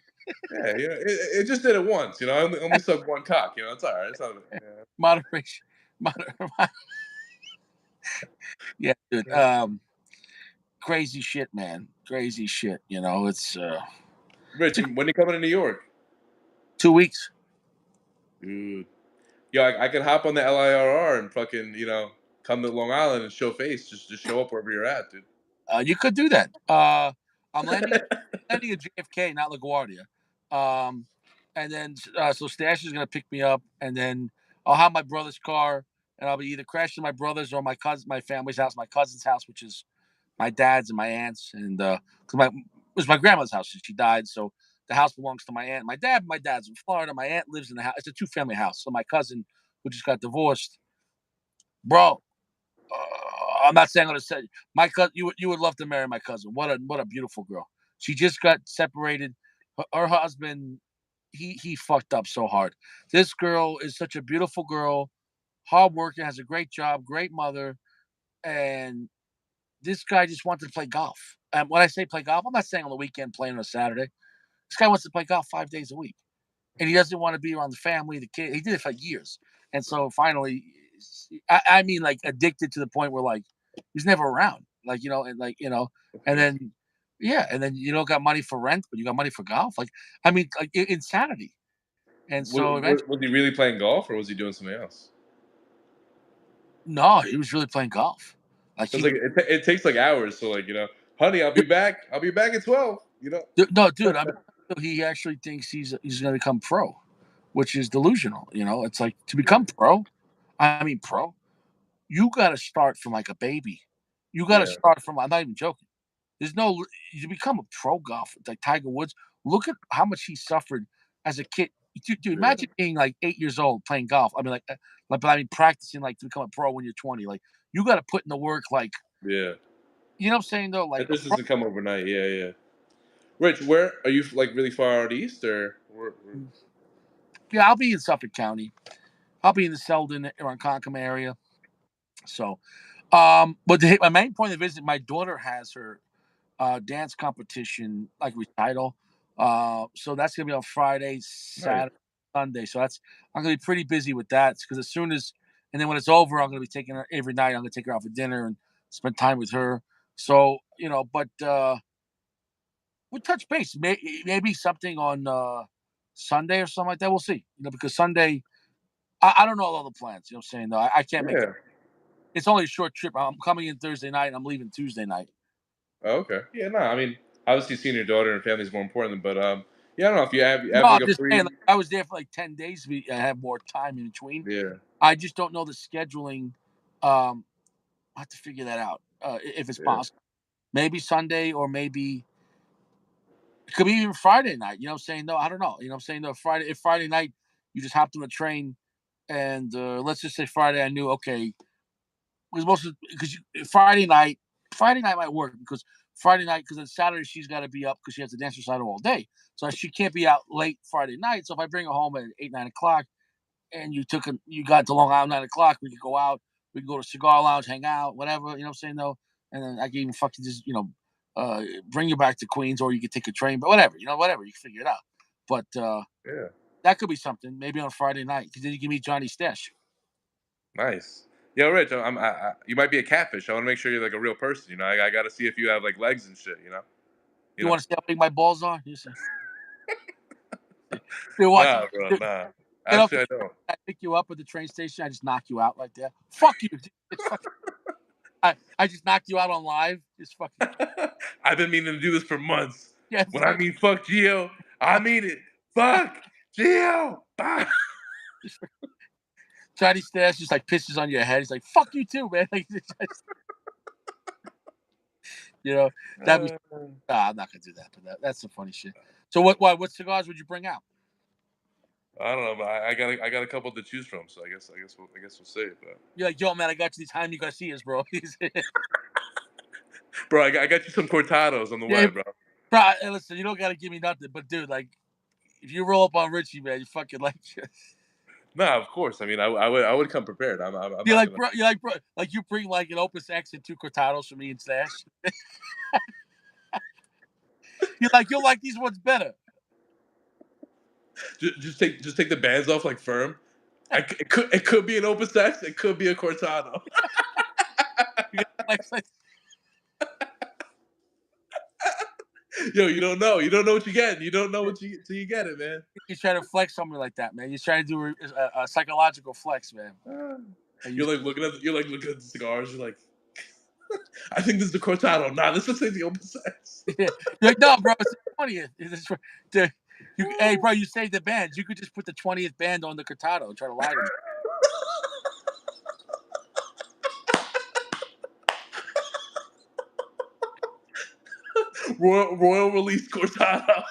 Yeah, it just did it once. I only sucked one cock. It's all right. It's not. Yeah. Moderation. Moder- yeah, dude. Yeah. Crazy shit, man. Crazy shit. Rich, It's when you coming to New York? 2 weeks. Dude. Yo, I could hop on the LIRR and fucking, come to Long Island and show face. Just show up wherever you're at, dude. You could do that. I'm landing at JFK, not LaGuardia. Um, and then so Stash is gonna pick me up, and then I'll have my brother's car, and I'll be either crashing my brother's or my family's house, my cousin's house, which is my dad's and my aunt's, and because it was my grandma's house. She died, so the house belongs to my aunt. My dad's in Florida. My aunt lives in the house. It's a two-family house. So my cousin, who just got divorced, bro. I'm not saying I'm gonna say my cousin. You would love to marry my cousin. What a beautiful girl. She just got separated. Her husband, he fucked up so hard. This girl is such a beautiful girl, hardworking, has a great job, great mother, and this guy just wanted to play golf. And when I say play golf, I'm not saying on the weekend playing on a Saturday. This guy wants to play golf 5 days a week, and he doesn't want to be around the family, the kid. He did it for years, and so finally, I mean, like addicted to the point where like he's never around, like and and Okay. then yeah, and then you don't got money for rent, but you got money for golf. Like I mean, like insanity. And so eventually, Was he really playing golf or was he doing something else? no, he was really playing golf. Like Because he like it takes like hours. So like honey, I'll be back. I'll be back at 12. No, dude. I mean, he actually thinks he's going to become pro, which is delusional. It's like to become pro. I mean, pro. You got to start from like a baby. You got to Yeah, start from. I'm not even joking. There's no you become a pro golfer like Tiger Woods. Look at how much he suffered as a kid. Dude, yeah, imagine being like 8 years old playing golf. I mean, practicing like to become a pro when you're 20. Like you got to put in the work. Like yeah. you know what I'm saying though. Like It a just pro. doesn't come overnight. Yeah, yeah. Rich, where are you? Like really far out east, or Yeah, I'll be in Suffolk County. I'll be in the Selden or Ronkonkoma area. So, but my main point of visit, my daughter has her dance competition, like recital. So that's gonna be on Friday, nice? Saturday, Sunday. So that's I'm gonna be pretty busy with that because as soon as and then when it's over, I'm gonna be taking her every night. I'm gonna take her out for dinner and spend time with her. So but we'll touch base. Maybe something on Sunday or something like that. We'll see. Because Sunday, I don't know all the plans. You know what I'm saying? No, I can't make it. Yeah. It's only a short trip. I'm coming in Thursday night and I'm leaving Tuesday night. Oh, okay. Yeah. No. I mean, obviously, seeing your daughter and family is more important. But yeah. I don't know if you have No, like I'm a just saying. free. Like, I was there for like 10 days. I have more time in between. Yeah. I just don't know the scheduling. I have to figure that out if it's Yeah. possible. Maybe Sunday or maybe it could be even Friday night. You know what I'm saying? No, I don't know. You know what I'm saying? No, Friday night you just hopped on a train and let's just say Friday I knew okay because Friday night might work because Friday night because on Saturday she's got to be up because she has to dance recital all day, so she can't be out late Friday night. So if I bring her home at 8 9 o'clock and you got to Long Island 9 o'clock, we could go out, we could go to cigar lounge, hang out, whatever. You know what I'm saying though, and then I can even fucking just bring you back to Queens or you could take a train, but whatever whatever you can figure it out. But Yeah. that could be something maybe on Friday night because then you can meet Johnny Stash. Nice. Yo, Rich, you might be a catfish. I want to make sure you're like a real person. I got to see if you have like legs and shit. You You know. want to see how big my balls are? You say, you watch. Nah, bro. Nah. Get off the Actually, I train. don't. I pick you up at the train station. I just knock you out like that. Fuck you. It's fucking. I just knocked you out on live. Just fucking. I've been meaning to do this for months. Yeah. When I mean fuck Gio, I mean it. Fuck Gio. Bye. Just, Johnny Stash just like pisses on your head. He's like, "Fuck you too, man." Like, you know, that'd be. Nah, I'm not gonna do that. But that's some funny shit. So what cigars would you bring out? I don't know, but I got a couple to choose from, so I guess we'll see. But You're like, yo, man, I got you the time you gotta see us, bro. bro, I got you some cortados on the Yeah, way, bro. bro. Hey, listen, you don't gotta give me nothing, but dude, like, if you roll up on Richie, man, you fucking like. Nah, of course. I mean, I would come prepared. I'm You're not like, gonna. bro. You're like, bro. Like, you bring like an Opus X and two cortados for me and Stash. You'll like these ones better. Just take the bands off like firm. It could be an Opus X. It could be a cortado. You got like Yo, you don't know. You don't know what you get. You don't know what you till you get it, man. you're trying to flex something like that, man. You're trying to do a psychological flex, man. And you, You're like looking at the cigars. You're like, I think this is the cortado. Nah, this looks like the Opus X. you're like, no, bro, it's the 20th. Hey, bro, you saved the bands. You could just put the 20th band on the cortado and try to lie to me. Royal release cortado.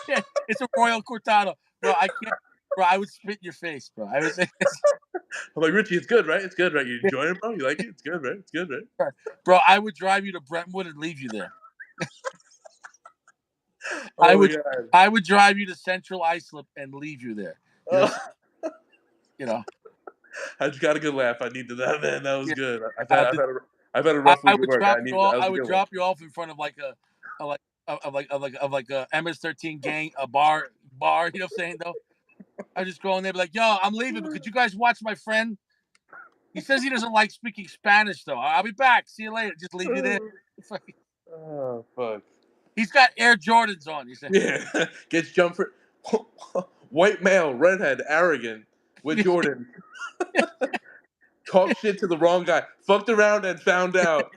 Yeah, it's a Royal Cortado, bro. I can't, bro. I would spit in your face, bro. I was, I'm like, Richie, it's good, right? It's good, right? You enjoy it, bro? You like it? It's good, right? It's good, right? bro. I would drive you to Brentwood and leave you there. I Oh my would, god. I would drive you to Central Islip and leave you there. You know, Oh, you know. I just got a good laugh. I needed that, man. That was Yeah, good. I've uh, had I've the, had a, I've had a rough I week at would work. drop you off. That I was a would good one. drop you off in front of like a like of like a MS-13 gang, a bar. You know what I'm saying though? I just go in there, be like, "Yo, I'm leaving, but could you guys watch my friend? He says he doesn't like speaking Spanish though. I'll be back. See you later. Just leave you there." Oh fuck. He's got Air Jordans on. He said, Yeah, gets jumped for white male, redhead, arrogant with Jordan. Talk shit to the wrong guy. Fucked around and found out.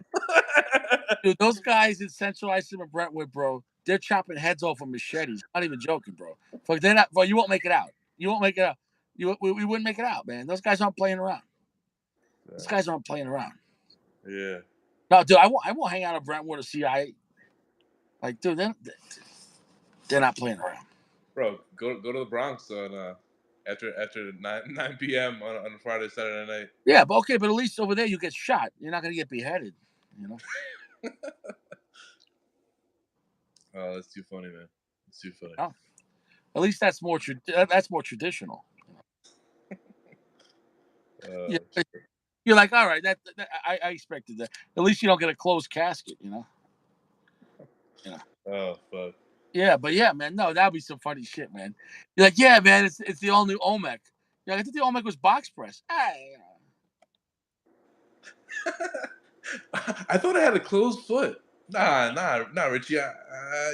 "Dude, those guys in Central Islip and Brentwood, bro, they're chopping heads off with machetes. Not even joking, bro. Fuck, they're not. Bro, you won't make it out. You won't make it out. We wouldn't make it out, man. Those guys aren't playing around. These guys aren't playing around. Yeah, No, dude, I won't hang out at Brentwood or CIA. Like, dude, they're not playing around. bro, go to the Bronx on after 9 p.m. on a Friday Saturday night. Yeah, but okay, but at least over there you get shot. You're not gonna get beheaded. You know. Oh, that's too funny, man. It's too funny. Oh, at least that's more traditional. Yeah, Shit. you're like, all right, I expected that. At least you don't get a closed casket, you know. You know. Oh fuck. Yeah, but yeah, man, no, that'd be some funny shit, man. You're like, yeah, man, it's the all new Olmec. Yeah, I think the Olmec was box press. Ah, you know. I thought I had a closed foot. Nah, Richie.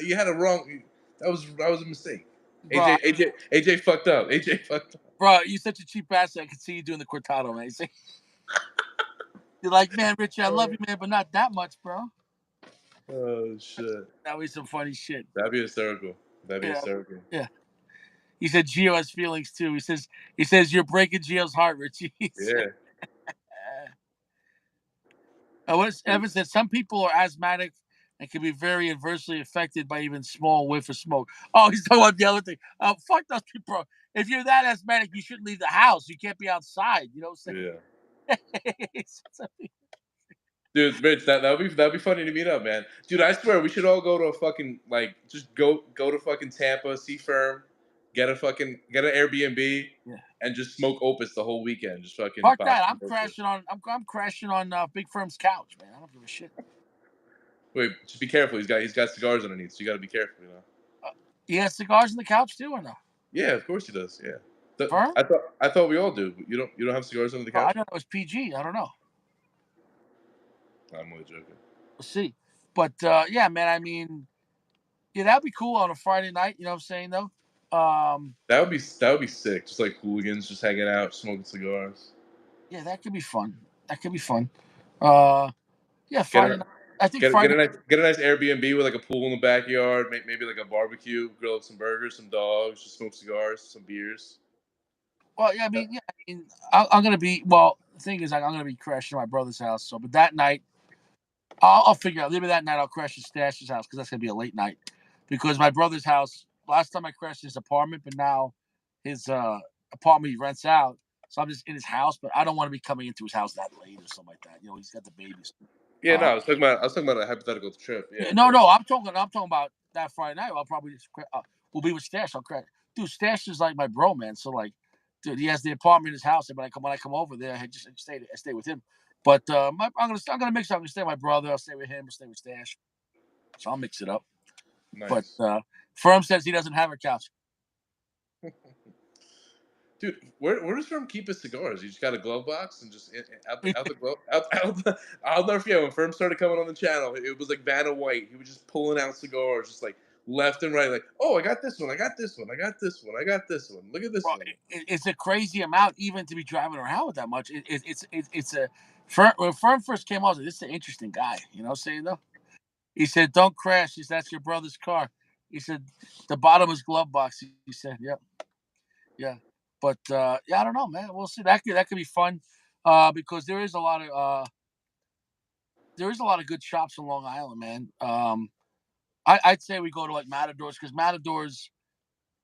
You had it wrong. That was a mistake. bro, AJ fucked up. AJ fucked up. bro, you such a cheap ass. I can see you doing the cortado, man. You're like, man, Richie, I love you, man, but not that much, bro. Oh shit. That was some funny shit. That'd be hysterical. That'd be Yeah, hysterical. yeah. He said Gio has feelings too. He says you're breaking Gio's heart, Richie. He said, Yeah. what Evan said, some people are asthmatic and can be very adversely affected by even small whiff of smoke. Oh, he's talking about the other thing. Fuck those people. Bro. If you're that asthmatic, you shouldn't leave the house. You can't be outside. You know what Yeah. I'm saying? Dude, Rich, that'd be funny to meet up, man. Dude, I swear we should all go to a fucking like just go to fucking Tampa, see Firm, get an Airbnb, Yeah. and just smoke Opus the whole weekend. Just fucking Fuck pop that. some I'm Opus. crashing on. I'm crashing on Big Firm's couch, man. I don't give a shit. Wait, just be careful. He's got cigars underneath, so you got to be careful, you know. He has cigars on the couch too, or no? Yeah, of course he does. Yeah. Firm? I thought we all do. You don't have cigars under the Oh, I couch? don't know. It's PG. I don't know. I'm only joking. We'll see. But yeah, man. I mean, yeah, that'd be cool on a Friday night. You know what I'm saying, though. That would be sick. Just like hooligans, just hanging out, smoking cigars. Yeah, that could be fun. That could be fun. Uh, yeah, Get Friday a night. I think get Friday. a nice Airbnb with like a pool in the backyard, maybe like a barbecue, grill up some burgers, some dogs, just smoke cigars, some beers. Well, yeah, I mean, I'm gonna be. Well, the thing is, like, I'm gonna be crashing at my brother's house. So, but that night, I'll figure out. Maybe that night I'll crash at Stash's house because that's gonna be a late night. Because my brother's house, last time I crashed his apartment, but now his apartment he rents out. So I'm just in his house, but I don't want to be coming into his house that late or something like that. You know, he's got the babies. Yeah, no, Uh, I was talking about a hypothetical trip. Yeah, no, so no, I'm talking about that Friday night. I'll probably just we'll be with Stash. I'll crash. Dude, Stash is like my bro, man. So like, dude, he has the apartment in his house, and when I come over there, I stay with him. But I'm gonna mix it up. I'm gonna stay with my brother. I'll stay with him. I'll stay with Stash. So I'll mix it up. But nice. Firm says he doesn't have a couch. Dude, where does Firm keep his cigars? He just got a glove box and just out the glove out the. I'll never forget when Firm started coming on the channel. It was like Vanna White. He was just pulling out cigars, just like left and right. Like, oh, I got this one. I got this one. I got this one. I got this one. Look at this Well, one. it's a crazy amount even to be driving around with that much. It's a Firm, when Firm first came out, I was like, this is an interesting guy. You know what I'm saying though? He said, "Don't crash." He said, "That's your brother's car." He said, "The bottom is glove box." He said, "Yep, yeah." But yeah, I don't know, man. We'll see. That could be fun because there is a lot of good shops in Long Island, man. I'd say we go to like Matadors because Matadors,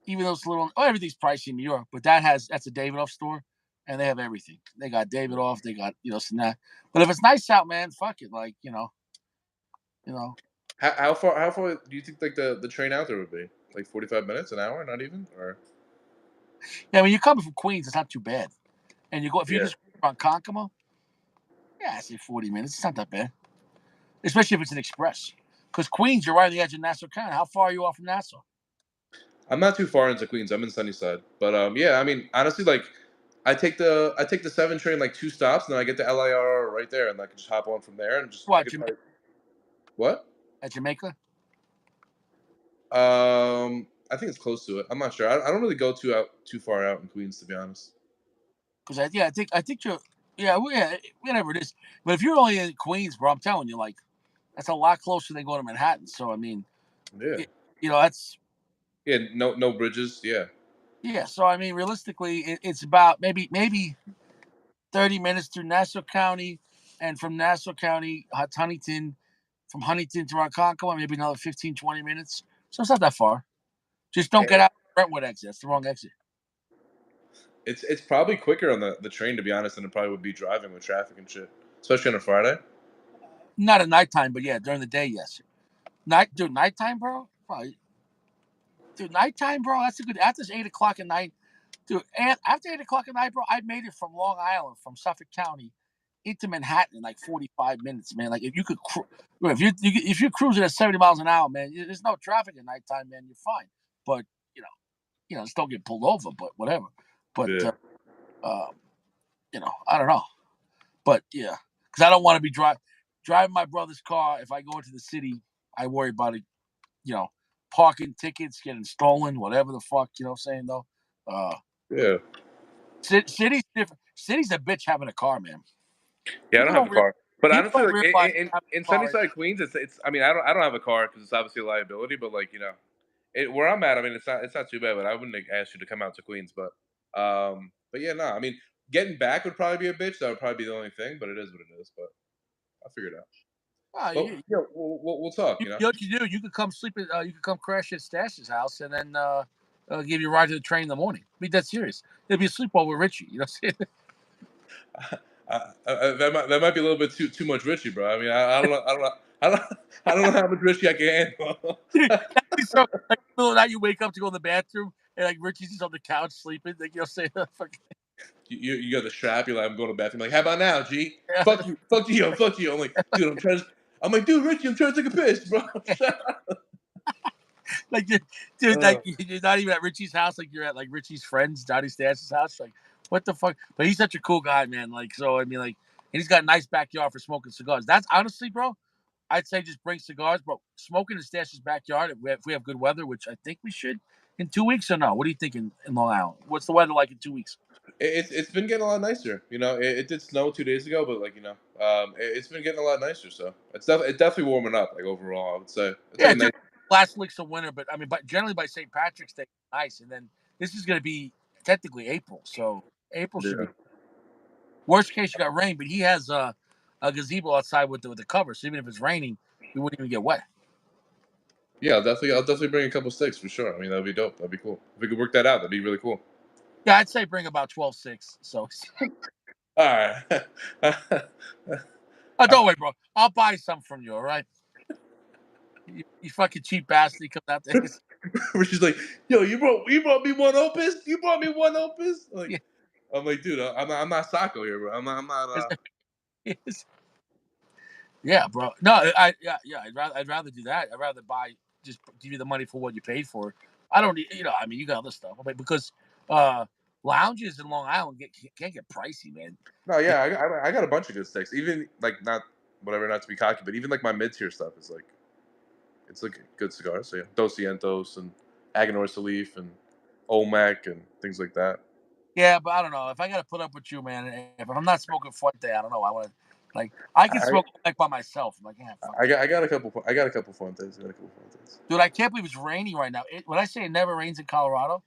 even though it's a little, everything's pricey in New York, but that's a Davidoff store, and they have everything. They got Davidoff, they got snack. But if it's nice out, man, fuck it. Like you know, How far do you think like the train out there would be? Like 45 minutes, an hour, not even, or yeah. When you're coming from Queens, it's not too bad. And you go if you yeah. just around Konkoma, yeah, I say 40 minutes. It's not that bad, especially if it's an express. Because Queens, you're right on the edge of Nassau County. How far are you off from Nassau? I'm not too far into Queens. I'm in Sunnyside, but yeah. I mean, honestly, like I take the 7 train like 2 stops, and then I get the LIR right there, and I can just hop on from there, and just I What, could probably what? at Jamaica? I think it's close to it. I'm not sure. I don't really go too far out in Queens, to be honest. Because I think you're, yeah, whatever it is. But if you're only in Queens, bro, I'm telling you, like that's a lot closer than going to Manhattan. So I mean, Yeah, it, that's yeah. No bridges. Yeah. yeah. So I mean, realistically, it's about maybe 30 minutes through Nassau County, and from Nassau County to Huntington, from Huntington to Ronkonkoma, maybe another 15, 20 minutes. So it's not that far. Just don't get Eh, out Brentwood exit. That's the wrong exit. It's probably quicker on the train, to be honest, than it probably would be driving with traffic and shit, especially on a Friday. Not at nighttime, but yeah, during the day, yes. Nighttime, bro. Bro, dude, nighttime, bro. That's a good. After 8 o'clock at night, dude. And after 8 o'clock at night, bro, I made it from Long Island, from Suffolk County, into Manhattan in like 45 minutes, man. Like if you could, if you're cruising at 70 miles an hour, man, there's no traffic at nighttime, man. You're fine. But you know, just don't get pulled over. But whatever. But Yeah. uh, I don't know. But yeah, because I don't want to be driving my brother's car. If I go into the city, I worry about it. You know, parking tickets, getting stolen, whatever the fuck. You know what I'm saying though? Uh, Yeah. city's different. City's a bitch having a car, man. Yeah, I don't People have a don't re- car, but people honestly, don't like realize having in a car. Sunnyside, Queens, it's. I mean, I don't have a car because it's obviously a liability. But like where I'm at, I mean, it's not too bad. But I wouldn't like, ask you to come out to Queens. But yeah, no. I mean, getting back would probably be a bitch. That would probably be the only thing. But it is what it is. But I'll figure it out. Oh, But we'll talk. what you do? You could come sleep at. You could come crash at Stash's house, and then give you a ride to the train in the morning. Be that serious. It'd be a sleepover with Richie. You know what I'm saying? That might be a little bit too much Richie, bro. I mean, I don't know. I don't know how much Richie I can handle. Dude, that'd be so. Like, middle of the night, you wake up to go in the bathroom, and like Richie's just on the couch sleeping. Like you know, what I'm saying, You got the strap. You're like, I'm going to the bathroom. Like, how about now, G? yeah, Fuck you, fuck you. I'm like, dude, I'm like, dude, Richie, I'm trying to take a piss, bro. like dude, Uh, like you're not even at Richie's house. Like you're at like Richie's friends, Johnny Stash's house. Like what the fuck? But he's such a cool guy, man. Like so, I mean, like, and he's got a nice backyard for smoking cigars. That's honestly, bro. I'd say just bring cigars, bro. Smoking in Stash's backyard if we have good weather, which I think we should in 2 weeks or no? What do you think in Long Island? What's the weather like in 2 weeks? it's been getting a lot nicer. It did snow 2 days ago, but like it's been getting a lot nicer. So it's definitely warming up. Like overall, I would say it's like Yeah, a nice. just last weeks of winter, but I mean, but generally by St. Patrick's Day, nice. And then this is going to be technically April, so April should Yeah, be worst case. You got rain, but he has a gazebo outside with the cover, so even if it's raining, we wouldn't even get wet. yeah. I'll definitely bring a couple sticks for sure. I mean, that'd be dope. That'd be cool. If we could work that out, that'd be really cool. Yeah, I'd say bring about 12 6. So, All right. oh, don't worry, bro. I'll buy some from you. All right, you fucking cheap bastard. He comes out there. She's like, "Yo, you brought me one opus. You brought me one opus." Like, Yeah, I'm like, dude, I'm not Sacco here, bro. I'm not. yeah, bro. No, yeah. I'd rather do that. I'd rather just give you the money for what you paid for. I don't need, I mean, you got other stuff, but because uh, lounges in Long Island can get pricey, man. No, They- yeah, I got a bunch of good sticks. Even like not whatever, not to be cocky, but even like my mid tier stuff is like it's like good cigars. So yeah, Dos Cientos and Aganor Salif and Olmec and things like that. yeah, but I don't know if I got to put up with you, man. If I'm not smoking Fuente, I don't know. I want to like I can I smoke like by myself. I'm like, yeah, fuck that. I got a couple Fuentes. I got a couple Fuentes. Dude, I can't believe it's raining right now. When I say it never rains in Colorado,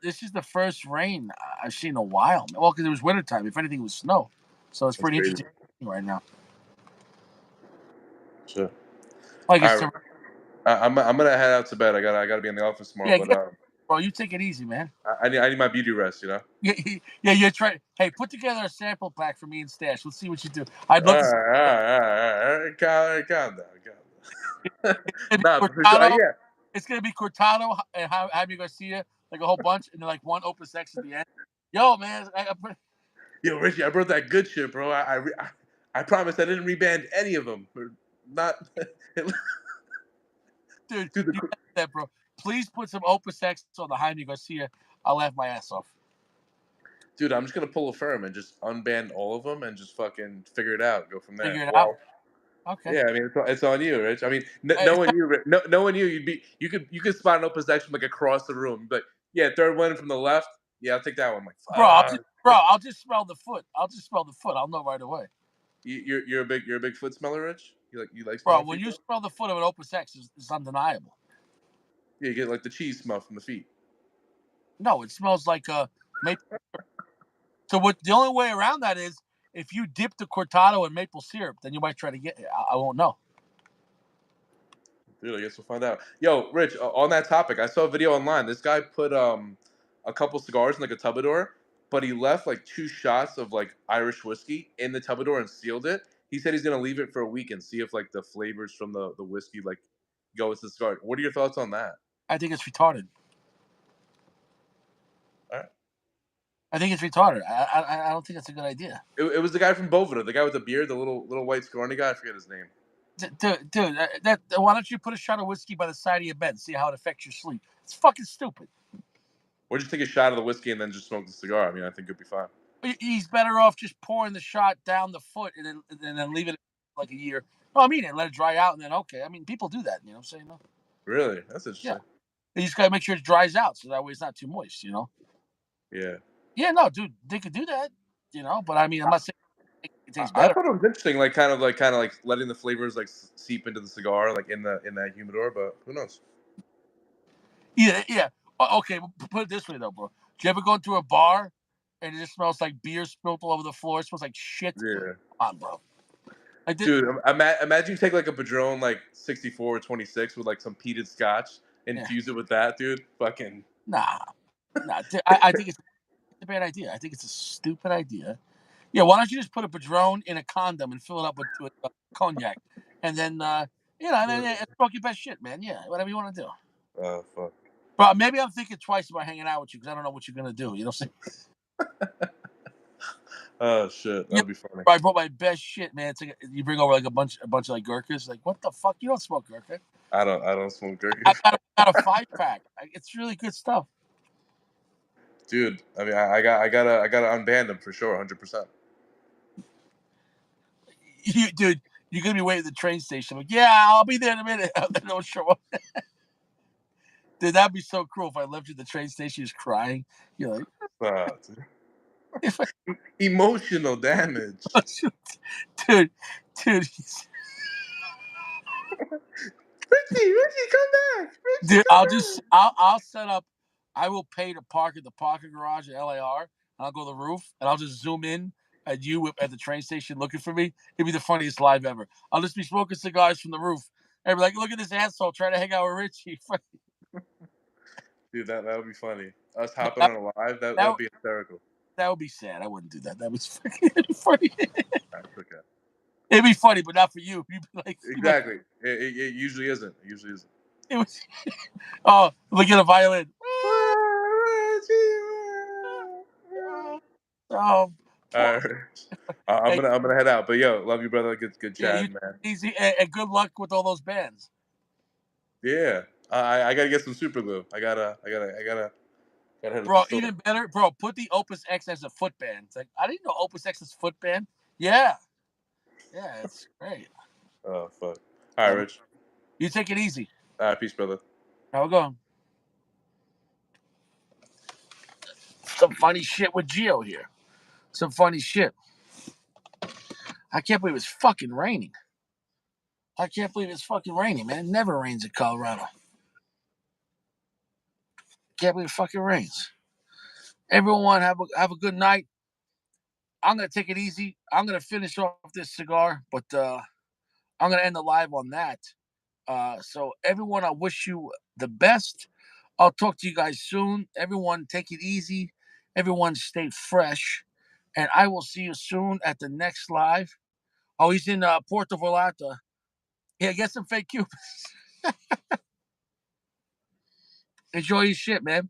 this is the first rain I've seen in a while. Well, because it was wintertime. If anything, it was snow. So it's That's pretty crazy. interesting right now. Sure. Like All it's right, I'm gonna head out to bed. I gotta be in the office tomorrow, yeah, but bro. You take it easy, man. I need my beauty rest. Yeah, yeah. You're trying. Hey, put together a sample pack for me and Stash. Let's see what you do. I'd All love to see. right, all right, all right, all right. Calm down, calm down. It's Nah, gonna but be for sure, Cortado. yeah. It's gonna be Cortado and Jaime Garcia, like a whole bunch, and then like one Opus X at the end. Yo, man, Yo, Richie, I brought that good shit, bro. I promise I didn't reband any of them. Or not, dude, dude. you got that, bro. Please put some Opus X on the Jaime Garcia. I'll laugh my ass off. Dude, I'm just gonna pull a firm and just unban all of them and just fucking figure it out. Go from there. Figure it out. Well, Okay. yeah. I mean, it's on you, Rich. I mean, Hey, knowing you, knowing you, you could spot an Opus X from like across the room. But yeah, third one from the left. Yeah, I'll take that one. I'm like, bro, fuck. I'll just smell the foot. I'll just smell the foot. I'll know right away. You're a big foot smeller, Rich. You like Bro, smelling when feet, you bro? smell the foot of an Opus X, it's undeniable. Yeah, you get like the cheese smell from the feet. No, it smells like maple. So what? The only way around that is if you dip the cortado in maple syrup, then you might try to get. I won't know. Dude, I guess we'll find out. Yo, Rich, on that topic, I saw a video online. This guy put a couple cigars in like a tubador, but he left like 2 shots of like Irish whiskey in the tubador and sealed it. He said he's gonna leave it for a week and see if like the flavors from the whiskey like go with the cigar. What are your thoughts on that? I think it's retarded. All right. I think it's retarded. I don't think that's a good idea. It was the guy from Bovida, the guy with the beard, the little white scrawny guy. I forget his name. Dude, why don't you put a shot of whiskey by the side of your bed and see how it affects your sleep? It's fucking stupid. Or just take a shot of the whiskey and then just smoke the cigar. I mean, I think it'd be fine. He's better off just pouring the shot down the foot and then leave it like a year. No, I mean, and let it dry out and then okay. I mean, people do that. You know what I'm saying? No? Really? That's Yeah. interesting. You just gotta make sure it dries out so that way it's not too moist. You know? Yeah. Yeah, no, dude, they could do that. You know, but I mean, I'm not saying it tastes I better. thought it was interesting, like kind of like letting the flavors like seep into the cigar, like in that humidor. But who knows? Yeah, yeah. Okay, put it this way though, bro. Do you ever go into a bar and it just smells like beer spilled all over the floor? It smells like shit. Yeah. Come on, bro. I did. Dude, imagine you take like a Padron like 64 or 26 with like some peated scotch, Yeah. infuse it with that, dude. Fucking Nah, nah. I think it's a bad idea. I think it's a stupid idea. Yeah, why don't you just put a Padron in a condom and fill it up with cognac, and then and then smoke your best shit, man. Yeah, whatever you want to do. oh fuck. But maybe I'm thinking twice about hanging out with you because I don't know what you're gonna do. You know what I'm saying? Oh shit, You, that'd be funny. I brought my best shit, man. It's like you bring over like a bunch of like gurkhas. Like, what the fuck? You don't smoke gurkha. I don't smoke I gurkhas. got a 5-pack. It's really good stuff. Dude, I mean I gotta unban them for sure, 100%. Dude, you're gonna be waiting at the train station. Like, yeah, I'll be there in a minute. They don't show up. Dude, that'd be so cool if I left you at the train station just crying. You're like, Dude. if I, Emotional damage. dude, dude, Richie, come back. Richie, dude, come back. I'll set up. I will pay to park at the parking garage at LAR, and I'll go to the roof, and I'll just zoom in at you at the train station looking for me. It'd be the funniest live ever. I'll just be smoking cigars from the roof, and be like, look at this asshole trying to hang out with Richie. Dude, that would be funny. Us No, hopping on a live, that that would be hysterical. that would be sad. I wouldn't do that. That was fucking funny. That's okay. It'd be funny, but not for you. You'd be like, Exactly. It usually isn't. It usually isn't. it was. Oh, look at a violin. Oh, All poor. right. I'm Hey, gonna head out. But yo, love you, brother. Good yeah, you chatting, man. easy and good luck with all those bands, Yeah. I gotta get some super glue. Gotta head to the bro. store. Even better, bro. Put the Opus X as a foot band. It's like I didn't know Opus X is foot band. Yeah, yeah, it's great. Oh fuck. All right, Yeah, Rich. you take it easy. All right, peace, brother. How we going? Some funny shit with Geo here. Some funny shit. I can't believe it's fucking raining. I can't believe it's fucking raining, man. It never rains in Colorado. Can't believe it fucking rains. Everyone have a good night. I'm gonna take it easy. I'm gonna finish off this cigar, but I'm gonna end the live on that. So everyone, I wish you the best. I'll talk to you guys soon. Everyone, take it easy. Everyone, stay fresh, and I will see you soon at the next live. Oh, he's in Puerto Vallarta. Yeah, get some fake Cubans. Enjoy your shit, man.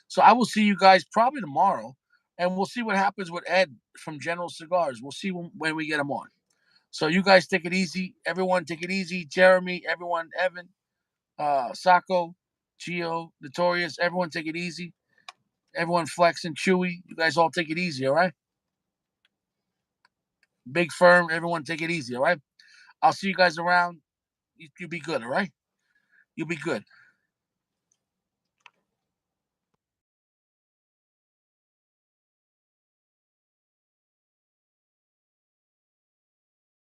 So I will see you guys probably tomorrow, and we'll see what happens with Ed from General Cigars. We'll see when we get him on. So you guys take it easy. Everyone take it easy. Jeremy, everyone, Evan, Sako, Gio, Notorious, everyone take it easy. Everyone Flex and Chewy, you guys all take it easy, all right? Big Firm, everyone take it easy, all right? I'll see you guys around. You be good, all right? You be good.